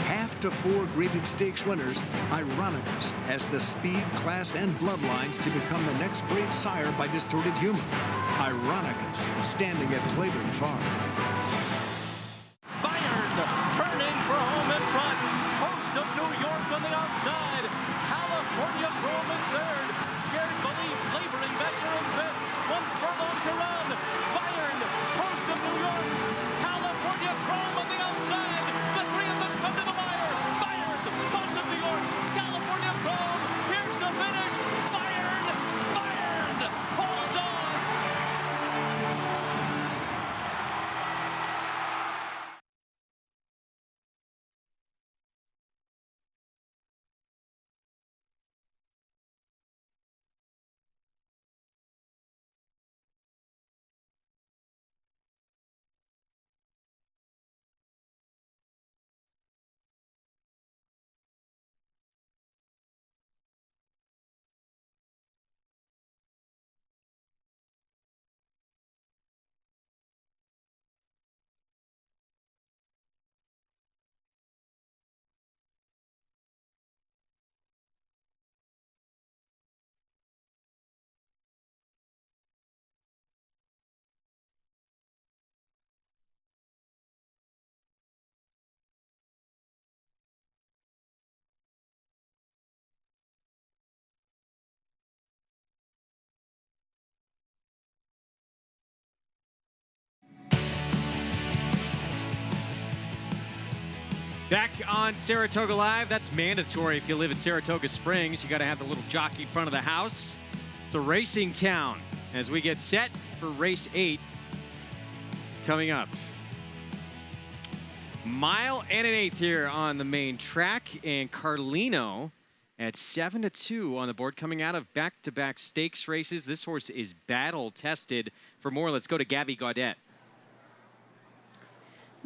Half to 4 graded stakes winners, Ironicus has the speed, class, and bloodlines to become the next great sire by Distorted Humor. Ironicus standing at Claiborne Farm. Turning for home in front. Coast of New York on the outside. California Chrome is third. Shared Belief laboring back there in fifth. 1 furlong to run. Bayern, Coast of New York. California Chrome on the outside. The 3 of them come to the wire. Bayern, Coast of New York. California Chrome. Here's the finish. Bayern holds on. Back on Saratoga Live. That's mandatory if you live in Saratoga Springs. You got to have the little jockey front of the house. It's a racing town as we get set for race 8 coming up. Mile and an eighth here on the main track, and Carlino at 7-2 on the board, coming out of back-to-back stakes races. This horse is battle-tested. For more, let's go to Gabby Gaudet.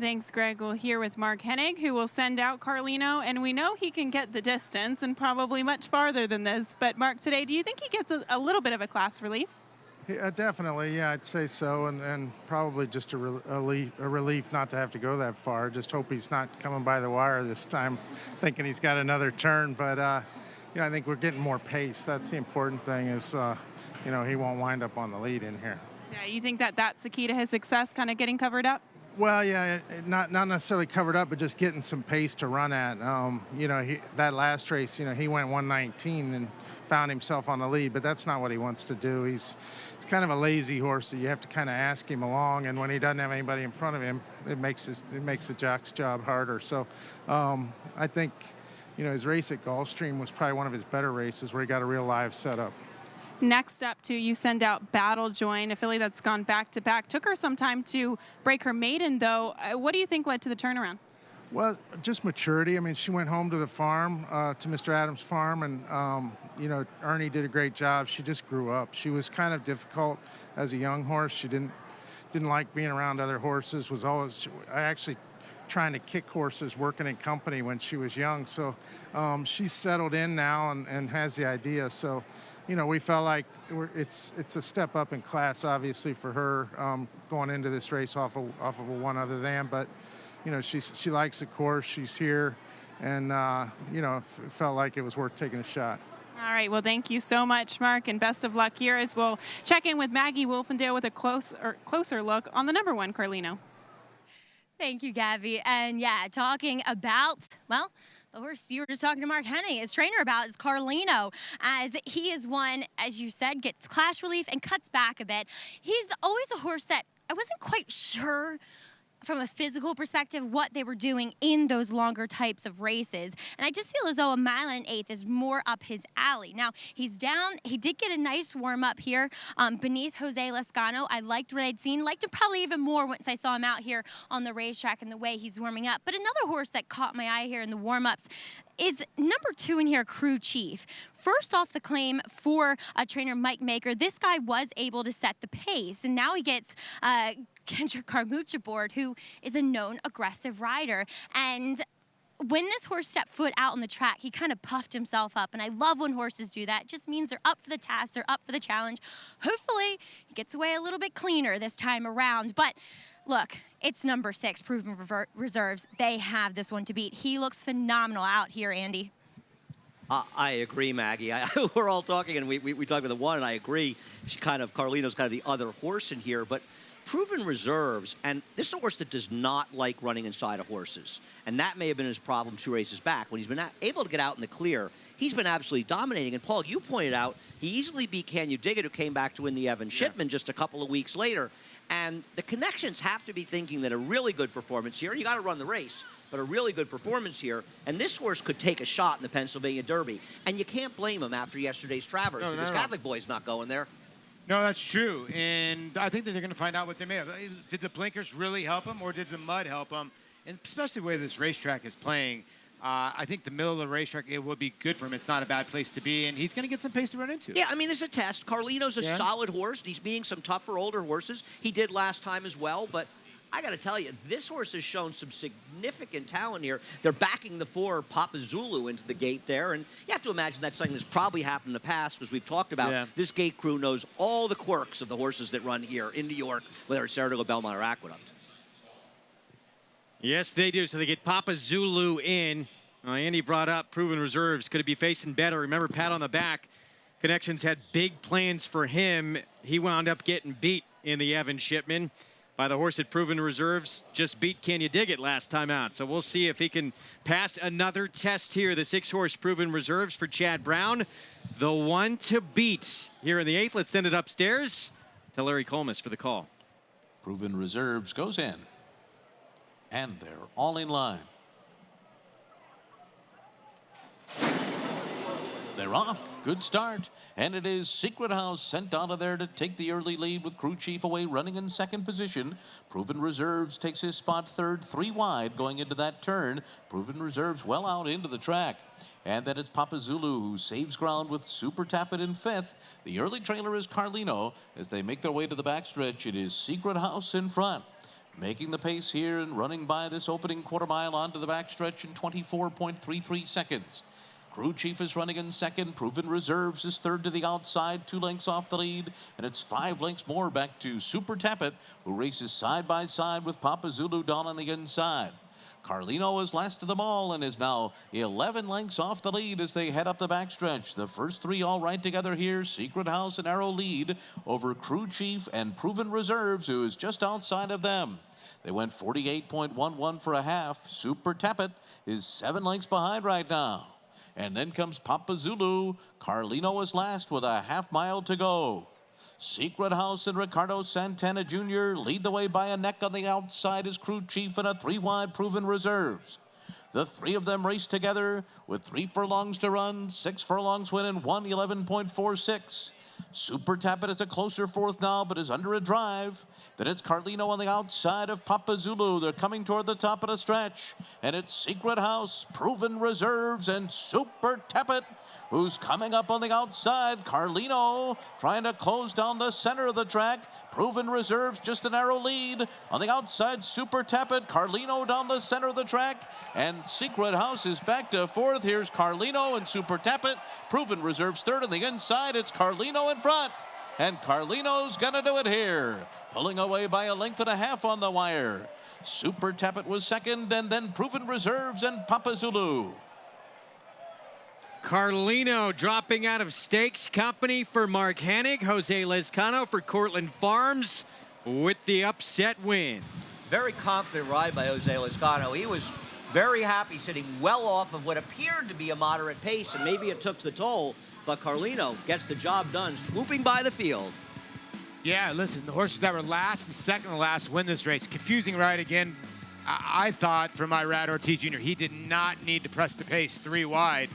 Thanks, Greg. We're here with Mark Hennig, who will send out Carlino, and we know he can get the distance and probably much farther than this. But Mark, today, do you think he gets a little bit of a class relief? Yeah, definitely, yeah, I'd say so, and probably just a relief not to have to go that far. Just hope he's not coming by the wire this time, thinking he's got another turn. But you know, I think we're getting more pace. That's the important thing. Is you know, he won't wind up on the lead in here. Yeah, you think that that's the key to his success, kind of getting covered up? Well, yeah, not necessarily covered up, but just getting some pace to run at. You know, that last race, you know, he went 119 and found himself on the lead, but that's not what he wants to do. He's kind of a lazy horse, so you have to kind of ask him along, and when he doesn't have anybody in front of him, it makes the jock's job harder. So I think, you know, his race at Gulfstream was probably one of his better races where he got a real live setup. Next up, too, you send out Battle Join, a filly that's gone back-to-back. Took her some time to break her maiden, though. What do you think led to the turnaround? Well, just maturity. I mean, she went home to the farm, to Mr. Adams' farm, and, you know, Ernie did a great job. She just grew up. She was kind of difficult as a young horse. She didn't like being around other horses. I actually trying to kick horses working in company when she was young. So she's settled in now and has the idea. So, you know, we felt like it's a step up in class, obviously, for her going into this race off of a one other than. But, you know, she likes the course. She's here, and you know, it felt like it was worth taking a shot. All right. Well, thank you so much, Mark, and best of luck here as we'll check in with Maggie Wolfendale with a closer look on the number 1, Carlino. Thank you, Gabby. And yeah, talking about, well, the horse you were just talking to Mark Hennig, his trainer about, is Carlino, as he is one, as you said, gets class relief and cuts back a bit. He's always a horse that I wasn't quite sure from a physical perspective what they were doing in those longer types of races. And I just feel as though a mile and an eighth is more up his alley. Now, he's down. He did get a nice warm-up here beneath Jose Lescano. I liked what I'd seen. Liked him probably even more once I saw him out here on the racetrack and the way he's warming up. But another horse that caught my eye here in the warm-ups is number 2 in here, Crew Chief. First off the claim for trainer Mike Maker, this guy was able to set the pace, and now he gets Kendrick Carmouche aboard, who is a known aggressive rider. And when this horse stepped foot out on the track, he kind of puffed himself up, and I love when horses do that. It just means they're up for the task, they're up for the challenge. Hopefully, he gets away a little bit cleaner this time around. But look, it's number 6, Proven Reserves. They have this one to beat. He looks phenomenal out here, Andy. I agree, Maggie. We're all talking, and we talked about the one, and I agree. Carlino's kind of the other horse in here, but Proven Reserves, and this is a horse that does not like running inside of horses, and that may have been his problem 2 races back. When he's been able to get out in the clear, he's been absolutely dominating. And Paul, you pointed out, he easily beat Can You Dig It, who came back to win the Evan Shipman just a couple of weeks later. And the connections have to be thinking that a really good performance here, you got to run the race, but a really good performance here, and this horse could take a shot in the Pennsylvania Derby. And you can't blame him after yesterday's Travers, because Catholic Boy's not going there. No, that's true, and I think that they're going to find out what they made of. Did the blinkers really help him, or did the mud help him? And especially the way this racetrack is playing, I think the middle of the racetrack, it will be good for him. It's not a bad place to be, and he's going to get some pace to run into. Yeah, I mean, this is a test. Carlino's a solid horse. He's beating some tougher, older horses. He did last time as well, but I got to tell you, this horse has shown some significant talent here. They're backing the 4 Papa Zulu into the gate there, and you have to imagine that's something that's probably happened in the past, as we've talked about. Yeah. This gate crew knows all the quirks of the horses that run here in New York, whether it's Saratoga, Belmont, or Aqueduct. Yes, they do. So they get Papa Zulu in. Andy brought up Proven Reserves. Could it be facing better? Remember, Pat on the back. Connections had big plans for him. He wound up getting beat in the Evan Shipman by the horse at Proven Reserves. Just beat Can You Dig It last time out. So we'll see if he can pass another test here. The 6-horse Proven Reserves for Chad Brown. The one to beat here in the 8th. Let's send it upstairs to Larry Colmus for the call. Proven Reserves goes in. And they're all in line. They're off. Good start. And it is Secret House sent out of there to take the early lead with Crew Chief away running in second position. Proven Reserves takes his spot third, 3 wide going into that turn. Proven Reserves well out into the track. And then it's Papa Zulu who saves ground with Super Tappet in fifth. The early trailer is Carlino. As they make their way to the backstretch, it is Secret House in front. Making the pace here and running by this opening quarter mile onto the backstretch in 24.33 seconds. Crew Chief is running in second. Proven Reserves is third to the outside, 2 lengths off the lead. And it's 5 lengths more back to Super Tappet, who races side by side with Papa Zulu down on the inside. Carlino is last of them all and is now 11 lengths off the lead as they head up the backstretch. The first 3 all right together here. Secret House and Arrow lead over Crew Chief and Proven Reserves, who is just outside of them. They went 48.11 for a half. Super Tappet is 7 lengths behind right now. And then comes Papa Zulu. Carlino is last with a half mile to go. Secret House and Ricardo Santana Jr. lead the way by a neck. On the outside is Crew Chief and a 3 wide Proven Reserves. The 3 of them race together with 3 furlongs to run, 6 furlongs win and 1:11.46. Super Tappet is a closer fourth now, but is under a drive. Then it's Carlino on the outside of Papa Zulu. They're coming toward the top of the stretch. And it's Secret House, Proven Reserves, and Super Tappet, who's coming up on the outside. Carlino trying to close down the center of the track. Proven Reserves just a narrow lead. On the outside, Super Tappet. Carlino down the center of the track. And Secret House is back to fourth. Here's Carlino and Super Tappet. Proven Reserves third on the inside. It's Carlino in front. And Carlino's gonna do it here. Pulling away by 1.5 lengths on the wire. Super Tappet was second, and then Proven Reserves and Papa Zulu. Carlino dropping out of Stakes Company for Mark Hennig. Jose Lezcano for Cortland Farms with the upset win. Very confident ride by Jose Lezcano. He was very happy, sitting well off of what appeared to be a moderate pace, and maybe it took the toll, but Carlino gets the job done, swooping by the field. Yeah, listen, the horses that were last and second to last win this race. Confusing ride again. I thought for my Rad Ortiz Jr., he did not need to press the pace 3 wide.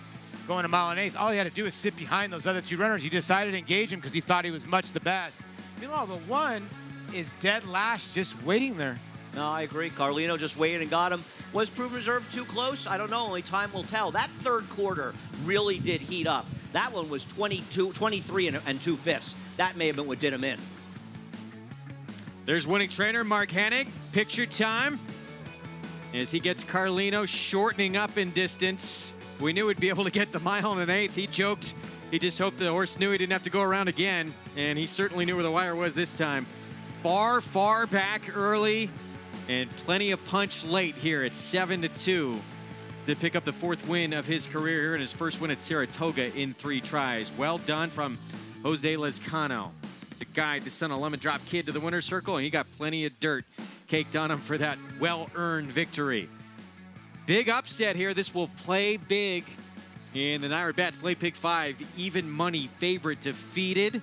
Going a mile and 1/8, all he had to do is sit behind those other 2 runners. He decided to engage him because he thought he was much the best. Meanwhile, the 1 is dead last, just waiting there. No, I agree. Carlino just waited and got him. Was Proven Reserve too close? I don't know. Only time will tell. That third quarter really did heat up. That one was 23 and 2/5. That may have been what did him in. There's winning trainer Mark Hennig. Picture time as he gets Carlino shortening up in distance. We knew he'd be able to get the 1 1/8. He joked. He just hoped the horse knew he didn't have to go around again, and he certainly knew where the wire was this time. Far, far back early, and plenty of punch late here at 7-2 to pick up the 4th win of his career here and his first win at Saratoga in 3 tries. Well done from Jose Lezcano to guide the son of Lemon Drop Kid to the winner's circle, and he got plenty of dirt caked on him for that well-earned victory. Big upset here. This will play big in the Naira Bets Late Pick 5. Even money favorite defeated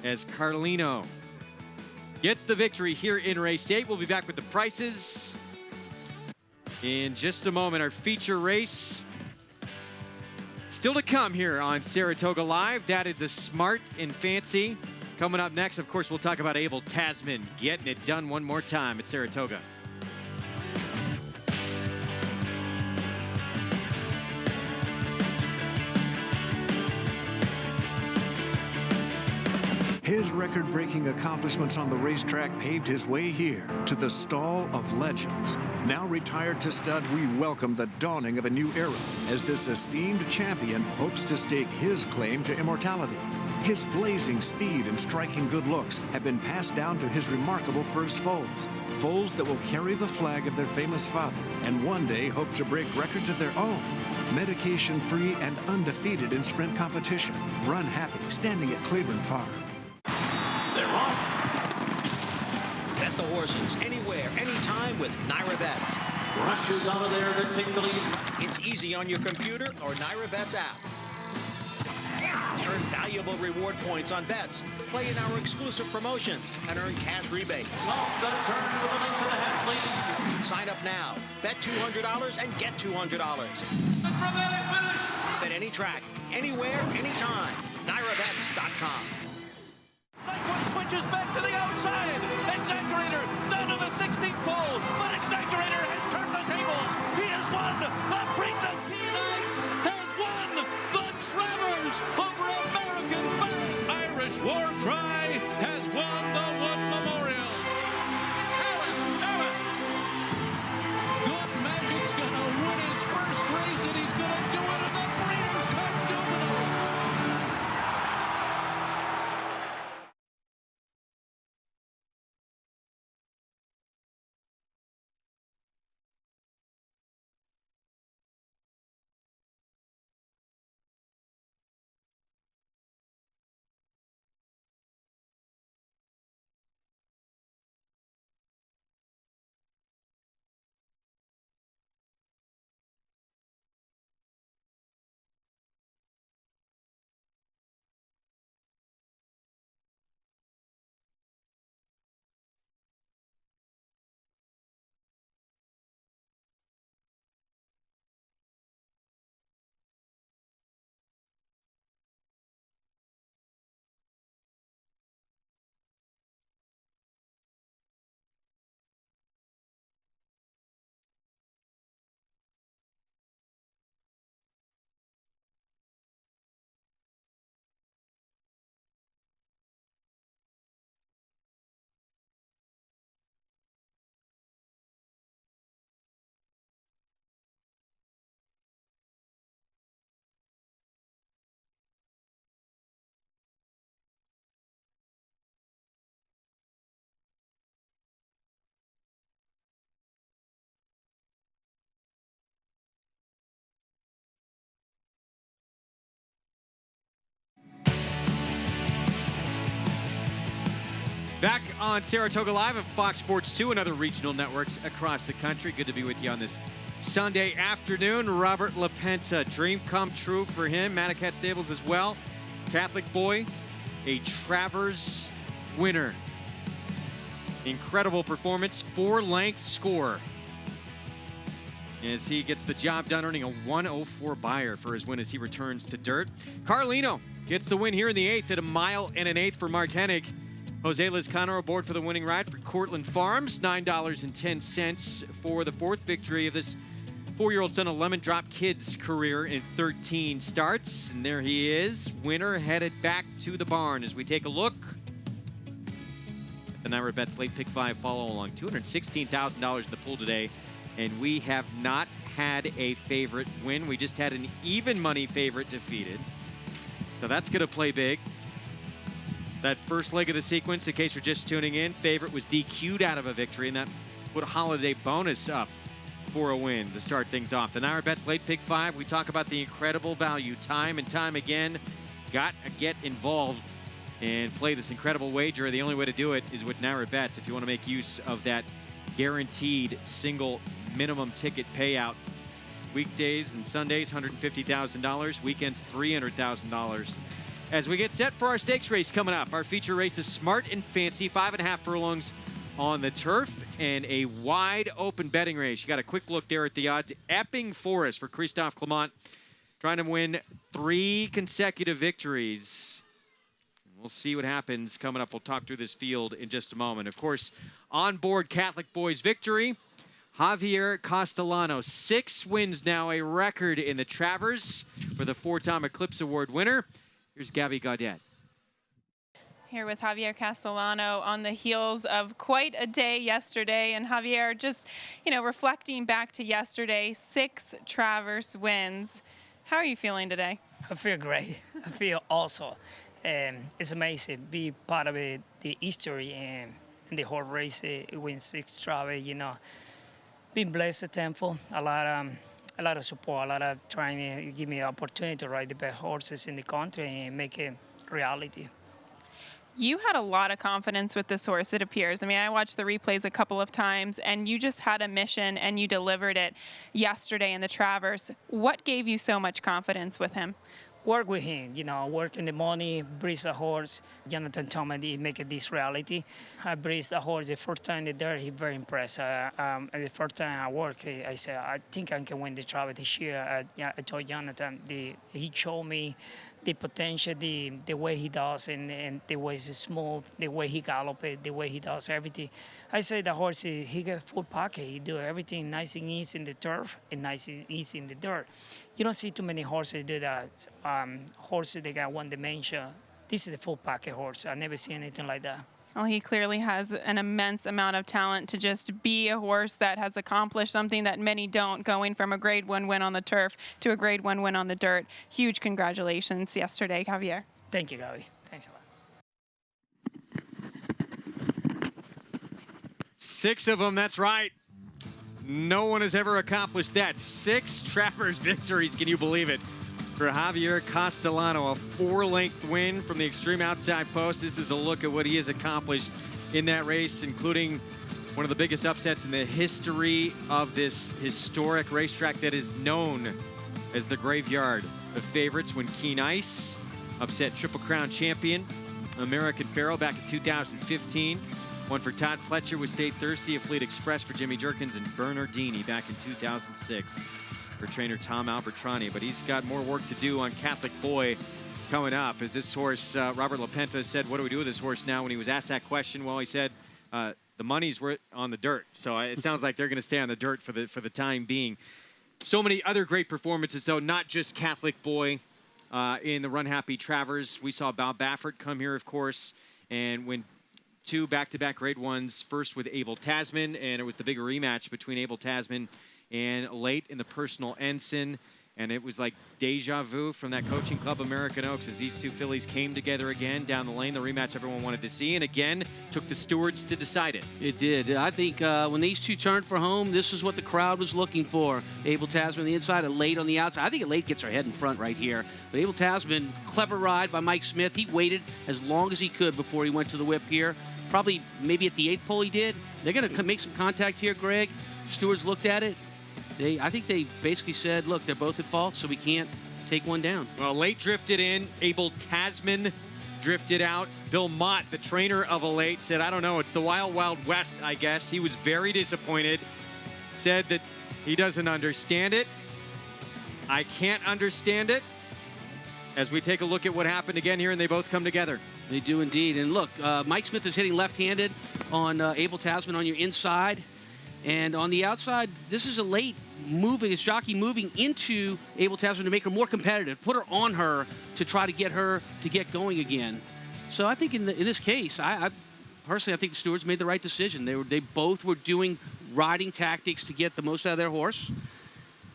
as Carlino gets the victory here in race 8. We'll be back with the prices in just a moment. Our feature race still to come here on Saratoga Live. That is the Smart and Fancy. Coming up next, of course, we'll talk about Abel Tasman getting it done one more time at Saratoga. His record-breaking accomplishments on the racetrack paved his way here to the Stall of Legends. Now retired to stud, we welcome the dawning of a new era as this esteemed champion hopes to stake his claim to immortality. His blazing speed and striking good looks have been passed down to his remarkable first foals. Foals that will carry the flag of their famous father and one day hope to break records of their own. Medication-free and undefeated in sprint competition. Run happy, standing at Claiborne Farm. They're off. Bet the horses anywhere, anytime with Naira Bets. Rushes out of there to take the lead. It's easy on your computer or Naira Bets app. Earn valuable reward points on bets. Play in our exclusive promotions and earn cash rebates. Sign up now. Bet $200 and get $200. The dramatic finish. at any track, anywhere, anytime. NyraBets.com. Nyquist switches back to the outside. Exaggerator down to the 16th pole, but Exaggerator has turned the tables. He has won the Preakness. Unites has won the Travers over American Flag. Irish War Cry has won the Wood Memorial. Alice. Good Magic's gonna win his first race, and he's gonna do it in the Breeders' Cup Juvenile. Back on Saratoga Live at Fox Sports 2 and other regional networks across the country. Good to be with you on this Sunday afternoon. Robert LaPenta, dream come true for him. Manicat Stables as well. Catholic boy, a Travers winner. Incredible performance, 4-length score. As he gets the job done, earning a 104 buyer for his win as he returns to dirt. Carlino gets the win here in the 8th at 1 1/8 for Mark Hennig. Jose Lizcano aboard for the winning ride for Cortland Farms. $9.10 for the 4th victory of this 4-year-old son of Lemon Drop Kid's career in 13 starts. And there he is, winner headed back to the barn as we take a look at the Nyra Bets Late Pick 5 follow along. $216,000 in the pool today, and we have not had a favorite win. We just had an even money favorite defeated. So that's going to play big. That first leg of the sequence, in case you're just tuning in, favorite was DQ'd out of a victory, and that put a holiday bonus up for a win to start things off. The Nyra Bets Late Pick 5, we talk about the incredible value time and time again. Got to get involved and play this incredible wager. The only way to do it is with Nyra Bets if you want to make use of that guaranteed single minimum ticket payout. Weekdays and Sundays, $150,000. Weekends, $300,000. As we get set for our stakes race coming up, our feature race is Smart and Fancy, 5.5 furlongs on the turf, and a wide open betting race. You got a quick look there at the odds. Epping Forest for Christophe Clement, trying to win 3 consecutive victories. We'll see what happens coming up. We'll talk through this field in just a moment. Of course, on board Catholic Boys Victory, Javier Castellano, 6 wins now, a record in the Travers for the 4-time Eclipse Award winner. Here's Gabby Gaudet. Here with Javier Castellano on the heels of quite a day yesterday. And Javier, just, reflecting back to yesterday, 6 Travers wins. How are you feeling today? I feel great. I feel awesome. It's amazing be part of the history and the whole race. Win 6 Travers, being blessed, thankful, a lot of support, a lot of trying to give me the opportunity to ride the best horses in the country and make it reality. You had a lot of confidence with this horse, it appears. I mean, I watched the replays a couple of times, and you just had a mission, and you delivered it yesterday in the Travers. What gave you so much confidence with him? work with him, work in the morning, breeze a horse. Jonathan told me he make this reality. I breezed a horse the first time there, he very impressed. The first time I work, I said, I think I can win the travel this year. I told Jonathan, he showed me the potential, the way he does, and the way he's smooth, the way he gallops, the way he does everything. I say the horse, he got full package. He do everything nice and easy in the turf and nice and easy in the dirt. You don't see too many horses do that. Horses, they got one dimension. This is a full package horse. I never seen anything like that. Well, he clearly has an immense amount of talent to just be a horse that has accomplished something that many don't, going from a Grade 1 win on the turf to a Grade 1 win on the dirt. Huge congratulations yesterday, Javier. Thank you, Gabi. Thanks a lot. 6 of them, that's right. No one has ever accomplished that. 6 Travers victories, can you believe it? For Javier Castellano, a 4-length win from the extreme outside post. This is a look at what he has accomplished in that race, including one of the biggest upsets in the history of this historic racetrack that is known as the Graveyard of Favorites, when Keen Ice upset Triple Crown champion American Pharoah back in 2015. One for Todd Pletcher with Stay Thirsty, a Fleet Express for Jimmy Jerkins, and Bernardini back in 2006 for trainer Tom Albertrani. But he's got more work to do on Catholic Boy coming up. As this horse, Robert LaPenta said, what do we do with this horse now? When he was asked that question, well, he said, the money's on the dirt. So it sounds like they're going to stay on the dirt for the time being. So many other great performances, though, not just Catholic Boy in the Run Happy Travers. We saw Bob Baffert come here, of course, and win 2 back-to-back Grade 1s, first with Abel Tasman, and it was the big rematch between Abel Tasman and late in the Personal Ensign. And it was like deja vu from that coaching club, American Oaks, as these 2 fillies came together again down the lane, the rematch everyone wanted to see, and again, took the stewards to decide it. It did. I think when these 2 turned for home, this is what the crowd was looking for. Abel Tasman on the inside, Elate on the outside. I think Elate gets her head in front right here. But Abel Tasman, clever ride by Mike Smith. He waited as long as he could before he went to the whip here. Probably maybe at the 8th pole he did. They're going to make some contact here, Greg. Stewards looked at it. I think they basically said, look, they're both at fault, so we can't take one down. Well, Elate drifted in. Abel Tasman drifted out. Bill Mott, the trainer of Elate, said, I don't know, it's the Wild Wild West, I guess. He was very disappointed, said that he doesn't understand it. I can't understand it. As we take a look at what happened again here, and they both come together. They do indeed. And look, Mike Smith is hitting left-handed on Abel Tasman on your inside. And on the outside, this is Elate moving, his jockey moving into Abel Tasman to make her more competitive, put her on her to try to get her to get going again. So I think in this case, I personally, I think the stewards made the right decision. They both were doing riding tactics to get the most out of their horse.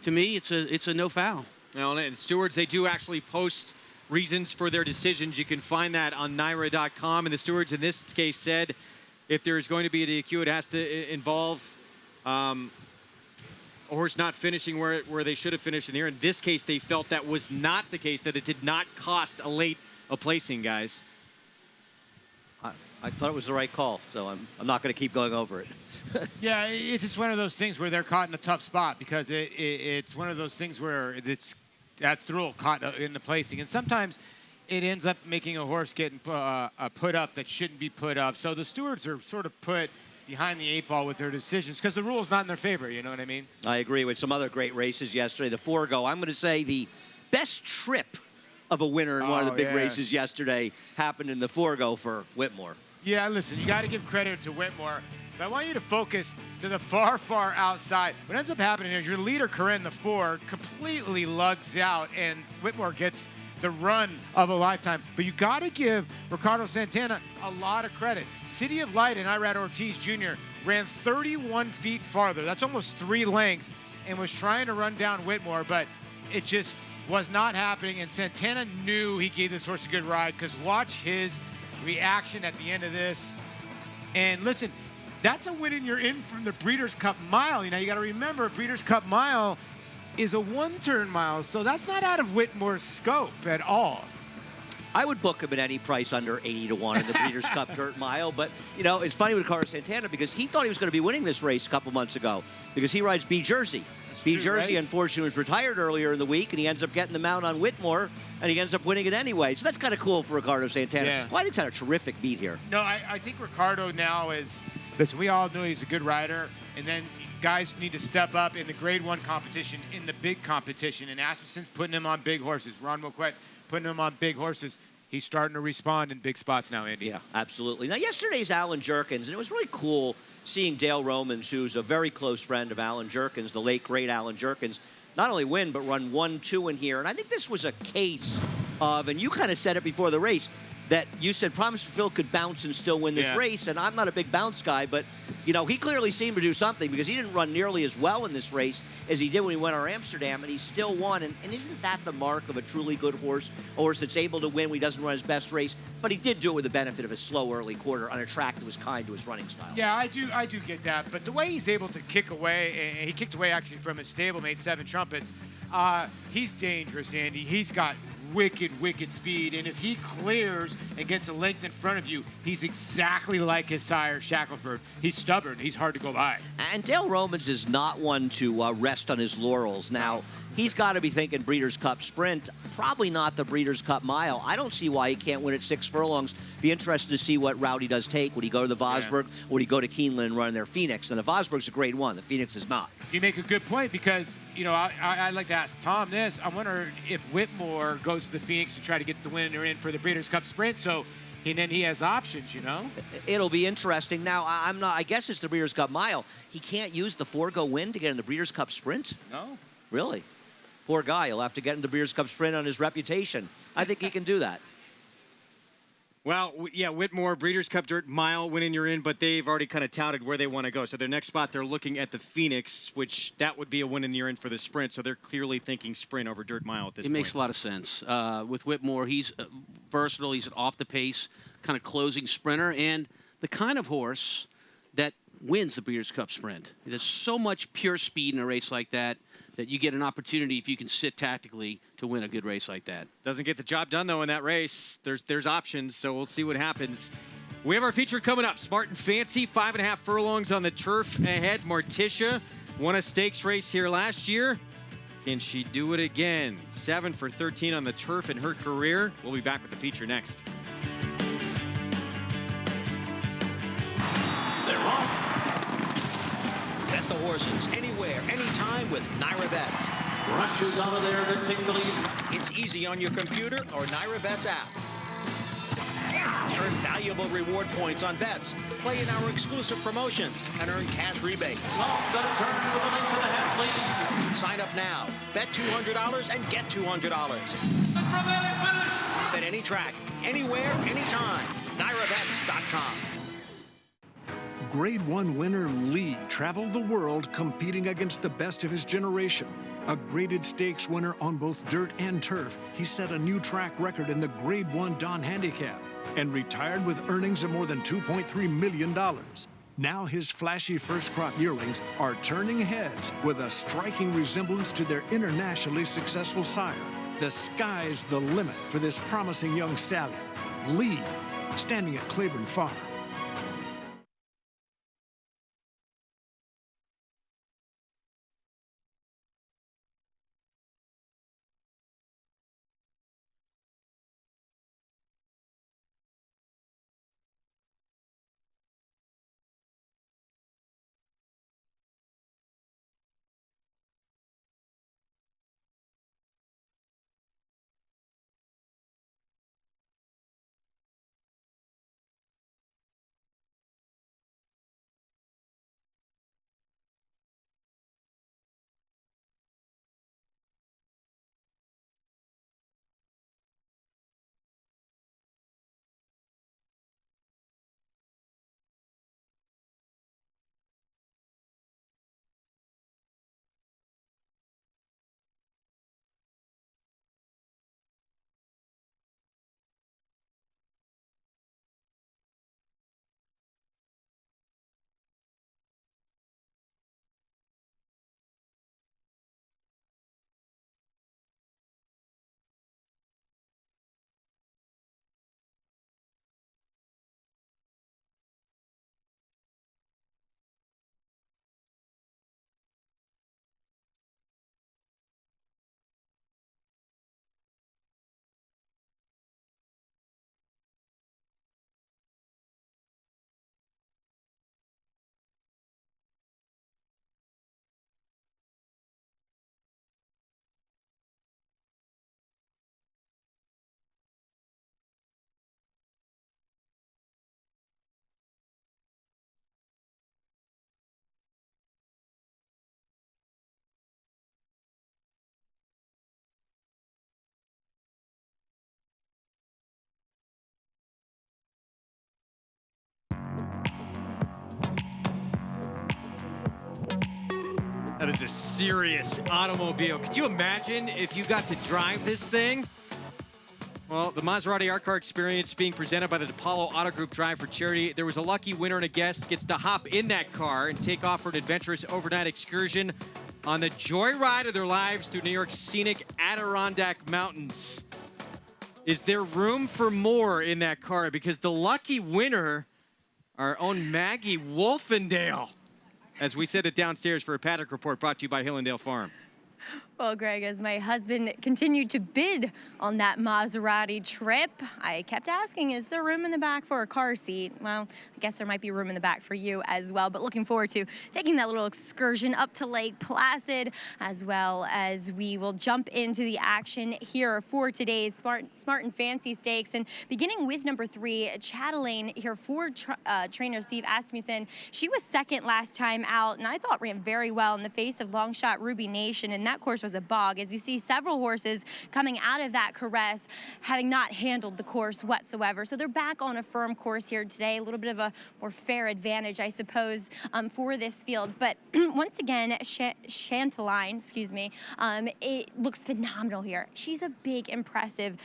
To me, it's a no foul. Now, and stewards, they do actually post reasons for their decisions. You can find that on NYRA.com. And the stewards in this case said if there is going to be a DQ, it has to involve a horse not finishing where they should have finished in here. In this case, they felt that was not the case, that it did not cost Elate a placing, guys. I thought it was the right call, so I'm not going to keep going over it. Yeah, it's just one of those things where they're caught in a tough spot, because it's one of those things where that's the rule, caught in the placing. And sometimes it ends up making a horse getting put up that shouldn't be put up. So the stewards are sort of put behind the 8 ball with their decisions, because the rule is not in their favor, you know what I mean? I agree with some other great races yesterday. The Forego, I'm going to say the best trip of a winner in one of the big races yesterday happened in the Forego for Whitmore. Yeah, listen, you got to give credit to Whitmore, but I want you to focus to the far, far outside. What ends up happening is your leader, Corinne, the 4, completely lugs out, and Whitmore gets the run of a lifetime. But you got to give Ricardo Santana a lot of credit. City of Light and Irad Ortiz Jr. ran 31 feet farther. That's almost 3 lengths, and was trying to run down Whitmore, but it just was not happening. And Santana knew he gave this horse a good ride, because watch his reaction at the end of this. And listen, that's a win and you're in from the Breeders' Cup Mile. You know, you got to remember, Breeders' Cup Mile is a 1-turn mile, so that's not out of Whitmore's scope at all. I would book him at any price under 80 to 1 in the Breeders' Cup Dirt Mile. But, you know, it's funny with Carlos Santana, because he thought he was going to be winning this race a couple months ago, because he rides B Jersey. B. true, Jersey, right? unfortunately, was retired earlier in the week, and he ends up getting the mount on Whitmore, and he ends up winning it anyway. So that's kind of cool for Ricardo Santana. Yeah. Well, I think it's had a terrific meet here. No, I think Ricardo now is, listen, we all know he's a good rider, and then guys need to step up in the grade 1 competition, in the big competition, and Asmussen's putting him on big horses. Ron Moquette putting him on big horses. He's starting to respond in big spots now, Andy. Yeah, absolutely. Now, yesterday's Alan Jerkins, and it was really cool seeing Dale Romans, who's a very close friend of Alan Jerkins, the late, great Alan Jerkins, not only win, but run 1-2 in here. And I think this was a case of, and you kind of said it before the race, that you said Promise Phil could bounce and still win this race, and I'm not a big bounce guy, but, you know, he clearly seemed to do something because he didn't run nearly as well in this race as he did when he went on Amsterdam, and he still won. And isn't that the mark of a truly good horse, a horse that's able to win when he doesn't run his best race? But he did do it with the benefit of a slow early quarter on a track that was kind to his running style. Yeah, I do get that. But the way he's able to kick away, and he kicked away actually from his stablemate, Seven Trumpets, he's dangerous, Andy. He's got wicked speed, and if he clears and gets a length in front of you, he's exactly like his sire, Shackelford. He's stubborn. He's hard to go by. And Dale Romans is not one to rest on his laurels. Now, he's got to be thinking Breeders' Cup Sprint, probably not the Breeders' Cup Mile. I don't see why he can't win at 6 furlongs. Be interested to see what route he does take. Would he go to the Vosburg, or would he go to Keeneland and run their Phoenix? And the Vosburg's a grade 1. The Phoenix is not. You make a good point because, you know, I'd like to ask Tom this. I wonder if Whitmore goes to the Phoenix to try to get the winner in for the Breeders' Cup Sprint, so and then he has options, you know? It'll be interesting. Now, I guess it's the Breeders' Cup Mile. He can't use the Forgo win to get in the Breeders' Cup Sprint? No. Really? Poor guy. He'll have to get in the Breeders' Cup Sprint on his reputation. I think he can do that. Well, yeah, Whitmore, Breeders' Cup Dirt Mile, winning you're in, but they've already kind of touted where they want to go. So their next spot, they're looking at the Phoenix, which that would be a win and you're in for the sprint. So they're clearly thinking sprint over Dirt Mile at this point. It makes a lot of sense. With Whitmore, he's versatile. He's an off-the-pace kind of closing sprinter and the kind of horse that wins the Breeders' Cup Sprint. There's so much pure speed in a race like that that you get an opportunity, if you can sit tactically, to win a good race like that. Doesn't get the job done, though, in that race. There's options, so we'll see what happens. We have our feature coming up. Smart and Fancy, 5.5 furlongs on the turf ahead. Morticia won a stakes race here last year. Can she do it again? 7 for 13 on the turf in her career. We'll be back with the feature next. They're off. Bet the horses anywhere, anytime with Naira Bets. Rushes out of there to take the lead. It's easy on your computer or Naira Bets app. Earn valuable reward points on bets. Play in our exclusive promotions and earn cash rebates. Sign up now. Bet $200 and get $200. Bet any track, anywhere, anytime. NairaBets.com. Grade 1 winner Lee traveled the world competing against the best of his generation. A graded stakes winner on both dirt and turf, he set a new track record in the Grade 1 Don Handicap and retired with earnings of more than $2.3 million. Now his flashy first crop yearlings are turning heads with a striking resemblance to their internationally successful sire. The sky's the limit for this promising young stallion. Lee, standing at Claiborne Farm. That is a serious automobile. Could you imagine if you got to drive this thing? Well, the Maserati Art Car Experience being presented by the DePaulo Auto Group Drive for Charity. There was a lucky winner, and a guest gets to hop in that car and take off for an adventurous overnight excursion on the joyride of their lives through New York's scenic Adirondack Mountains. Is there room for more in that car? Because the lucky winner, our own Maggie Wolfendale, as we said it downstairs for a Paddock Report brought to you by Hillendale Farm. Well, Greg, as my husband continued to bid on that Maserati trip, I kept asking, is there room in the back for a car seat? Well, I guess there might be room in the back for you as well, but looking forward to taking that little excursion up to Lake Placid, as well as we will jump into the action here for today's Smart and Fancy Stakes. And beginning with number 3, Chatelaine here for trainer Steve Asmussen. She was second last time out, and I thought ran very well in the face of long shot Ruby Nation, and that course was a bog. As you see, several horses coming out of that caress having not handled the course whatsoever. So they're back on a firm course here today, a little bit of a more fair advantage, I suppose, for this field. But once again, Chanteline, excuse me, it looks phenomenal here. She's a big, impressive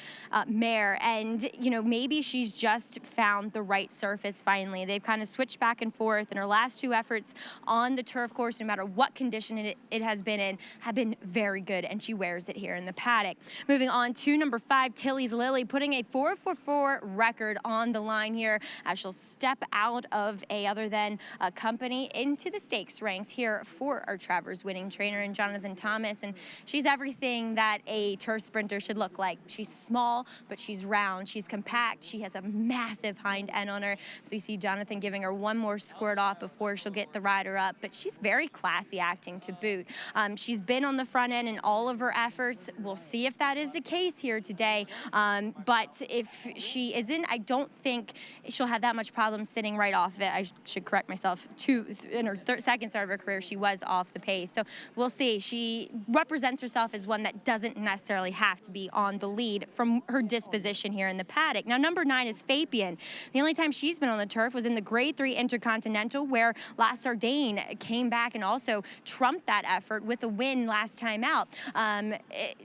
mare, and you know, maybe she's just found the right surface finally. They've kind of switched back and forth, and her last 2 efforts on the turf course, no matter what condition it has been in, have been very good, and she wears it here in the paddock. Moving on to number 5, Tilly's Lily, putting a 4-for-4 record on the line here as she'll step out of a other than a company into the stakes ranks here for our Travers winning trainer and Jonathan Thomas. And she's everything that a turf sprinter should look like. She's small, but she's round. She's compact. She has a massive hind end on her. So we see Jonathan giving her one more squirt off before she'll get the rider up, but she's very classy acting to boot. She's been on the front end in all of her efforts. We'll see if that is the case here today. But if she isn't, I don't think she'll have that much problem sitting right off it. I should correct myself. In her second start of her career, she was off the pace. So we'll see. She represents herself as one that doesn't necessarily have to be on the lead from her disposition here in the paddock. Now, number 9 is Fabian. The only time she's been on the turf was in the Grade 3 Intercontinental, where Last Ardane came back and also trumped that effort with a win last time out.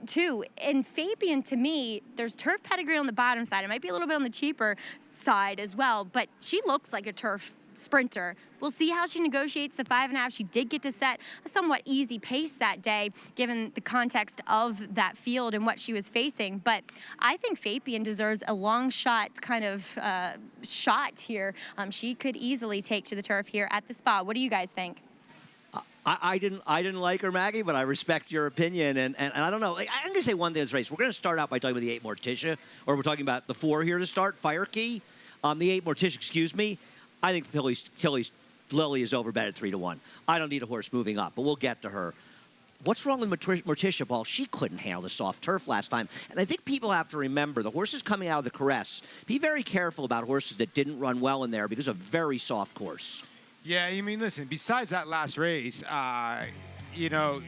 Too. And Fabian, to me, there's turf pedigree on the bottom side. It might be a little bit on the cheaper side as well, but she looks like a turf sprinter. We'll see how she negotiates the 5.5. She did get to set a somewhat easy pace that day, given the context of that field and what she was facing. But I think Fabian deserves a long shot kind of shot here. She could easily take to the turf here at the Spa. What do you guys think? I didn't like her, Maggie, but I respect your opinion. And I don't know. I'm going to say one thing in this race. We're going to start out by talking about the 8 Morticia, or we're talking about the 4 here to start, Fire Key. The 8 Morticia, excuse me. I think Tilly's Lily is overbet at 3-1. I don't need a horse moving up, but we'll get to her. What's wrong with Morticia, Paul? She couldn't handle the soft turf last time. And I think people have to remember, the horses coming out of the caress, be very careful about horses that didn't run well in there because of a very soft course. Yeah, I mean, listen, besides that last race, you know,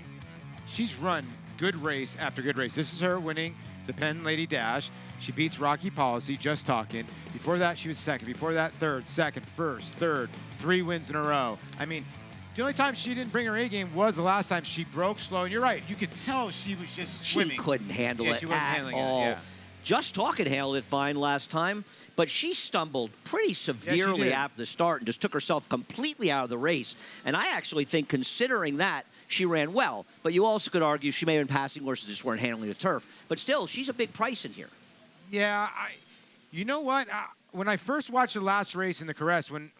she's run good race after good race. This is her winning the Penn Lady Dash. She beats Rocky Policy, just talking. Before that, she was second. Before that, third, second, first, third, 3 wins in a row. I mean, the only time she didn't bring her A game was the last time she broke slow. And you're right, you could tell she was just swimming. She couldn't handle it she wasn't at handling all. It, yeah. Just Talking handled it fine last time, but she stumbled pretty severely after the start and just took herself completely out of the race. And I actually think, considering that, she ran well. But you also could argue she may have been passing horses that just weren't handling the turf. But still, she's a big price in here. Yeah, you know what? When I first watched the last race in the Caress, when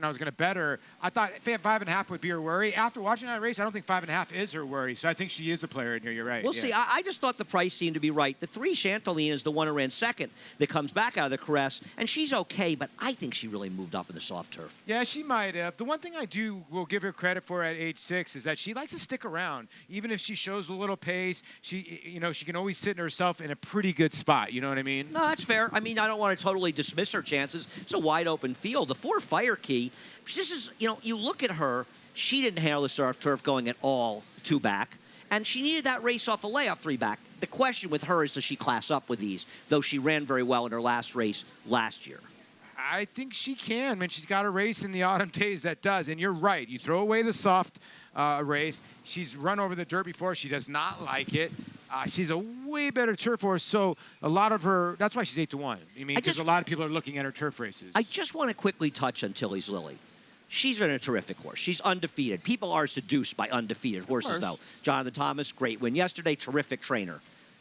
I was going to bet her, I thought 5.5 would be her worry. After watching that race, I don't think 5.5 is her worry. So I think she is a player in here. You're right. We'll see. I just thought the price seemed to be right. The 3 Chanteline is the one who ran second that comes back out of the Caress, and she's okay, but I think she really moved up in the soft turf. Yeah, she might have. The one thing I will give her credit for at age 6 is that she likes to stick around. Even if she shows a little pace, she can always sit herself in a pretty good spot. You know what I mean? No, that's fair. I mean, I don't want to totally dismiss her chances. It's a wide open field. The 4 Fire Key, this is, you look at her, she didn't handle the soft turf going at all 2 back, and she needed that race off a layoff 3 back. The question with her is, does she class up with these, though she ran very well in her last race last year? I think she can. Man, she's got a race in the autumn days that does. And you're right. You throw away the soft race. She's run over the dirt before. She does not like it. She's a way better turf horse. So a lot of her, that's why she's 8-1. I mean, because a lot of people are looking at her turf races. I just want to quickly touch on Tilly's Lily. She's been a terrific horse. She's undefeated. People are seduced by undefeated horses, though. Jonathan Thomas, great win yesterday, terrific trainer.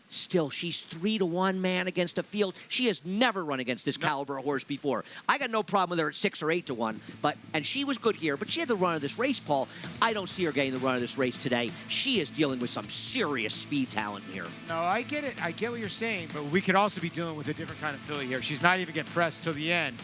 Still, she's 3-1, man, against a field. She has never run against this caliber of horse before. I got no problem with her at 6 or 8-1, and she was good here, but she had the run of this race, Paul. I don't see her getting the run of this race today. She is dealing with some serious speed talent here. No, I get it. I get what you're saying, but we could also be dealing with a different kind of filly here. She's not even getting pressed till the end.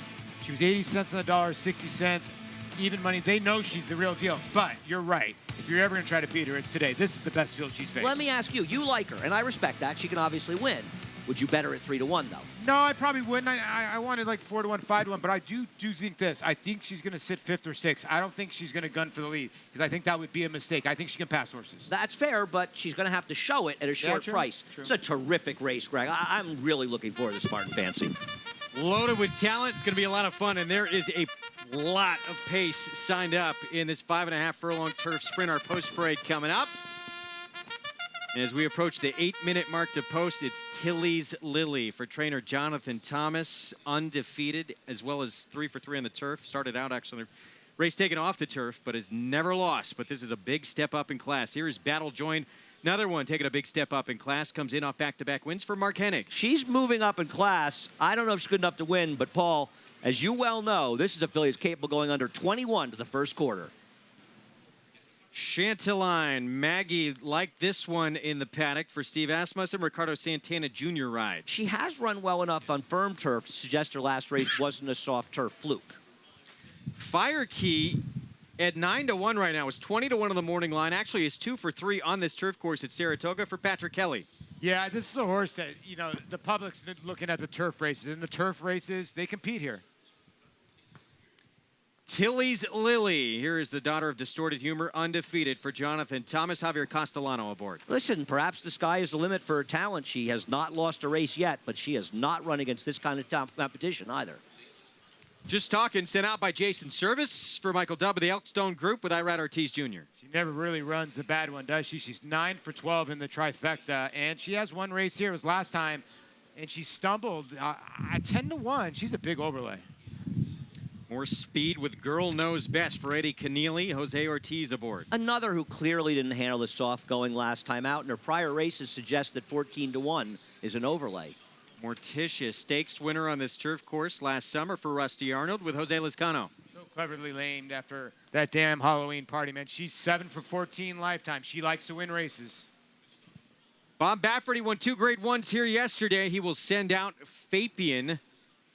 She was 80 cents on the dollar, 60 cents. Even money. They know she's the real deal. But you're right. If you're ever going to try to beat her, it's today. This is the best field she's faced. Let me ask you. You like her, and I respect that. She can obviously win. Would you bet her at 3-1, though? No, I probably wouldn't. I wanted like 4-1, 5-1, but I do think this. I think she's going to sit 5th or 6th. I don't think she's going to gun for the lead because I think that would be a mistake. I think she can pass horses. That's fair, but she's going to have to show it at a short price. True. It's a terrific race, Greg. I'm really looking forward to Spartan Fancy. Loaded with talent. It's going to be a lot of fun, and there is a lot of pace signed up in this 5.5 furlong turf sprint. Our post parade coming up. As we approach the 8-minute mark to post, it's Tilly's Lily for trainer Jonathan Thomas, undefeated, as well as 3 for 3 on the turf. Started out actually race taken off the turf, but has never lost. But this is a big step up in class. Here is Battle Join. Another one taking a big step up in class, comes in off back-to-back wins for Mark Hennig. She's moving up in class. I don't know if she's good enough to win, but Paul, as you well know, this is a filly that's capable of going under 21 to the first quarter. Chanteline, Maggie liked this one in the paddock for Steve Asmussen, Ricardo Santana Jr. ride. She has run well enough on firm turf to suggest her last race wasn't a soft turf fluke. Fire Key at 9-1 right now. It's 20-1 on the morning line. Actually, it's 2 for 3 on this turf course at Saratoga for Patrick Kelly. Yeah, this is a horse that, you know, the public's looking at the turf races. And the turf races, they compete here. Tilly's Lily. Here is the daughter of Distorted Humor, undefeated for Jonathan Thomas. Javier Castellano aboard. Listen, perhaps the sky is the limit for her talent. She has not lost a race yet, but she has not run against this kind of competition either. Just Talking, sent out by Jason Service for Michael Dubb of the Elkstone Group with Irad Ortiz Jr. She never really runs a bad one, does she? She's 9 for 12 in the trifecta, and she has one race here. It was last time, and she stumbled at 10-1. She's a big overlay. More speed with Girl Knows Best for Eddie Keneally. Jose Ortiz aboard. Another who clearly didn't handle the soft going last time out, and her prior races suggest that 14-1 is an overlay. Morticia, stakes winner on this turf course last summer for Rusty Arnold with Jose Lizcano. So cleverly lamed after that damn Halloween party, man. She's 7 for 14 lifetime. She likes to win races. Bob Bafferty won 2 grade 1s here yesterday. He will send out Fabian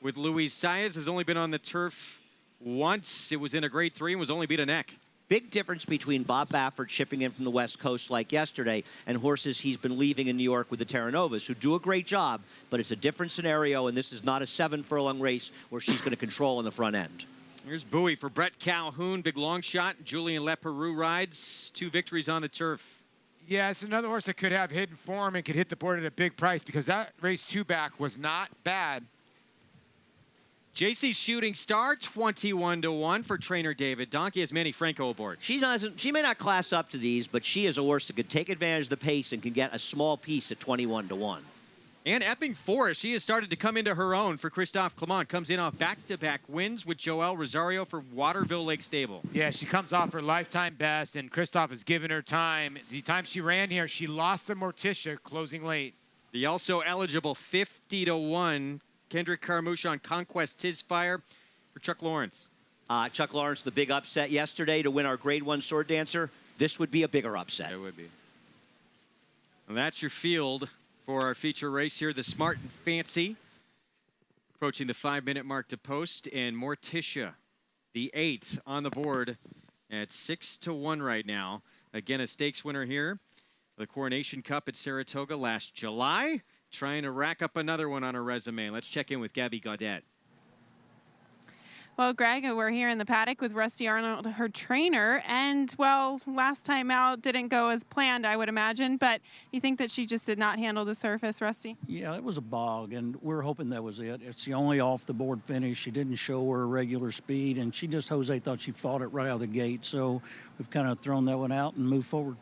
with Luis Saez. Has only been on the turf once. It was in a grade 3 and was only beat a neck. Big difference between Bob Baffert shipping in from the West Coast like yesterday and horses he's been leaving in New York with the Terra Novas, who do a great job, but it's a different scenario, and this is not a 7-furlong race where she's going to control on the front end. Here's Bowie for Brett Calhoun, big long shot. Julian Leperoux rides, 2 victories on the turf. Yeah, it's another horse that could have hidden form and could hit the board at a big price because that race 2 back was not bad. JC Shooting Star, 21-1 for trainer David Donkey. Has Manny Franco aboard. She may not class up to these, but she is a horse that could take advantage of the pace and can get a small piece at 21-1. And Epping Forest, she has started to come into her own for Christophe Clement. Comes in off back-to-back wins with Joel Rosario for Waterville Lake Stable. Yeah, she comes off her lifetime best, and Christophe has given her time. The time she ran here, she lost to Morticia closing late. The also eligible 50-1 Kendrick Carmouche on Conquest Tisfire for Chuck Lawrence. Chuck Lawrence, the big upset yesterday to win our grade 1 sword dancer. This would be a bigger upset. It would be. And that's your field for our feature race here, the Smart and Fancy. Approaching the 5-minute mark to post, and Morticia, the 8th on the board at 6-1 right now. Again, a stakes winner here. The Coronation Cup at Saratoga last July. Trying to rack up another one on her resume. Let's check in with Gabby Gaudet. Well, Greg, we're here in the paddock with Rusty Arnold, her trainer, and, well, last time out didn't go as planned, I would imagine, but you think that she just did not handle the surface, Rusty? Yeah, it was a bog, and we're hoping that was it. It's the only off-the-board finish. She didn't show her regular speed, and Jose thought she fought it right out of the gate, so we've kind of thrown that one out and moved forward.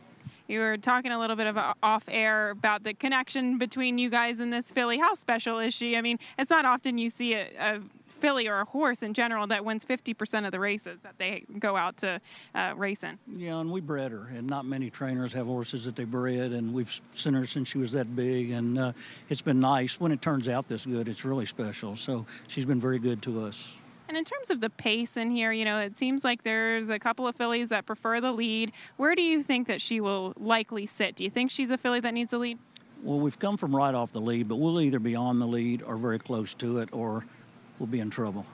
You were talking a little bit of off-air about the connection between you guys and this filly. How special is she? I mean, it's not often you see a filly or a horse in general that wins 50% of the races that they go out to race in. Yeah, and we bred her, and not many trainers have horses that they bred, and we've seen her since she was that big, and it's been nice. When it turns out this good, it's really special. So she's been very good to us. And in terms of the pace in here, you know, it seems like there's a couple of fillies that prefer the lead. Where do you think that she will likely sit? Do you think she's a filly that needs a lead? Well, we've come from right off the lead, but we'll either be on the lead or very close to it, or we'll be in trouble.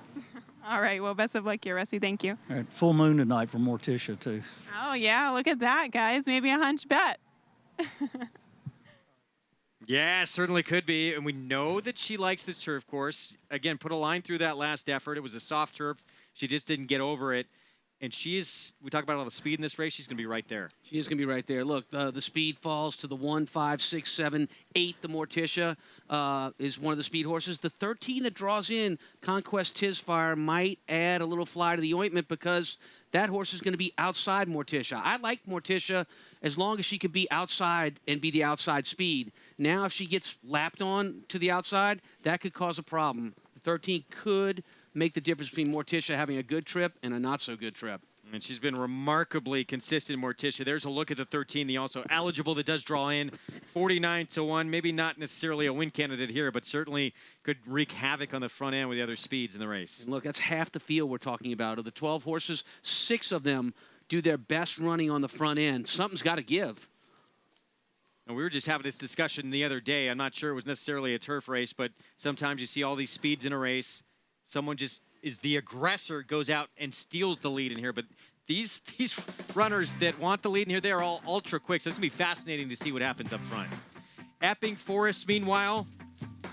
All right. Well, best of luck here, Rusty. Thank you. All right. Full moon tonight for Morticia, too. Oh, yeah. Look at that, guys. Maybe a hunch bet. Yeah, certainly could be. And we know that she likes this turf course. Again, put a line through that last effort. It was a soft turf. She just didn't get over it. And we talk about all the speed in this race, she's going to be right there. She is going to be right there. Look, the speed falls to the 1, 5, 6, 7, 8. The Morticia is one of the speed horses. The 13 that draws in, Conquest Tisfire, might add a little fly to the ointment because that horse is going to be outside Morticia. I like Morticia as long as she can be outside and be the outside speed. Now, if she gets lapped on to the outside, that could cause a problem. The 13 could make the difference between Morticia having a good trip and a not-so-good trip. And she's been remarkably consistent, Morticia. There's a look at the 13, the also eligible that does draw in 49-1. Maybe not necessarily a win candidate here, but certainly could wreak havoc on the front end with the other speeds in the race. And look, that's half the field we're talking about. Of the 12 horses, 6 of them do their best running on the front end. Something's got to give. And we were just having this discussion the other day. I'm not sure it was necessarily a turf race, but sometimes you see all these speeds in a race. Someone just is the aggressor, goes out and steals the lead in here. But these runners that want the lead in here, they're all ultra quick. So it's going to be fascinating to see what happens up front. Epping Forest, meanwhile,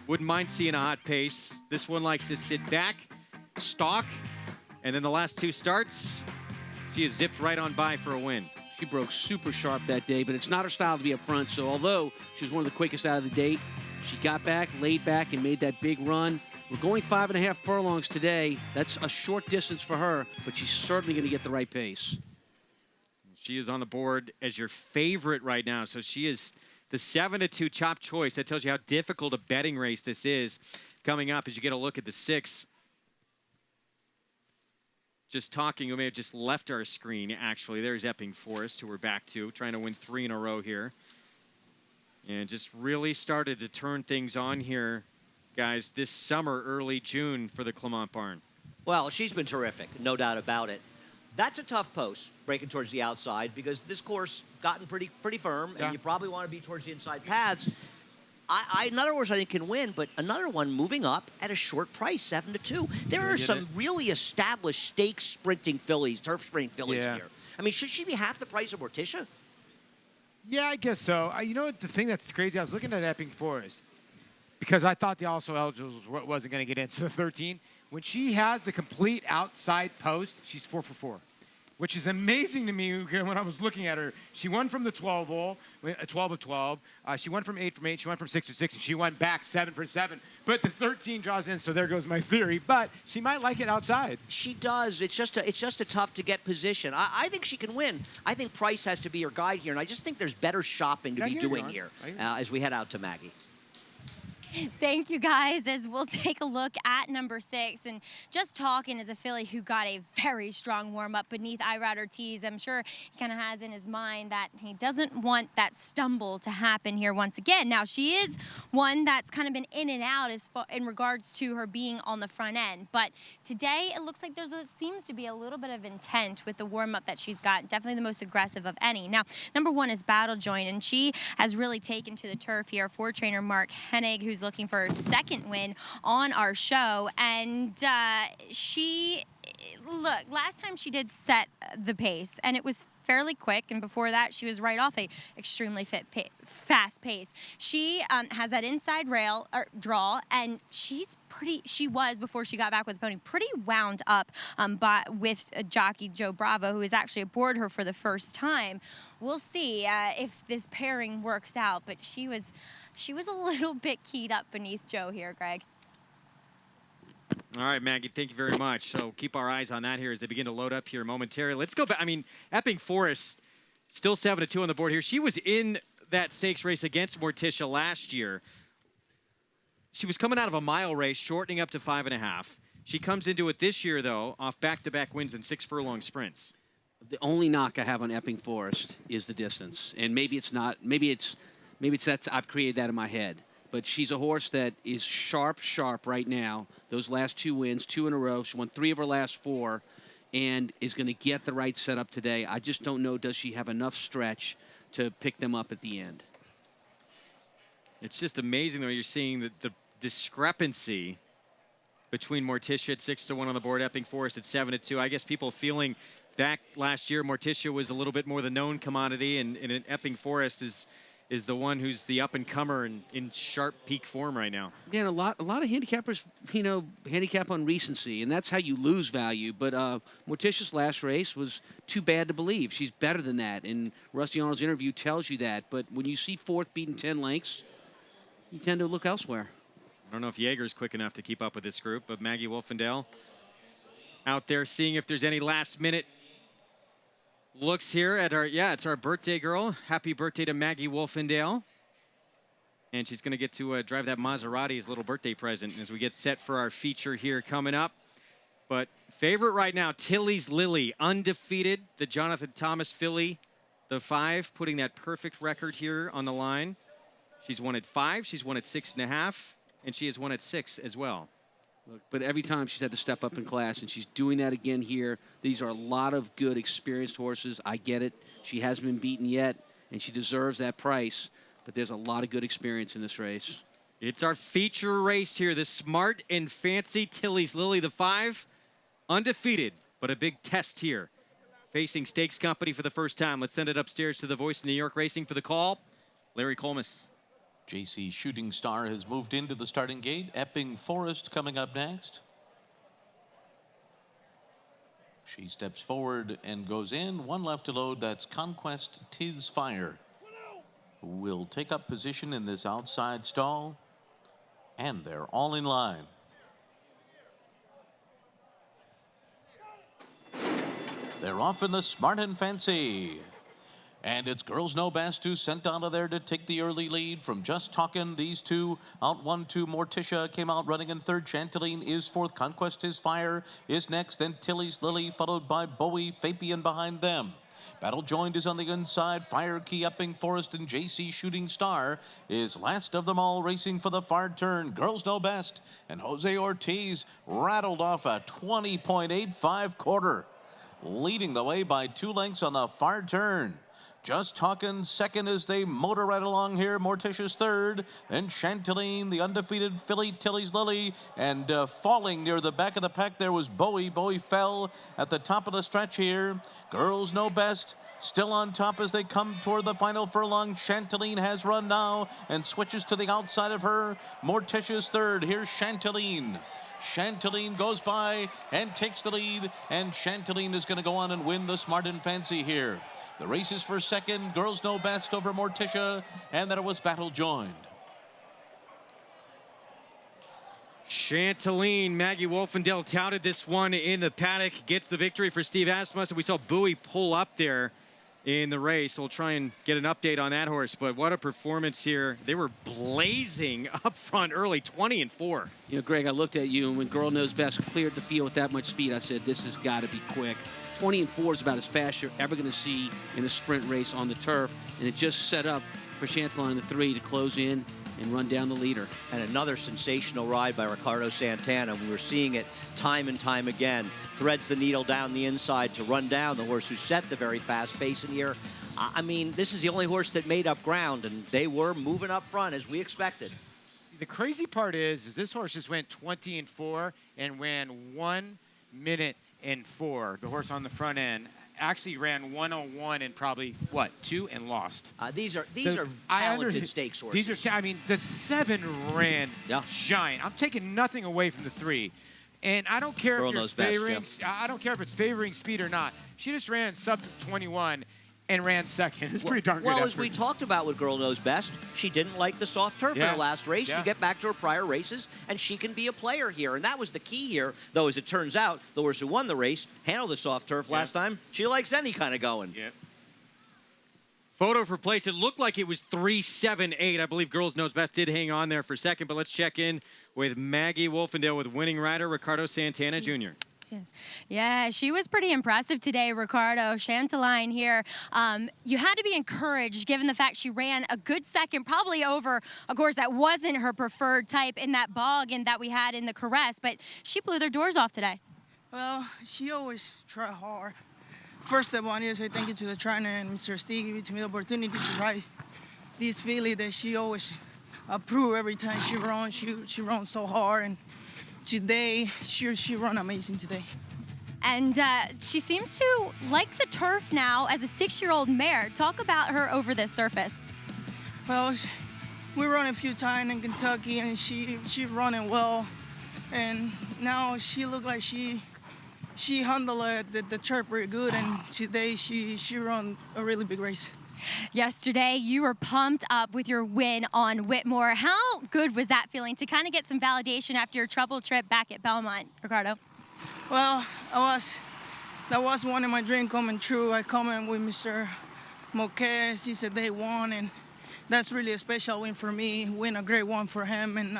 wouldn't mind seeing a hot pace. This one likes to sit back, stalk, and then the last 2 starts, she has zipped right on by for a win. She broke super sharp that day, but it's not her style to be up front. So although she was one of the quickest out of the date, she got back, laid back, and made that big run. We're going 5.5 furlongs today. That's a short distance for her, but she's certainly going to get the right pace. She is on the board as your favorite right now. So she is the 7-2 chop choice. That tells you how difficult a betting race this is. Coming up as you get a look at the 6. Just talking, we may have just left our screen, actually. There's Epping Forest, who we're back to, trying to win 3 in a row here. And just really started to turn things on here, guys, this summer, early June for the Clement Barn. Well, she's been terrific, no doubt about it. That's a tough post, breaking towards the outside, because this course gotten pretty firm, and you probably want to be towards the inside paths. Another horse I think can win, but another one moving up at a short price, 7-2. There are some really established stakes sprinting fillies, turf sprinting fillies here. I mean, should she be half the price of Morticia? Yeah, I guess so. You know, the thing that's crazy, I was looking at Epping Forest, because I thought the also eligible wasn't going to get into the 13. When she has the complete outside post, she's 4 for 4, which is amazing to me when I was looking at her. She won from the 12 hole, 12 of 12. She won from 8 from 8. She won from 6 to 6, and she won back 7 for 7. But the 13 draws in, so there goes my theory. But she might like it outside. She does. It's just a tough to get position. I think she can win. I think price has to be her guide here, and I just think there's better shopping to be doing here as we head out to Maggie. Thank you, guys, as we'll take a look at number 6. And just talking as a filly who got a very strong warm-up beneath Irad Ortiz, I'm sure he kind of has in his mind that he doesn't want that stumble to happen here once again. Now, she is one that's kind of been in and out in regards to her being on the front end. But today, it looks like seems to be a little bit of intent with the warm-up that she's got. Definitely the most aggressive of any. Now, number 1 is Battle Joint, and she has really taken to the turf here for trainer Mark Hennig, who's looking for her 2nd win on our show. And look, last time she did set the pace, and it was fairly quick, and before that, she was right off a extremely fast pace. She has that inside rail draw, and she was, before she got back with the pony, pretty wound up with jockey Joe Bravo, who is actually aboard her for the first time. We'll see if this pairing works out, but she was a little bit keyed up beneath Joe here, Greg. All right, Maggie, thank you very much. So keep our eyes on that here as they begin to load up here momentarily. Let's go back. I mean, Epping Forest still 7-2 on the board here. She was in that stakes race against Morticia last year. She was coming out of a mile race, shortening up to 5.5. She comes into it this year, though, off back-to-back wins and 6 furlong sprints. The only knock I have on Epping Forest is the distance, and maybe it's not. Maybe it's that I've created that in my head. But she's a horse that is sharp right now. Those last 2 wins, 2 in a row. She won 3 of her last 4 and is going to get the right setup today. I just don't know, does she have enough stretch to pick them up at the end? It's just amazing, though, you're seeing the discrepancy between Morticia at 6-1 on the board, Epping Forest at 7-2. I guess people feeling back last year, Morticia was a little bit more the known commodity, and Epping Forest is the one who's the up-and-comer and in sharp peak form right now. Yeah, and a lot of handicappers, handicap on recency, and that's how you lose value. But Morticia's last race was too bad to believe. She's better than that, and Rusty Arnold's interview tells you that. But when you see 4th beaten 10 lengths, you tend to look elsewhere. I don't know if Jaeger's quick enough to keep up with this group, but Maggie Wolfendale out there seeing if there's any last-minute looks here at it's our birthday girl. Happy birthday to Maggie Wolfendale. And she's going to get to drive that Maserati as a little birthday present as we get set for our feature here coming up. But favorite right now, Tilly's Lily, undefeated. The Jonathan Thomas filly, the 5, putting that perfect record here on the line. She's won at 5, she's won at 6.5, and she has won at 6 as well. Look, but every time she's had to step up in class, and she's doing that again here. These are a lot of good, experienced horses. I get it. She hasn't been beaten yet, and she deserves that price. But there's a lot of good experience in this race. It's our feature race here. The smart and fancy Tilly's Lily, the 5, undefeated, but a big test here. Facing Stakes Company for the first time. Let's send it upstairs to the voice of New York Racing for the call, Larry Colmus. JC Shooting Star has moved into the starting gate. Epping Forest coming up next. She steps forward and goes in. 1 left to load. That's Conquest Tis Fire, who will take up position in this outside stall. And they're all in line. They're off in the smart and fancy. And it's Girls Know Best who's sent out of there to take the early lead from Just Talkin'. These 2 out 1-2. Morticia came out running in 3rd. Chanteline is 4th. Conquest His Fire is next. Then Tilly's Lily, followed by Bowie, Fabian behind them. Battle Joined is on the inside. Fire Key, Epping Forest, and JC Shooting Star is last of them all, racing for the far turn. Girls Know Best and Jose Ortiz rattled off a 20.85 quarter, leading the way by 2 lengths on the far turn. Just Talkin' second as they motor right along here. Morticia's 3rd. Then Chanteline, the undefeated filly, Tilly's Lily. And falling near the back of the pack there was Bowie. Bowie fell at the top of the stretch here. Girls Know Best still on top as they come toward the final furlong. Chanteline has run now and switches to the outside of her. Morticia's 3rd. Here's Chanteline. Chanteline goes by and takes the lead. And Chanteline is going to go on and win the smart and fancy here. The race is for 2nd. Girls Know Best over Morticia, and then it was Battle Joined. Chanteline, Maggie Wolfendale touted this one in the paddock, gets the victory for Steve Asmussen. We saw Bowie pull up there in the race. We'll try and get an update on that horse, but what a performance here. They were blazing up front early, 20-4. You know, Greg, I looked at you, and when Girl Knows Best cleared the field with that much speed, I said, this has got to be quick. 20-4 is about as fast you're ever going to see in a sprint race on the turf, and it just set up for Chanteline, the 3, to close in and run down the leader. And another sensational ride by Ricardo Santana. We were seeing it time and time again. Threads the needle down the inside to run down the horse who set the very fast pace in here. I mean, this is the only horse that made up ground, and they were moving up front as we expected. The crazy part is this horse just went 20-4 and ran 1 minute and 4. The horse on the front end. actually ran 101 and probably, what, 2 and lost. These are talented stakes horses. These are, I mean, the 7 ran giant. I'm taking nothing away from the 3. And I don't care if it's favoring, I don't care if it's favoring speed or not. She just ran sub 21 and ran second. It's pretty darn good. Well, as we talked about with Girl Knows Best, she didn't like the soft turf in the last race. Yeah. You get back to her prior races, and she can be a player here. And that was the key here, though, as it turns out, the horse who won the race handled the soft turf last time. She likes any kind of going. Yep. Photo for place. It looked like it was 3-7-8. I believe Girls Knows Best did hang on there for a second, but let's check in with Maggie Wolfendale with winning rider Ricardo Santana Jr. Yeah, she was pretty impressive today, Ricardo. Chanteline here. You had to be encouraged given the fact she ran a good second, probably over, of course, that wasn't her preferred type in that bog and that we had in the Caress, but she blew their doors off today. Well, she always try hard. First, I want to say thank you to the trainer and Mr. Steve giving me the opportunity to ride this filly that she always approve every time she runs. She runs so hard, and today she run amazing today. And she seems to like the turf now as a 6-year-old mare. Talk about her over this surface. Well, we run a few times in Kentucky, and she running well, and now she look like she handled the turf pretty good, and today she run a really big race. Yesterday, you were pumped up with your win on Whitmore. How good was that feeling to kind of get some validation after your trouble trip back at Belmont, Ricardo? Well, that was one of my dreams coming true. I come in with Mr. Mclaughlin. He said they won, and that's really a special win for me, win a great one for him. And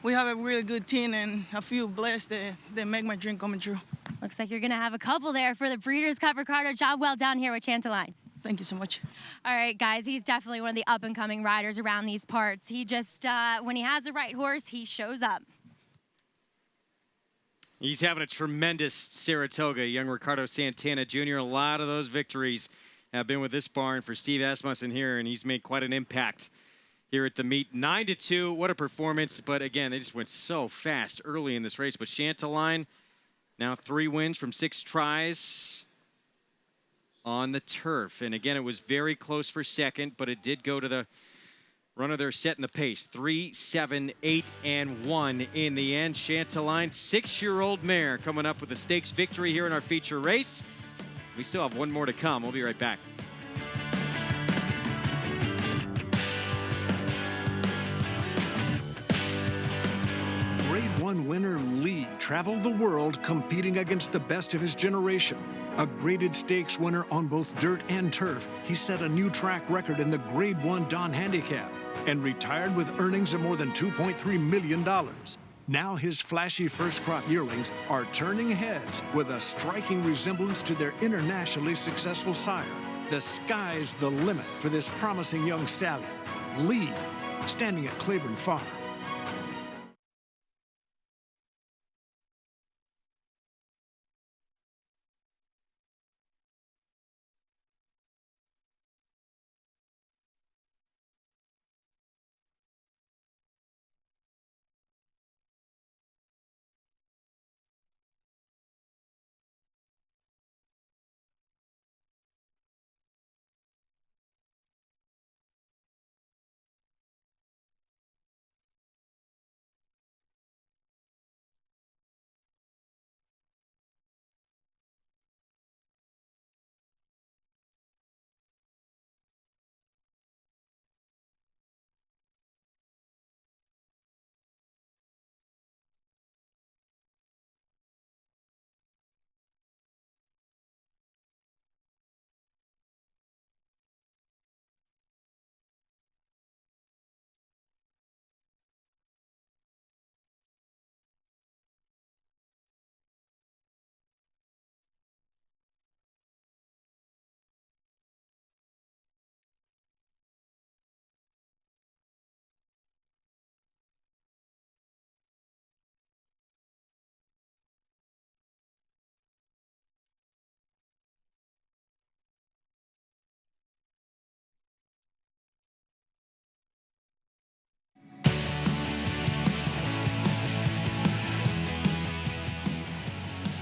we have a really good team, and I feel blessed that they make my dream coming true. Looks like you're going to have a couple there for the Breeders' Cup. Ricardo, job well done here with Chanteline. Thank you so much. All right, guys, he's definitely one of the up-and-coming riders around these parts. He just, when he has the right horse, he shows up. He's having a tremendous Saratoga, young Ricardo Santana Jr. A lot of those victories have been with this barn for Steve Asmussen here, and he's made quite an impact here at the meet. 9-2, what a performance. But again, they just went so fast early in this race. But Chanteline, now 3 wins from 6 tries on the turf. And again, it was very close for second, but it did go to the runner there setting the pace. 3, 7, 8, and 1 in the end. Chanteline, 6-year-old mare, coming up with a stakes victory here in our feature race. We still have one more to come. We'll be right back. Grade 1 winner Lee traveled the world competing against the best of his generation. A graded stakes winner on both dirt and turf, he set a new track record in the Grade 1 Don Handicap and retired with earnings of more than $2.3 million. Now his flashy first crop yearlings are turning heads with a striking resemblance to their internationally successful sire. The sky's the limit for this promising young stallion. Lee, standing at Claiborne Farm.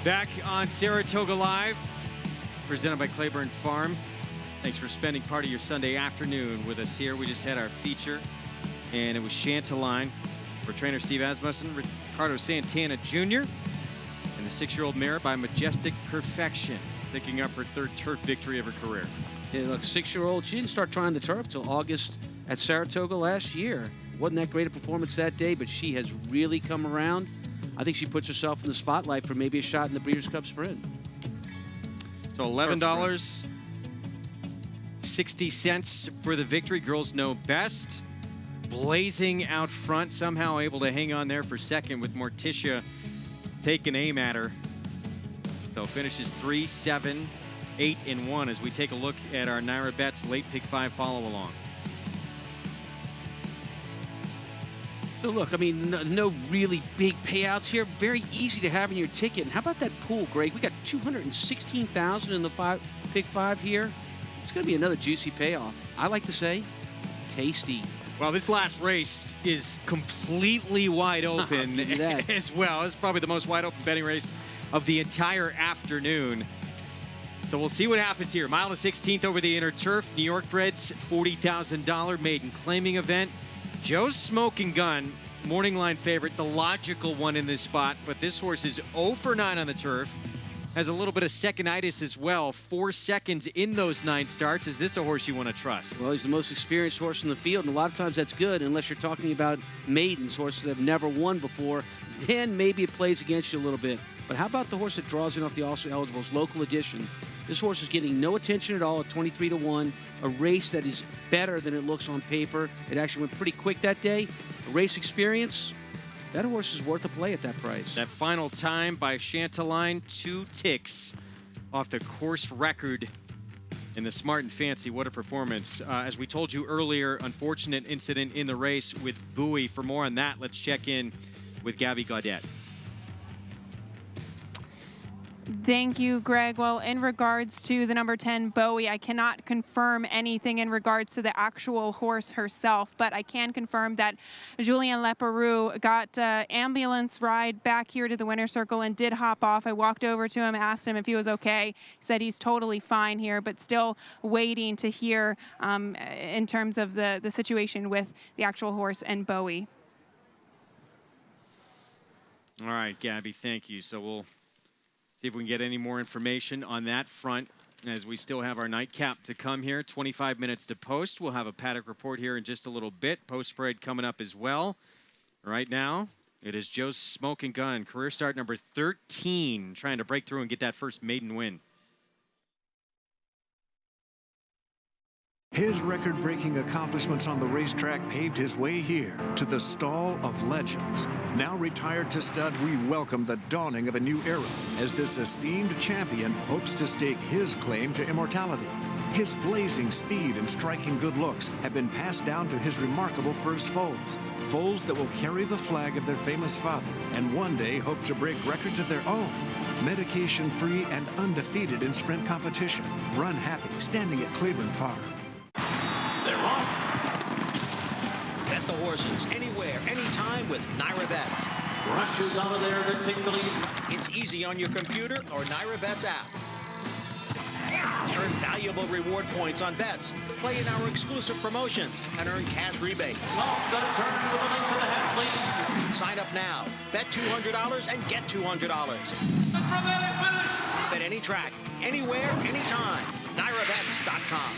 Back on Saratoga Live. presented by Claiborne Farm. Thanks for spending part of your Sunday afternoon with us here. We just had our feature, and it was Chanteline for trainer Steve Asmussen, Ricardo Santana Jr., and the 6-year-old mare by Majestic Perfection, picking up her 3rd turf victory of her career. Yeah, look, 6-year-old, she didn't start trying the turf till August at Saratoga last year. Wasn't that great a performance that day, but she has really come around. I think she puts herself in the spotlight for maybe a shot in the Breeders' Cup Sprint. So $11.60 for the victory. Girls know best. Blazing out front, somehow able to hang on there for second with Morticia taking aim at her. So finishes 3, 7, 8, and 1 as we take a look at our Naira Bets late pick 5 follow along. So look, I mean, no really big payouts here. Very easy to have in your ticket. And how about that pool, Greg? We got $216,000 in the pick 5 here. It's going to be another juicy payoff. I like to say, tasty. Well, this last race is completely wide open as well. It's probably the most wide open betting race of the entire afternoon. So we'll see what happens here. Mile and 16th over the inner turf. New York Breds, $40,000 maiden claiming event. Joe's Smoking Gun, morning line favorite, the logical one in this spot, but this horse is 0 for 9 on the turf. Has a little bit of seconditis as well. 4 seconds in those 9 starts. Is this a horse you want to trust? Well, he's the most experienced horse in the field, and a lot of times that's good unless you're talking about maidens, horses that have never won before. Then maybe it plays against you a little bit. But how about the horse that draws in off the also eligibles, local edition? This horse is getting no attention at all at 23 to 1. A race that is better than it looks on paper. It actually went pretty quick that day. A race experience, that horse is worth a play at that price. That final time by Chanteline, 2 ticks off the course record in the Smart and Fancy. What a performance. As we told you earlier, unfortunate incident in the race with Bowie. For more on that, let's check in with Gabby Gaudet. Thank you, Greg. Well, in regards to the number 10, Bowie, I cannot confirm anything in regards to the actual horse herself, but I can confirm that Julien Leperoux got ambulance ride back here to the winner's circle and did hop off. I walked over to him, asked him if he was okay. He said he's totally fine here, but still waiting to hear in terms of the situation with the actual horse and Bowie. All right, Gabby, thank you. So we'll see if we can get any more information on that front as we still have our nightcap to come here. 25 minutes to post. We'll have a Paddock Report here in just a little bit. Post spread coming up as well. Right now, it is Joe's Smoking Gun. Career start number 13, trying to break through and get that first maiden win. His record-breaking accomplishments on the racetrack paved his way here to the Stall of Legends. Now retired to stud, we welcome the dawning of a new era as this esteemed champion hopes to stake his claim to immortality. His blazing speed and striking good looks have been passed down to his remarkable first foals. Foals that will carry the flag of their famous father and one day hope to break records of their own. Medication-free and undefeated in sprint competition. Run happy, standing at Claiborne Farm. They're off. Bet the horses anywhere, anytime with Naira Bets. Rushes out of there to take the lead. It's easy on your computer or Naira Bets app. Earn valuable reward points on bets. Play in our exclusive promotions and earn cash rebates. Sign up now. Bet $200 and get $200. Bet any track, anywhere, anytime. NairaBets.com.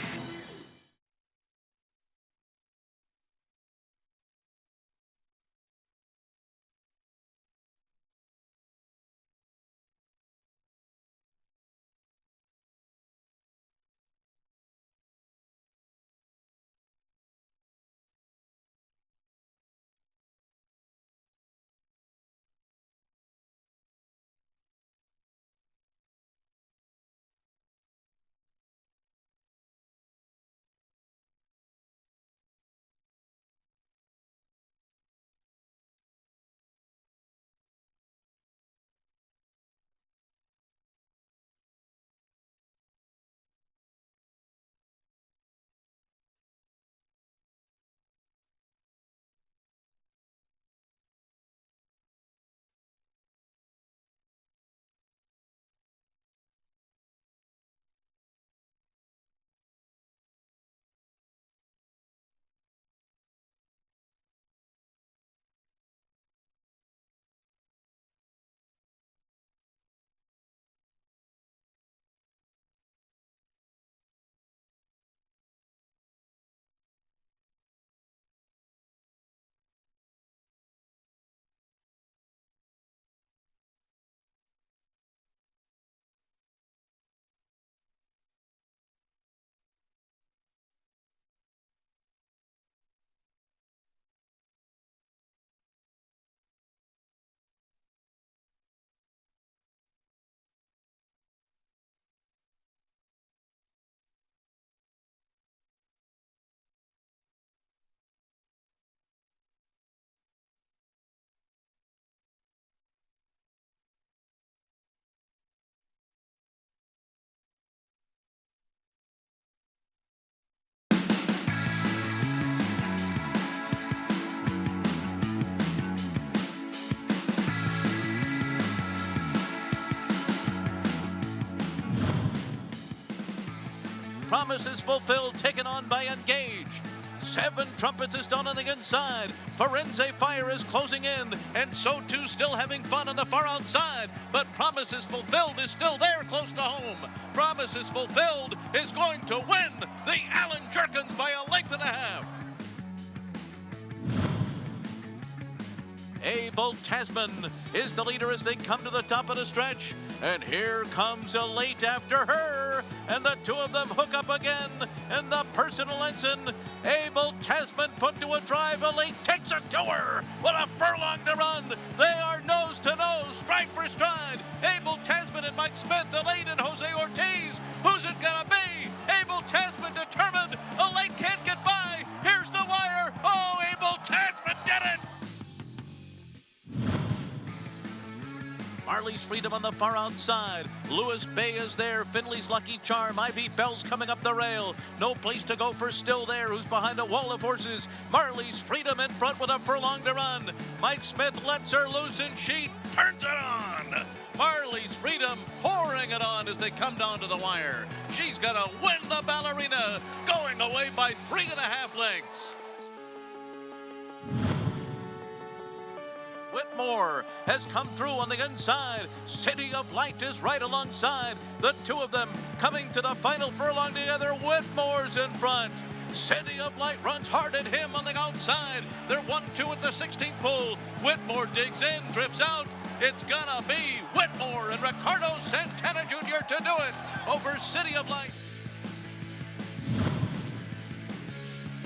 Promise is Fulfilled, taken on by Engage. Seven Trumpets is done on the inside. Firenze Fire is closing in, and so too still having fun on the far outside. But Promise is Fulfilled is still there close to home. Promise is Fulfilled is going to win the Allen Jerkins by a length and a half. Abel Tasman is the leader as they come to the top of the stretch. And here comes a late after her. And the two of them hook up again. And the personal ensign, Abel Tasman, put to a drive. A late takes it to her. What a furlong to run. They are nose to nose, stride for stride. Abel Tasman and Mike Smith, the late and Jose Ortiz. Who's it gonna be? Abel Tasman determined. A late can't get by. Here's the wire. Oh, Abel Tasman did it. Marley's Freedom on the far outside. Lewis Bay is there. Finley's Lucky Charm. Ivy Bell's coming up the rail. No place to go for Still There, who's behind a wall of horses. Marley's Freedom in front with a furlong to run. Mike Smith lets her loose and she turns it on. Marley's Freedom pouring it on as they come down to the wire. She's gonna win the ballerina, going away by 3.5 lengths. Whitmore has come through on the inside. City of Light is right alongside. The two of them coming to the final furlong together. Whitmore's in front. City of Light runs hard at him on the outside. They're 1-2 at the 16th pole. Whitmore digs in, drifts out. It's gonna be Whitmore and Ricardo Santana Jr. to do it over City of Light.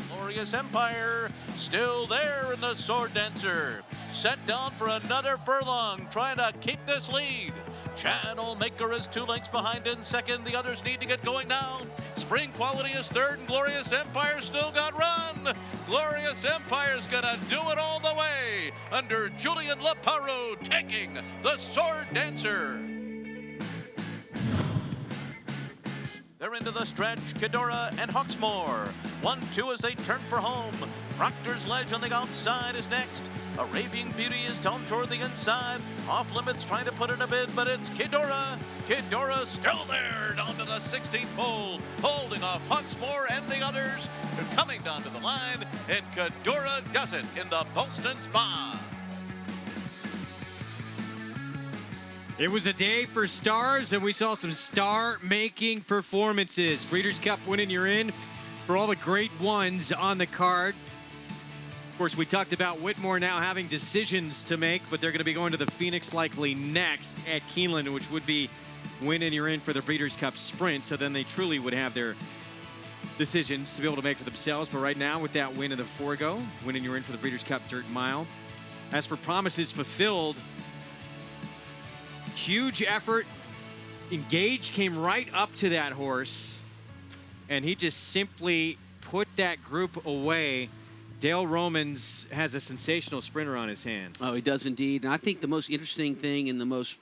Glorious Empire still there in the Sword Dancer. Set down for another furlong, trying to keep this lead. Channel Maker is 2 lengths behind in second. The others need to get going now. Spring Quality is third, and Glorious Empire still got run. Glorious Empire's gonna do it all the way under Julian Leparoux taking the Sword Dancer. They're into the stretch, Kedora and Hawksmoor. 1-2 as they turn for home. Proctor's Ledge on the outside is next. Arabian Beauty is down toward the inside. Off Limits trying to put in a bid, but it's Kedora. Kedora still there down to the 16th pole, holding off Hawksmoor and the others. They're coming down to the line, and Kedora does it in the Boston Spa. It was a day for stars, and we saw some star-making performances. Breeders' Cup winning, you're in for all the great ones on the card. Of course, we talked about Whitmore now having decisions to make, but they're going to be going to the Phoenix likely next at Keeneland, which would be win and you're in for the Breeders' Cup Sprint. So then they truly would have their decisions to be able to make for themselves. But right now, with that win in the Forego, win and you're in for the Breeders' Cup Dirt Mile. As for Promises Fulfilled, huge effort. Engage came right up to that horse, and he just simply put that group away. Dale Romans has a sensational sprinter on his hands. Oh, he does indeed. And I think the most interesting thing and the most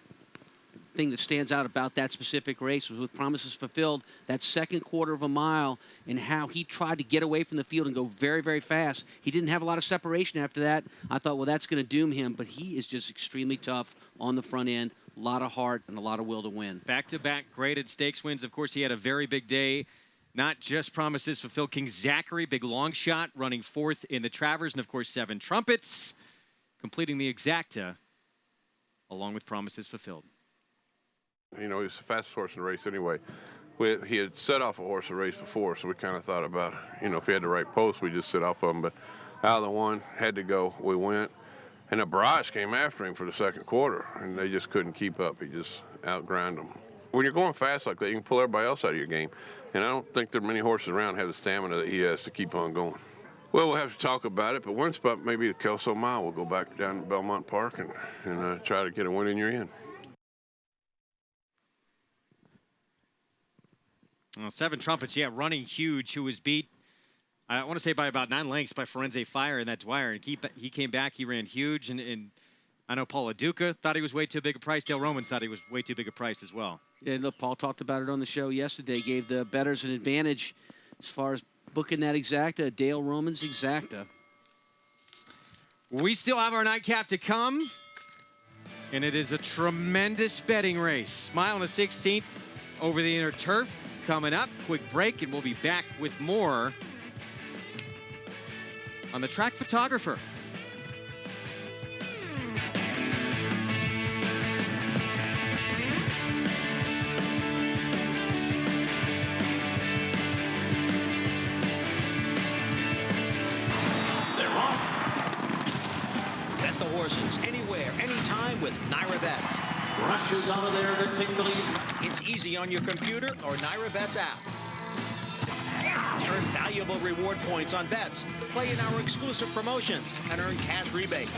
thing that stands out about that specific race was with Promises Fulfilled, that second quarter of a mile, and how he tried to get away from the field and go very, very fast. He didn't have a lot of separation after that. I thought, well, that's going to doom him, but he is just extremely tough on the front end. A lot of heart and a lot of will to win. Back-to-back graded stakes wins. Of course, he had a very big day. Not just Promises Fulfilled. King Zachary, big long shot, running 4th in the Travers. And, of course, 7 Trumpets, completing the Exacta, along with Promises Fulfilled. You know, he was the fastest horse in the race anyway. He had set off a horse a race before, so we kind of thought about, you know, if he had the right post, we'd just sit off of him. But out of the one, had to go, we went. And the barrage came after him for the second quarter, and they just couldn't keep up. He just outground them. When you're going fast like that, you can pull everybody else out of your game. And I don't think there are many horses around have the stamina that he has to keep on going. Well, we'll have to talk about it, but one spot, maybe the Kelso Mile, we'll go back down to Belmont Park and try to get a win in your end. Well, 7 Trumpets, yeah, running huge, who was beat, I want to say by about 9 lengths by Firenze Fire in that Dwyer. And he came back, he ran huge, and I know Paul Aduca thought he was way too big a price. Dale Romans thought he was way too big a price as well. Yeah, look, Paul talked about it on the show yesterday, gave the bettors an advantage as far as booking that Exacta, Dale Romans Exacta. We still have our nightcap to come, and it is a tremendous betting race. Mile and a 16th over the inner turf. coming up. Quick break, and we'll be back with more on the track photographer. Bet the horses anywhere, anytime with Naira Bets. Rushes out of there to take the lead. It's easy on your computer or Naira Bets app. Earn valuable reward points on bets. Play in our exclusive promotions and earn cash rebates.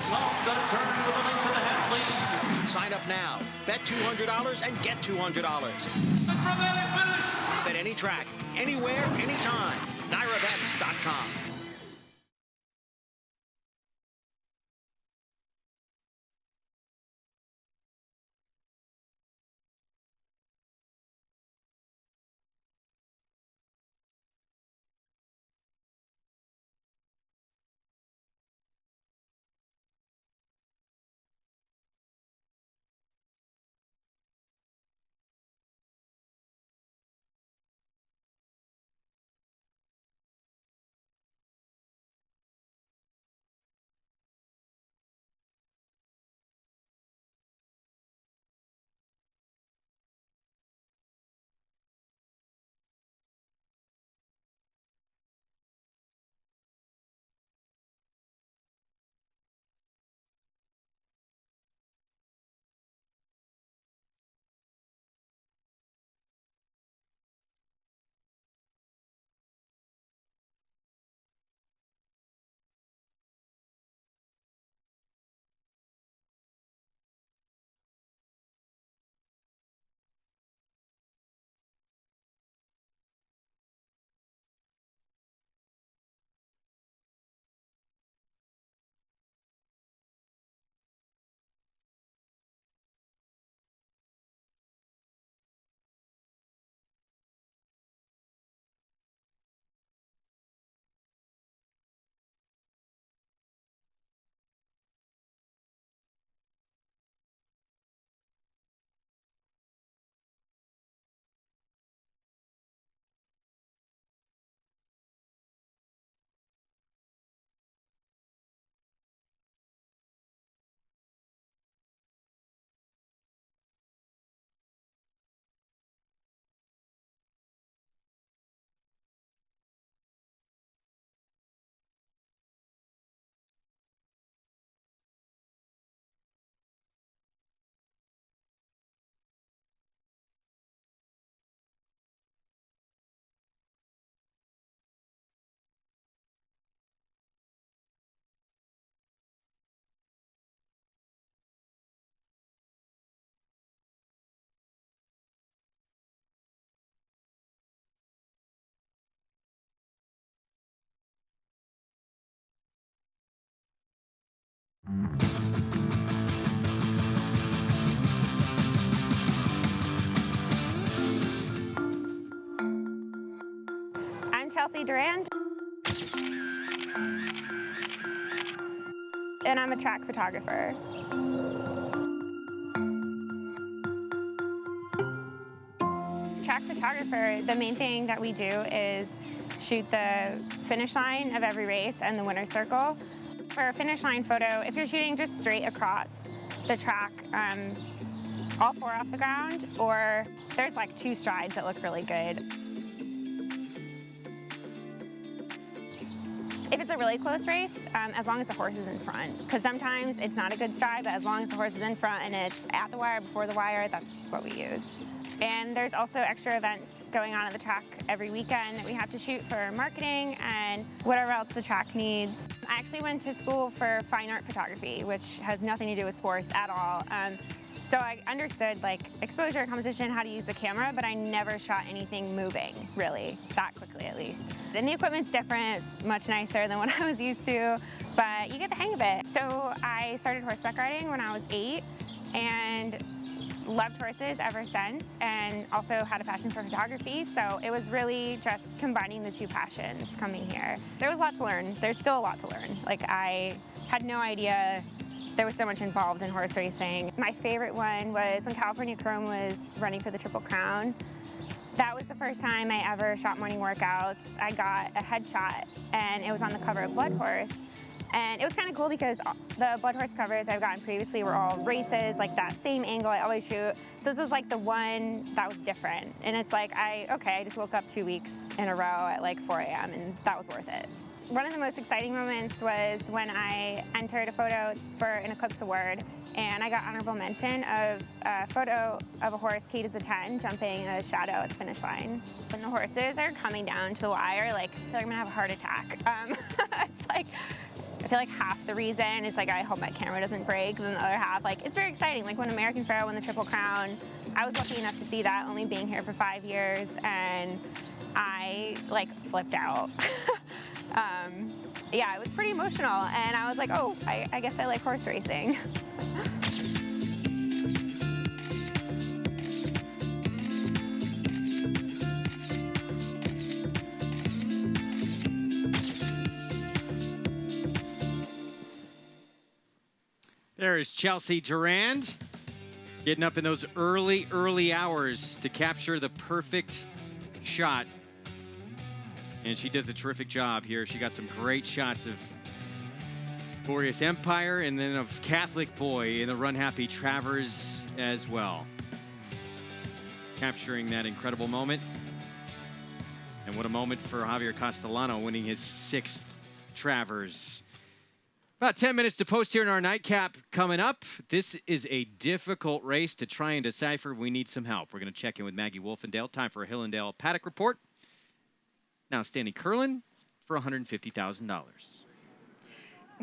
Sign up now. Bet $200 and get $200. Bet any track, anywhere, anytime. NairaBets.com. I'm Chelsea Durand, and I'm a track photographer. Track photographer, the main thing that we do is shoot the finish line of every race and the winner's circle. For a finish line photo, if you're shooting just straight across the track, all four off the ground, or there's like 2 strides that look really good. If it's a really close race, as long as the horse is in front, because sometimes it's not a good stride, but as long as the horse is in front and it's at the wire, before the wire, that's what we use. And there's also extra events going on at the track every weekend that we have to shoot for marketing and whatever else the track needs. I actually went to school for fine art photography, which has nothing to do with sports at all. So I understood like exposure, composition, how to use the camera, but I never shot anything moving, really, that quickly at least. And the equipment's different, it's much nicer than what I was used to, but you get the hang of it. So I started horseback riding when I was 8 and loved horses ever since, and also had a passion for photography, so it was really just combining the 2 passions coming here. There was a lot to learn. There's still a lot to learn. Like, I had no idea there was so much involved in horse racing. My favorite one was when California Chrome was running for the Triple Crown. That was the first time I ever shot morning workouts. I got a headshot, and it was on the cover of Blood Horse. And it was kind of cool because the Blood Horse covers I've gotten previously were all races, like that same angle I always shoot. So this was like the one that was different. And it's like, I just woke up 2 weeks in a row at like 4 a.m. and that was worth it. One of the most exciting moments was when I entered a photo for an Eclipse Award, and I got honorable mention of a photo of a horse keyed as a 10 jumping a shadow at the finish line. When the horses are coming down to the wire, like, I feel like I'm gonna have a heart attack. It's like, I feel like half the reason is like I hope my camera doesn't break, and the other half, like, it's very exciting. Like when American Pharoah won the Triple Crown, I was lucky enough to see that, only being here for 5 years, and I like flipped out. Yeah, it was pretty emotional, and I was like, oh, I guess I like horse racing. There is Chelsea Durand getting up in those early hours to capture the perfect shot. And she does a terrific job here. She got some great shots of Glorious Empire and then of Catholic Boy in the Run Happy Travers as well. Capturing that incredible moment. And what a moment for Javier Castellano winning his 6th Travers. About 10 minutes to post here in our nightcap coming up. This is a difficult race to try and decipher. We need some help. We're going to check in with Maggie Wolfendale. Time for a Hillendale Paddock Report. Now standing Curlin for $150,000.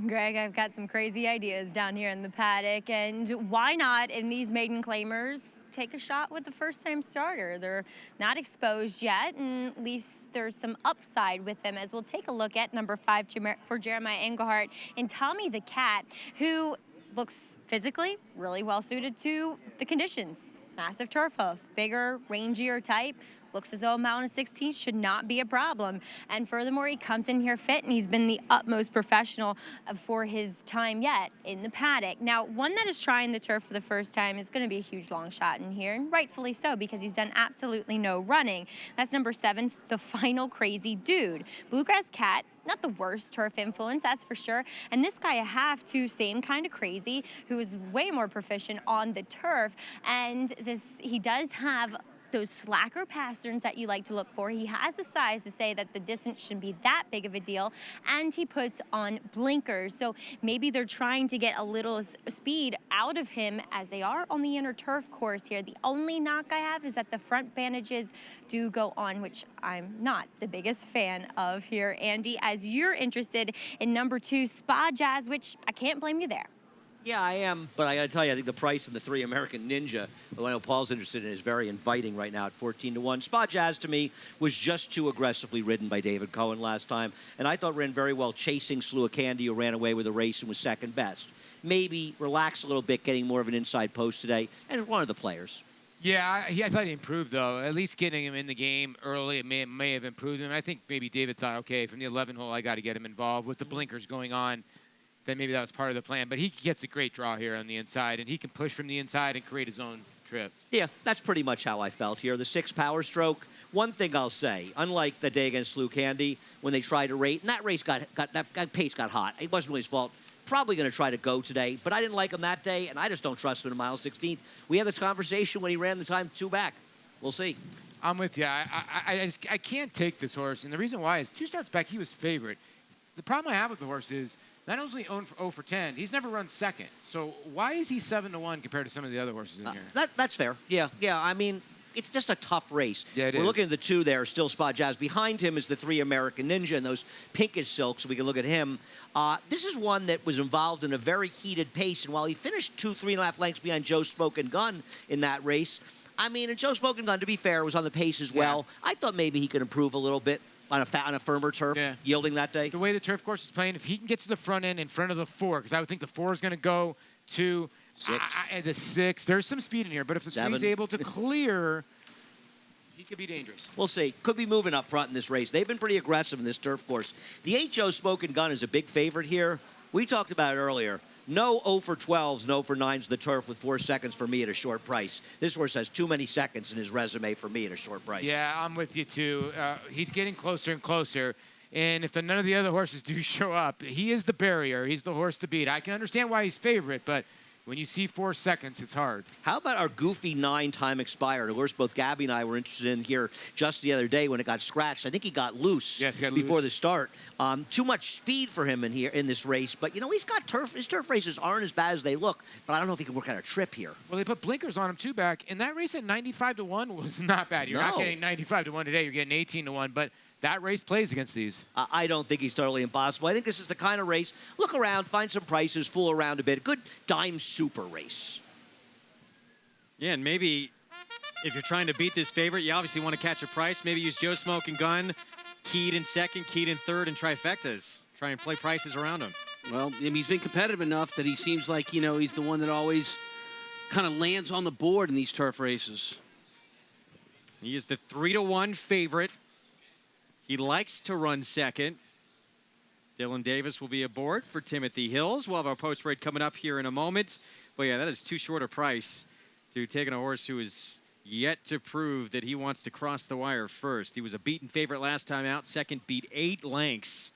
Greg, I've got some crazy ideas down here in the paddock, and why not, in these maiden claimers, take a shot with the first-time starter? They're not exposed yet, and at least there's some upside with them, as we'll take a look at number 5 for Jeremiah Engelhardt and Tommy the Cat, who looks physically really well-suited to the conditions. Massive turf hoof, bigger, rangier type. Looks as though a mile and 16 should not be a problem. And furthermore, he comes in here fit, and he's been the utmost professional for his time yet in the paddock. Now, one that is trying the turf for the first time is going to be a huge long shot in here, and rightfully so, because he's done absolutely no running. That's number 7, the Final Crazy Dude. Bluegrass Cat, not the worst turf influence, that's for sure. And this guy, a half to same kind of crazy, who is way more proficient on the turf. And he does have those slacker pasterns that you like to look for. He has the size to say that the distance shouldn't be that big of a deal, and he puts on blinkers. So maybe they're trying to get a little speed out of him, as they are on the inner turf course here. The only knock I have is that the front bandages do go on, which I'm not the biggest fan of here, Andy, as you're interested in number 2, Spa Jazz, which I can't blame you there. Yeah, I am, but I got to tell you, I think the price of the 3 American Ninja, who I know Paul's interested in, is very inviting right now at 14-1. Spa Jazz, to me, was just too aggressively ridden by David Cohen last time, and I thought ran very well chasing Slew of Candy, who ran away with the race and was second best. Maybe relax a little bit, getting more of an inside post today, and one of the players. Yeah, I thought he improved, though. At least getting him in the game early, it may have improved him. I think maybe David thought, okay, from the 11 hole, I got to get him involved. With the blinkers going on, then maybe that was part of the plan. But he gets a great draw here on the inside, and he can push from the inside and create his own trip. Yeah, that's pretty much how I felt here. The 6 power stroke. One thing I'll say, unlike the day against Slew Candy, when they tried to rate, and that race that pace got hot. It wasn't really his fault. Probably going to try to go today, but I didn't like him that day, and I just don't trust him in mile 16. We had this conversation when he ran the time 2 back. We'll see. I'm with you. I can't take this horse, and the reason why is 2 starts back, he was favorite. The problem I have with the horse is not only 0 for 10, he's never run second. So why is he 7-1 compared to some of the other horses in here? That's fair. Yeah. I mean, it's just a tough race. Yeah, it We're is. looking at the 2 there, still Spa Jazz. Behind him is the 3 American Ninja and those pinkish silks. We can look at him. This is one that was involved in a very heated pace, and while he finished 2-3.5 lengths behind Joe Smokin' Gun in that race, I mean, and Joe Smokin' Gun, to be fair, was on the pace as well. I thought maybe he could improve a little bit on a firmer turf, yielding that day. The way the turf course is playing, if he can get to the front end in front of the 4, because I would think the 4 is going to go to 6. The 6. There's some speed in here, but if the 3 is able to clear, he could be dangerous. We'll see. Could be moving up front in this race. They've been pretty aggressive in this turf course. The 8 Joe Smokin' Gun is a big favorite here. We talked about it earlier. no 0 for 12s, no for 9s in the turf with 4 seconds for me at a short price. This horse has too many seconds in his resume for me at a short price. Yeah, I'm with you, too. He's getting closer and closer. And if none of the other horses do show up, he is the barrier. He's the horse to beat. I can understand why he's favorite, but when you see 4 seconds, it's hard. How about our goofy 9 time expired? A horse both Gabby and I were interested in here just the other day when it got scratched. I think he got loose before the start. Too much speed for him in this race. But, you know, he's got turf. His turf races aren't as bad as they look. But I don't know if he can work out a trip here. Well, they put blinkers on him, too, back. And that race at 95 to 1 was not bad. You're not getting 95 to 1 today. You're getting 18 to 1. But that race plays against these. I don't think he's totally impossible. I think this is the kind of race, look around, find some prices, fool around a bit. A good dime super race. Yeah, and maybe if you're trying to beat this favorite, you obviously want to catch a price. Maybe use Joe Smoking Gun, Keyed in second, Keyed in third, and trifectas. Try and play prices around him. Well, he's been competitive enough that he seems like, you know, he's the one that always kind of lands on the board in these turf races. He is the 3-1 favorite. He likes to run second. Dylan Davis will be aboard for Timothy Hills. We'll have our post raid coming up here in a moment. But yeah, that is too short a price to taking a horse who is yet to prove that he wants to cross the wire first. He was a beaten favorite last time out. Second beat 8 lengths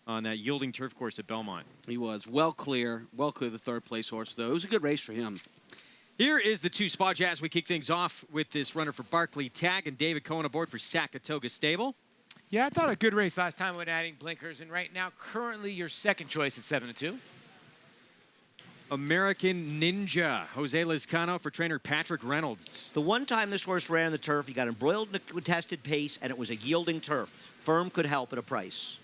on that yielding turf course at Belmont. He was well clear the third place horse, though. It was a good race for him. Here is the 2 Spa Jazz. We kick things off with this runner for Barclay Tag and David Cohen aboard for Saratoga Stable. Yeah, I thought a good race last time with adding blinkers, and right now, currently your second choice at 7-2. American Ninja, Jose Lizcano for trainer Patrick Reynolds. The one time this horse ran the turf, he got embroiled in a contested pace, and it was a yielding turf. Firm could help at a price.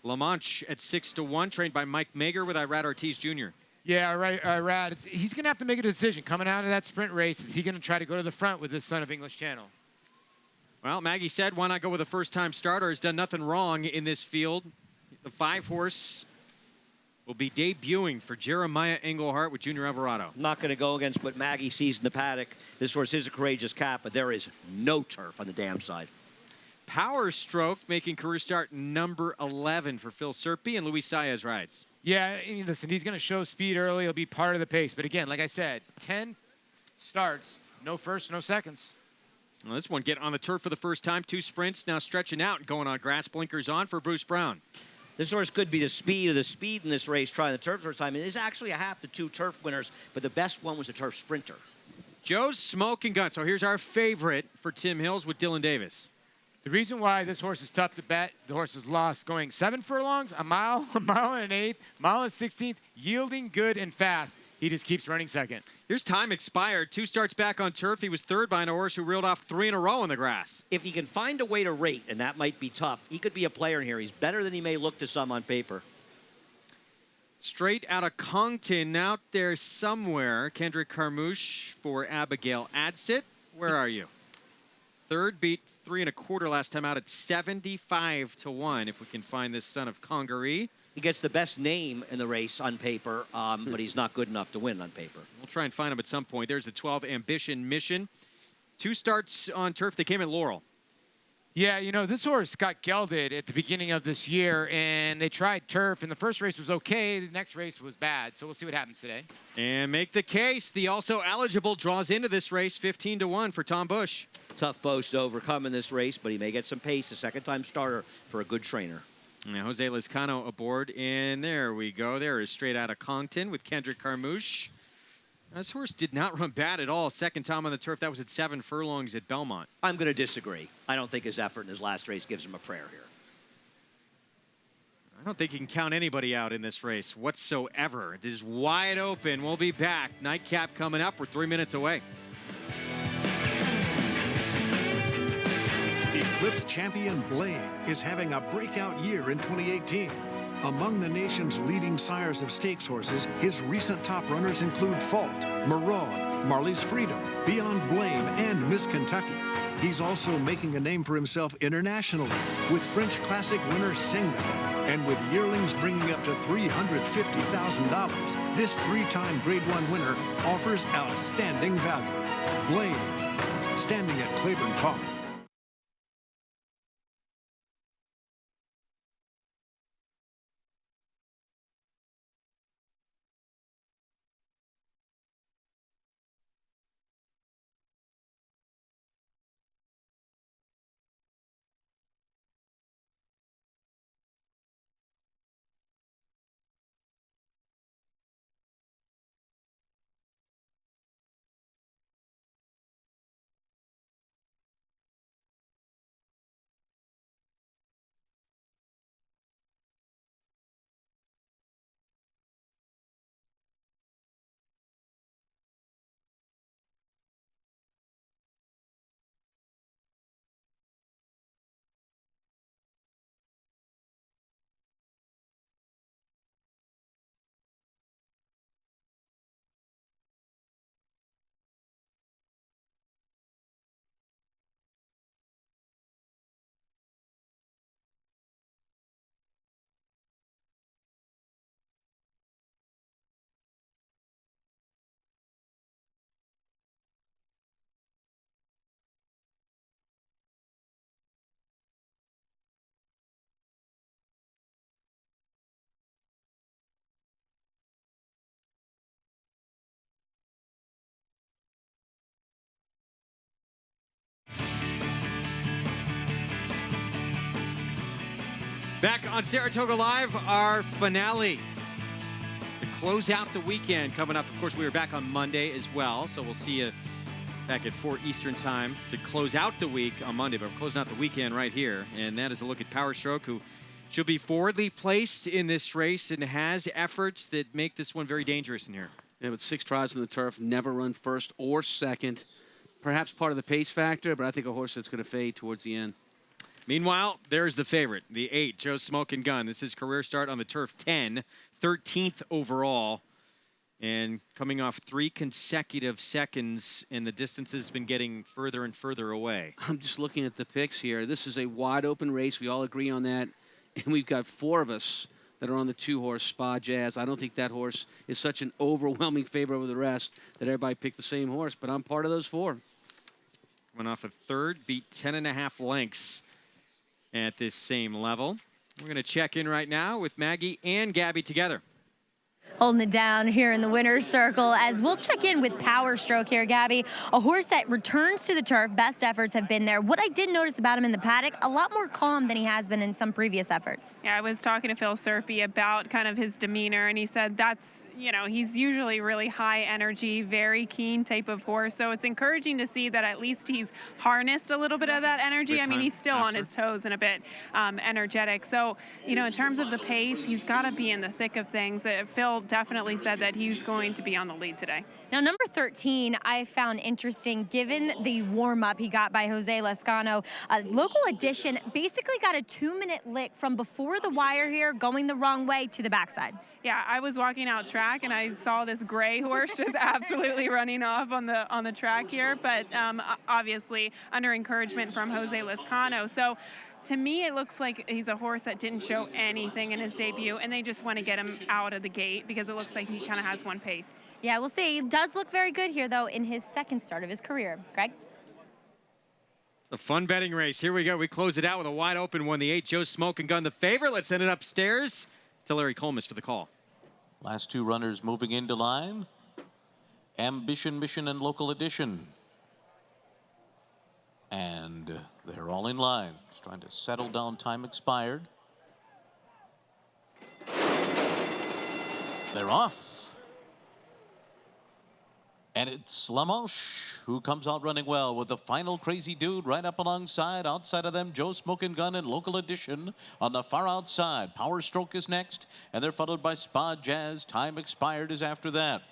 La Manche at 6-1, trained by Mike Mager with Irad Ortiz Jr. Yeah, right, Irad. He's going to have to make a decision. Coming out of that sprint race, is he going to try to go to the front with his son of English Channel? Well, Maggie said, why not go with a first-time starter? He's done nothing wrong in this field. The 5-horse will be debuting for Jeremiah Englehart with Junior Alvarado. Not going to go against what Maggie sees in the paddock. This horse is a courageous cat, but there is no turf on the dam side. Power Stroke making career start number 11 for Phil Serpi, and Luis Saez rides. Yeah, I mean, listen, he's going to show speed early. He'll be part of the pace. But again, like I said, 10 starts, no first, no seconds. Well, this one get on the turf for the first time. 2 sprints, now stretching out and going on grass. Blinkers on for Bruce Brown. This horse could be the speed in this race trying the turf first time. It is actually a half to 2 turf winners, but the best one was a turf sprinter. Joe's Smoking Gun. So here's our favorite for Tim Hills with Dylan Davis. The reason why this horse is tough to bet, the horse is lost going 7 furlongs, a mile and an eighth, mile and 16th, yielding good and fast. He just keeps running second. Here's time expired. 2 starts back on turf. He was third behind a horse who reeled off 3 in a row in the grass. If he can find a way to rate, and that might be tough, he could be a player in here. He's better than he may look to some on paper. Straight out of Congton, out there somewhere. Kendrick Carmouche for Abigail Adsit. Where are you? Third, beat 3 1/4 last time out at 75 to 1. If we can find this son of Congaree. He gets the best name in the race on paper, but he's not good enough to win on paper. We'll try and find him at some point. There's the 12 Ambition Mission. 2 starts on turf. They came at Laurel. Yeah, you know, this horse got gelded at the beginning of this year, and they tried turf, and the first race was okay. The next race was bad, so we'll see what happens today. And make the case. The also eligible draws into this race 15 to 1 for Tom Bush. Tough boast to overcome in this race, but he may get some pace. A second-time starter for a good trainer. Now, Jose Lizcano aboard, and there we go. There is straight out of Congton with Kendrick Carmouche. This horse did not run bad at all. Second time on the turf. That was at 7 furlongs at Belmont. I'm going to disagree. I don't think his effort in his last race gives him a prayer here. I don't think you can count anybody out in this race whatsoever. It is wide open. We'll be back. Nightcap coming up. We're 3 minutes away. Eclipse champion Blaine is having a breakout year in 2018. Among the nation's leading sires of stakes horses, his recent top runners include Fault, Maraud, Marley's Freedom, Beyond Blame, and Miss Kentucky. He's also making a name for himself internationally with French Classic winner Singa. And with yearlings bringing up to $350,000, this 3-time Grade 1 winner offers outstanding value. Blaine, standing at Claiborne Farm. Back on Saratoga Live, our finale to close out the weekend coming up. Of course, we are back on Monday as well, so we'll see you back at 4 Eastern time to close out the week on Monday, but we're closing out the weekend right here, and that is a look at Power Stroke, who she'll be forwardly placed in this race and has efforts that make this one very dangerous in here. Yeah, with 6 tries on the turf, never run first or second. Perhaps part of the pace factor, but I think a horse that's going to fade towards the end. Meanwhile, there's the favorite, the 8, Joe Smokin' Gun. This is his career start on the turf, 10, 13th overall. And coming off 3 consecutive seconds, and the distance has been getting further and further away. I'm just looking at the picks here. This is a wide-open race. We all agree on that. And we've got 4 of us that are on the 2-horse Spa Jazz. I don't think that horse is such an overwhelming favorite over the rest that everybody picked the same horse, but I'm part of those 4. Went off a 3rd, beat 10.5 lengths at this same level. We're going to check in right now with Maggie and Gabby together. Holding it down here in the winner's circle as we'll check in with Power Stroke here, Gabby. A horse that returns to the turf. Best efforts have been there. What I did notice about him in the paddock, a lot more calm than he has been in some previous efforts. Yeah, I was talking to Phil Serpy about kind of his demeanor, and he said that's, you know, he's usually really high energy, very keen type of horse. So it's encouraging to see that at least he's harnessed a little bit of that energy. I mean, he's still on his toes and a bit energetic. So, you know, in terms of the pace, he's got to be in the thick of things. Phil definitely said that he's going to be on the lead today. Now, number 13, I found interesting, given the warm-up he got by Jose Lescano. A local edition basically got a 2-minute lick from before the wire here, going the wrong way to the backside. Yeah, I was walking out track and I saw this gray horse just absolutely running off on the track here, but obviously under encouragement from Jose Lescano. So to me, it looks like he's a horse that didn't show anything in his debut, and they just want to get him out of the gate because it looks like he kind of has one pace. Yeah, we'll see. He does look very good here, though, in his 2nd start of his career. Greg? It's a fun betting race. Here we go. We close it out with a wide open one. The 8, Joe Smokin' Gun, the favorite. Let's send it upstairs to Larry Colmus for the call. Last 2 runners moving into line. Ambition, Mission, and Local Edition. And they're all in line. Just trying to settle down. Time expired. They're off. And it's Lamoche who comes out running well with the final Crazy Dude right up alongside. Outside of them, Joe Smokin' Gun and Local Edition on the far outside. Power Stroke is next, and they're followed by Spa Jazz. Time expired is after that.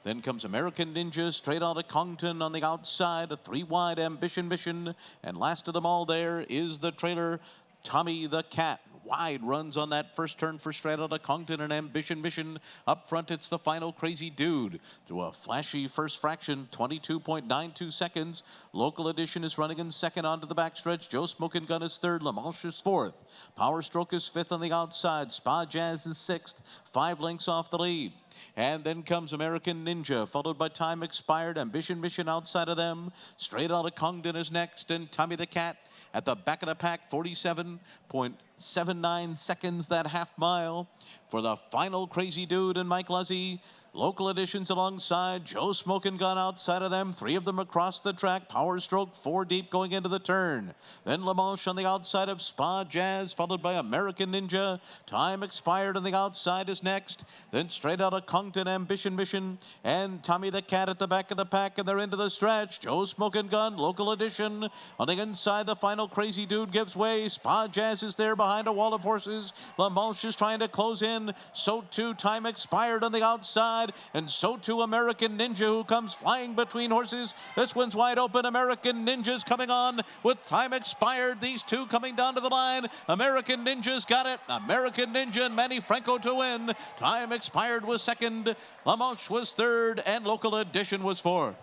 Then comes American Ninja straight out of Congton on the outside. A 3 wide Ambition Mission. And last of them all there is the trailer, Tommy the Cat. Wide runs on that first turn for straight out of Congton and Ambition Mission. Up front, it's the final Crazy Dude. Through a flashy first fraction, 22.92 seconds. Local Edition is running in 2nd onto the backstretch. Joe Smokin' Gun is 3rd. Lamoche is 4th. Power Stroke is 5th on the outside. Spa Jazz is 6th. 5 lengths off the lead. And then comes American Ninja, followed by Time Expired. Ambition Mission outside of them. Straight out of Congton is next, and Tommy the Cat at the back of the pack, 47.79 seconds, that half mile for the final Crazy Dude and Mike Luzzy. Local Editions alongside, Joe Smokin' Gun outside of them, 3 of them across the track. Power Stroke 4 deep going into the turn. Then Lamoche on the outside of Spa Jazz, followed by American Ninja. Time Expired on the outside is next. Then straight out of Congton, Ambition Mission, and Tommy the Cat at the back of the pack, and they're into the stretch. Joe Smokin' Gun, Local Edition. On the inside, the final Crazy Dude gives way. Spa Jazz is there behind a wall of horses. Lamoche is trying to close in. So too, Time Expired on the outside. And so too American Ninja, who comes flying between horses. This one's wide open. American Ninja's coming on with Time Expired. These 2 coming down to the line. American Ninja's got it. American Ninja and Manny Franco to win. Time Expired was 2nd. Lamoche was 3rd. And Local Edition was 4th.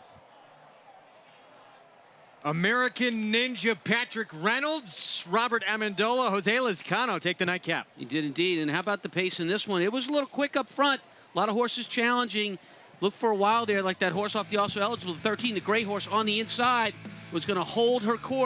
American Ninja, Patrick Reynolds, Robert Amendola, Jose Lescano take the nightcap. He did indeed. And how about the pace in this one? It was a little quick up front. A lot of horses challenging. Look for a while there, like that horse off the also eligible, the 13, the gray horse on the inside, was going to hold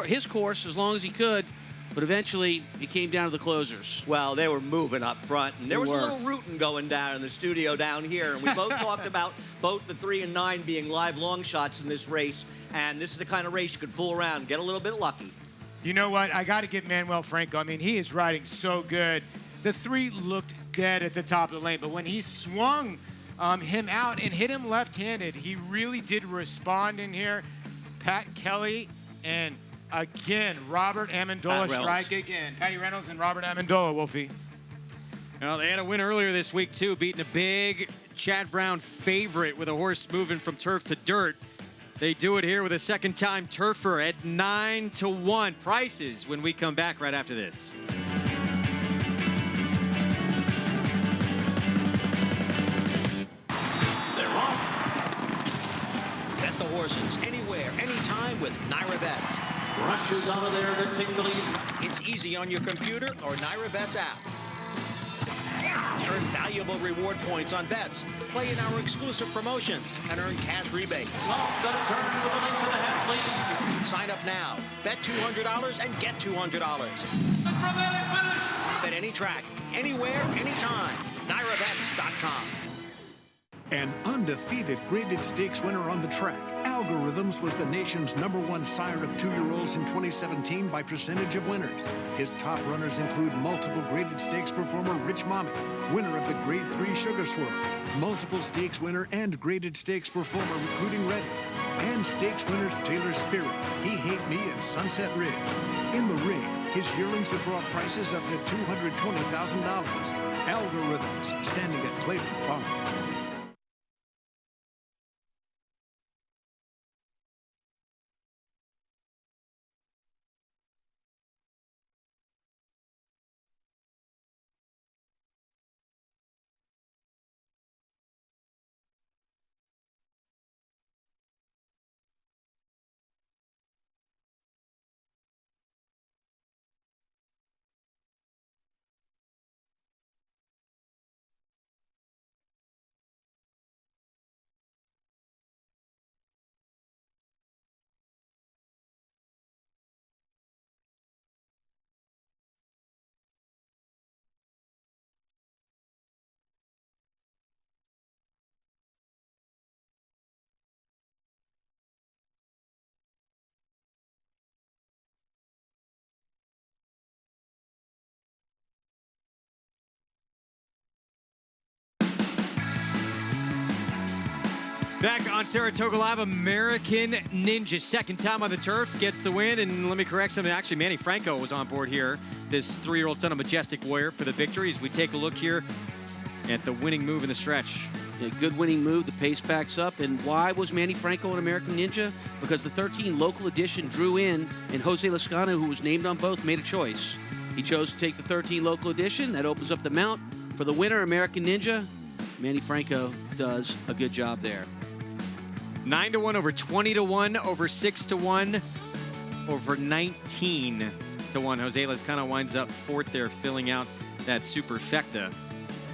his course as long as he could. But eventually, it came down to the closers. Well, they were moving up front, and there was a little rooting going down in the studio down here. And we both talked about both the 3 and 9 being live long shots in this race. And this is the kind of race you could fool around, get a little bit lucky. You know what? I got to give Manuel Franco. I mean, he is riding so good. The 3 looked dead at the top of the lane, but when he swung him out and hit him left-handed, he really did respond in here. Pat Kelly and, again, Robert Amendola strike again. Patty Reynolds and Robert Amendola, Wolfie. Well, they had a win earlier this week, too, beating a big Chad Brown favorite with a horse moving from turf to dirt. They do it here with a second-time turfer at 9-1. Prices when we come back right after this. They're off. Bet the horses anywhere, anytime with Naira Bets. Rushes out of there to take the lead. It's easy on your computer or Naira Bets app. Earn valuable reward points on bets. Play in our exclusive promotions and earn cash rebates. Sign up now. Bet $200 and get $200. Bet any track, anywhere, anytime. NairaBets.com. An undefeated graded stakes winner on the track, Algorithms was the nation's #1 sire of 2-year-olds in 2017 by percentage of winners. His top runners include multiple graded stakes performer Rich Mommy, winner of the Grade 3 Sugar Swirl, multiple stakes winner and graded stakes performer Recruiting Ready, and stakes winners Taylor Spirit, He Hate Me, and Sunset Ridge. In the ring, his yearlings have brought prices up to $220,000. Algorithms, standing at Clayton Farm. Back on Saratoga Live, American Ninja, second time on the turf, gets the win. And let me correct something. Actually, Manny Franco was on board here, this 3-year-old son of Majestic Warrior, for the victory. As we take a look here at the winning move in the stretch. Yeah, good winning move. The pace backs up. And why was Manny Franco an American Ninja? Because the 13 local edition drew in, and Jose Lascano, who was named on both, made a choice. He chose to take the 13 local edition. That opens up the mount for the winner, American Ninja. Manny Franco does a good job there. 9-1 over 20-1 over 6-1 over 19-1. Jose Lascano winds up fourth there, filling out that superfecta.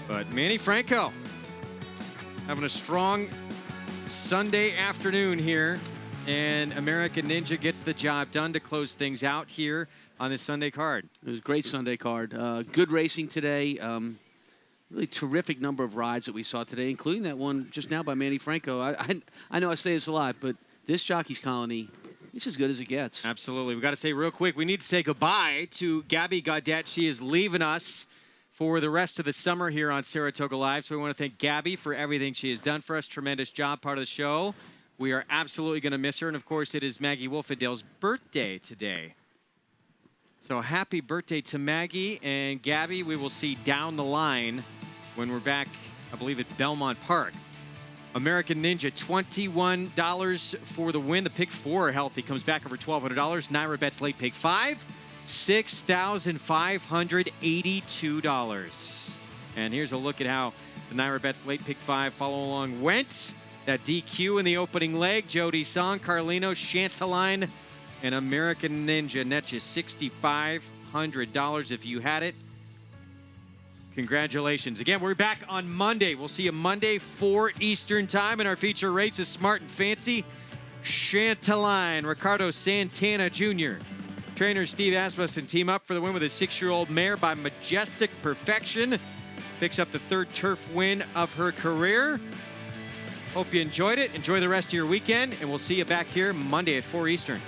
But Manny Franco having a strong Sunday afternoon here, and American Ninja gets the job done to close things out here on this Sunday card. It was a great Sunday card. Good racing today. Really terrific number of rides that we saw today, including that one just now by Manny Franco. I know I say this a lot, but this Jockey's Colony, it's as good as it gets. Absolutely. We've got to say real quick, we need to say goodbye to Gabby Gaudet. She is leaving us for the rest of the summer here on Saratoga Live. So we want to thank Gabby for everything she has done for us. Tremendous job, part of the show. We are absolutely going to miss her. And, of course, it is Maggie Wolfendale's birthday today. So happy birthday to Maggie and Gabby. We will see down the line when we're back, I believe, at Belmont Park. American Ninja, $21 for the win. The pick 4 healthy comes back over $1,200. Naira Bets late pick 5, $6,582. And here's a look at how the Naira Bets late pick 5 follow along went. That DQ in the opening leg. Jody Song, Carlino, Chanteline, and American Ninja net you $6,500 if you had it. Congratulations. Again, we're back on Monday. We'll see you Monday, 4 Eastern time, and our feature race is Smart and Fancy. Chanteline, Ricardo Santana Jr. Trainer Steve Asmussen team up for the win with a 6-year-old mare by Majestic Perfection. Picks up the 3rd turf win of her career. Hope you enjoyed it. Enjoy the rest of your weekend, and we'll see you back here Monday at 4 Eastern.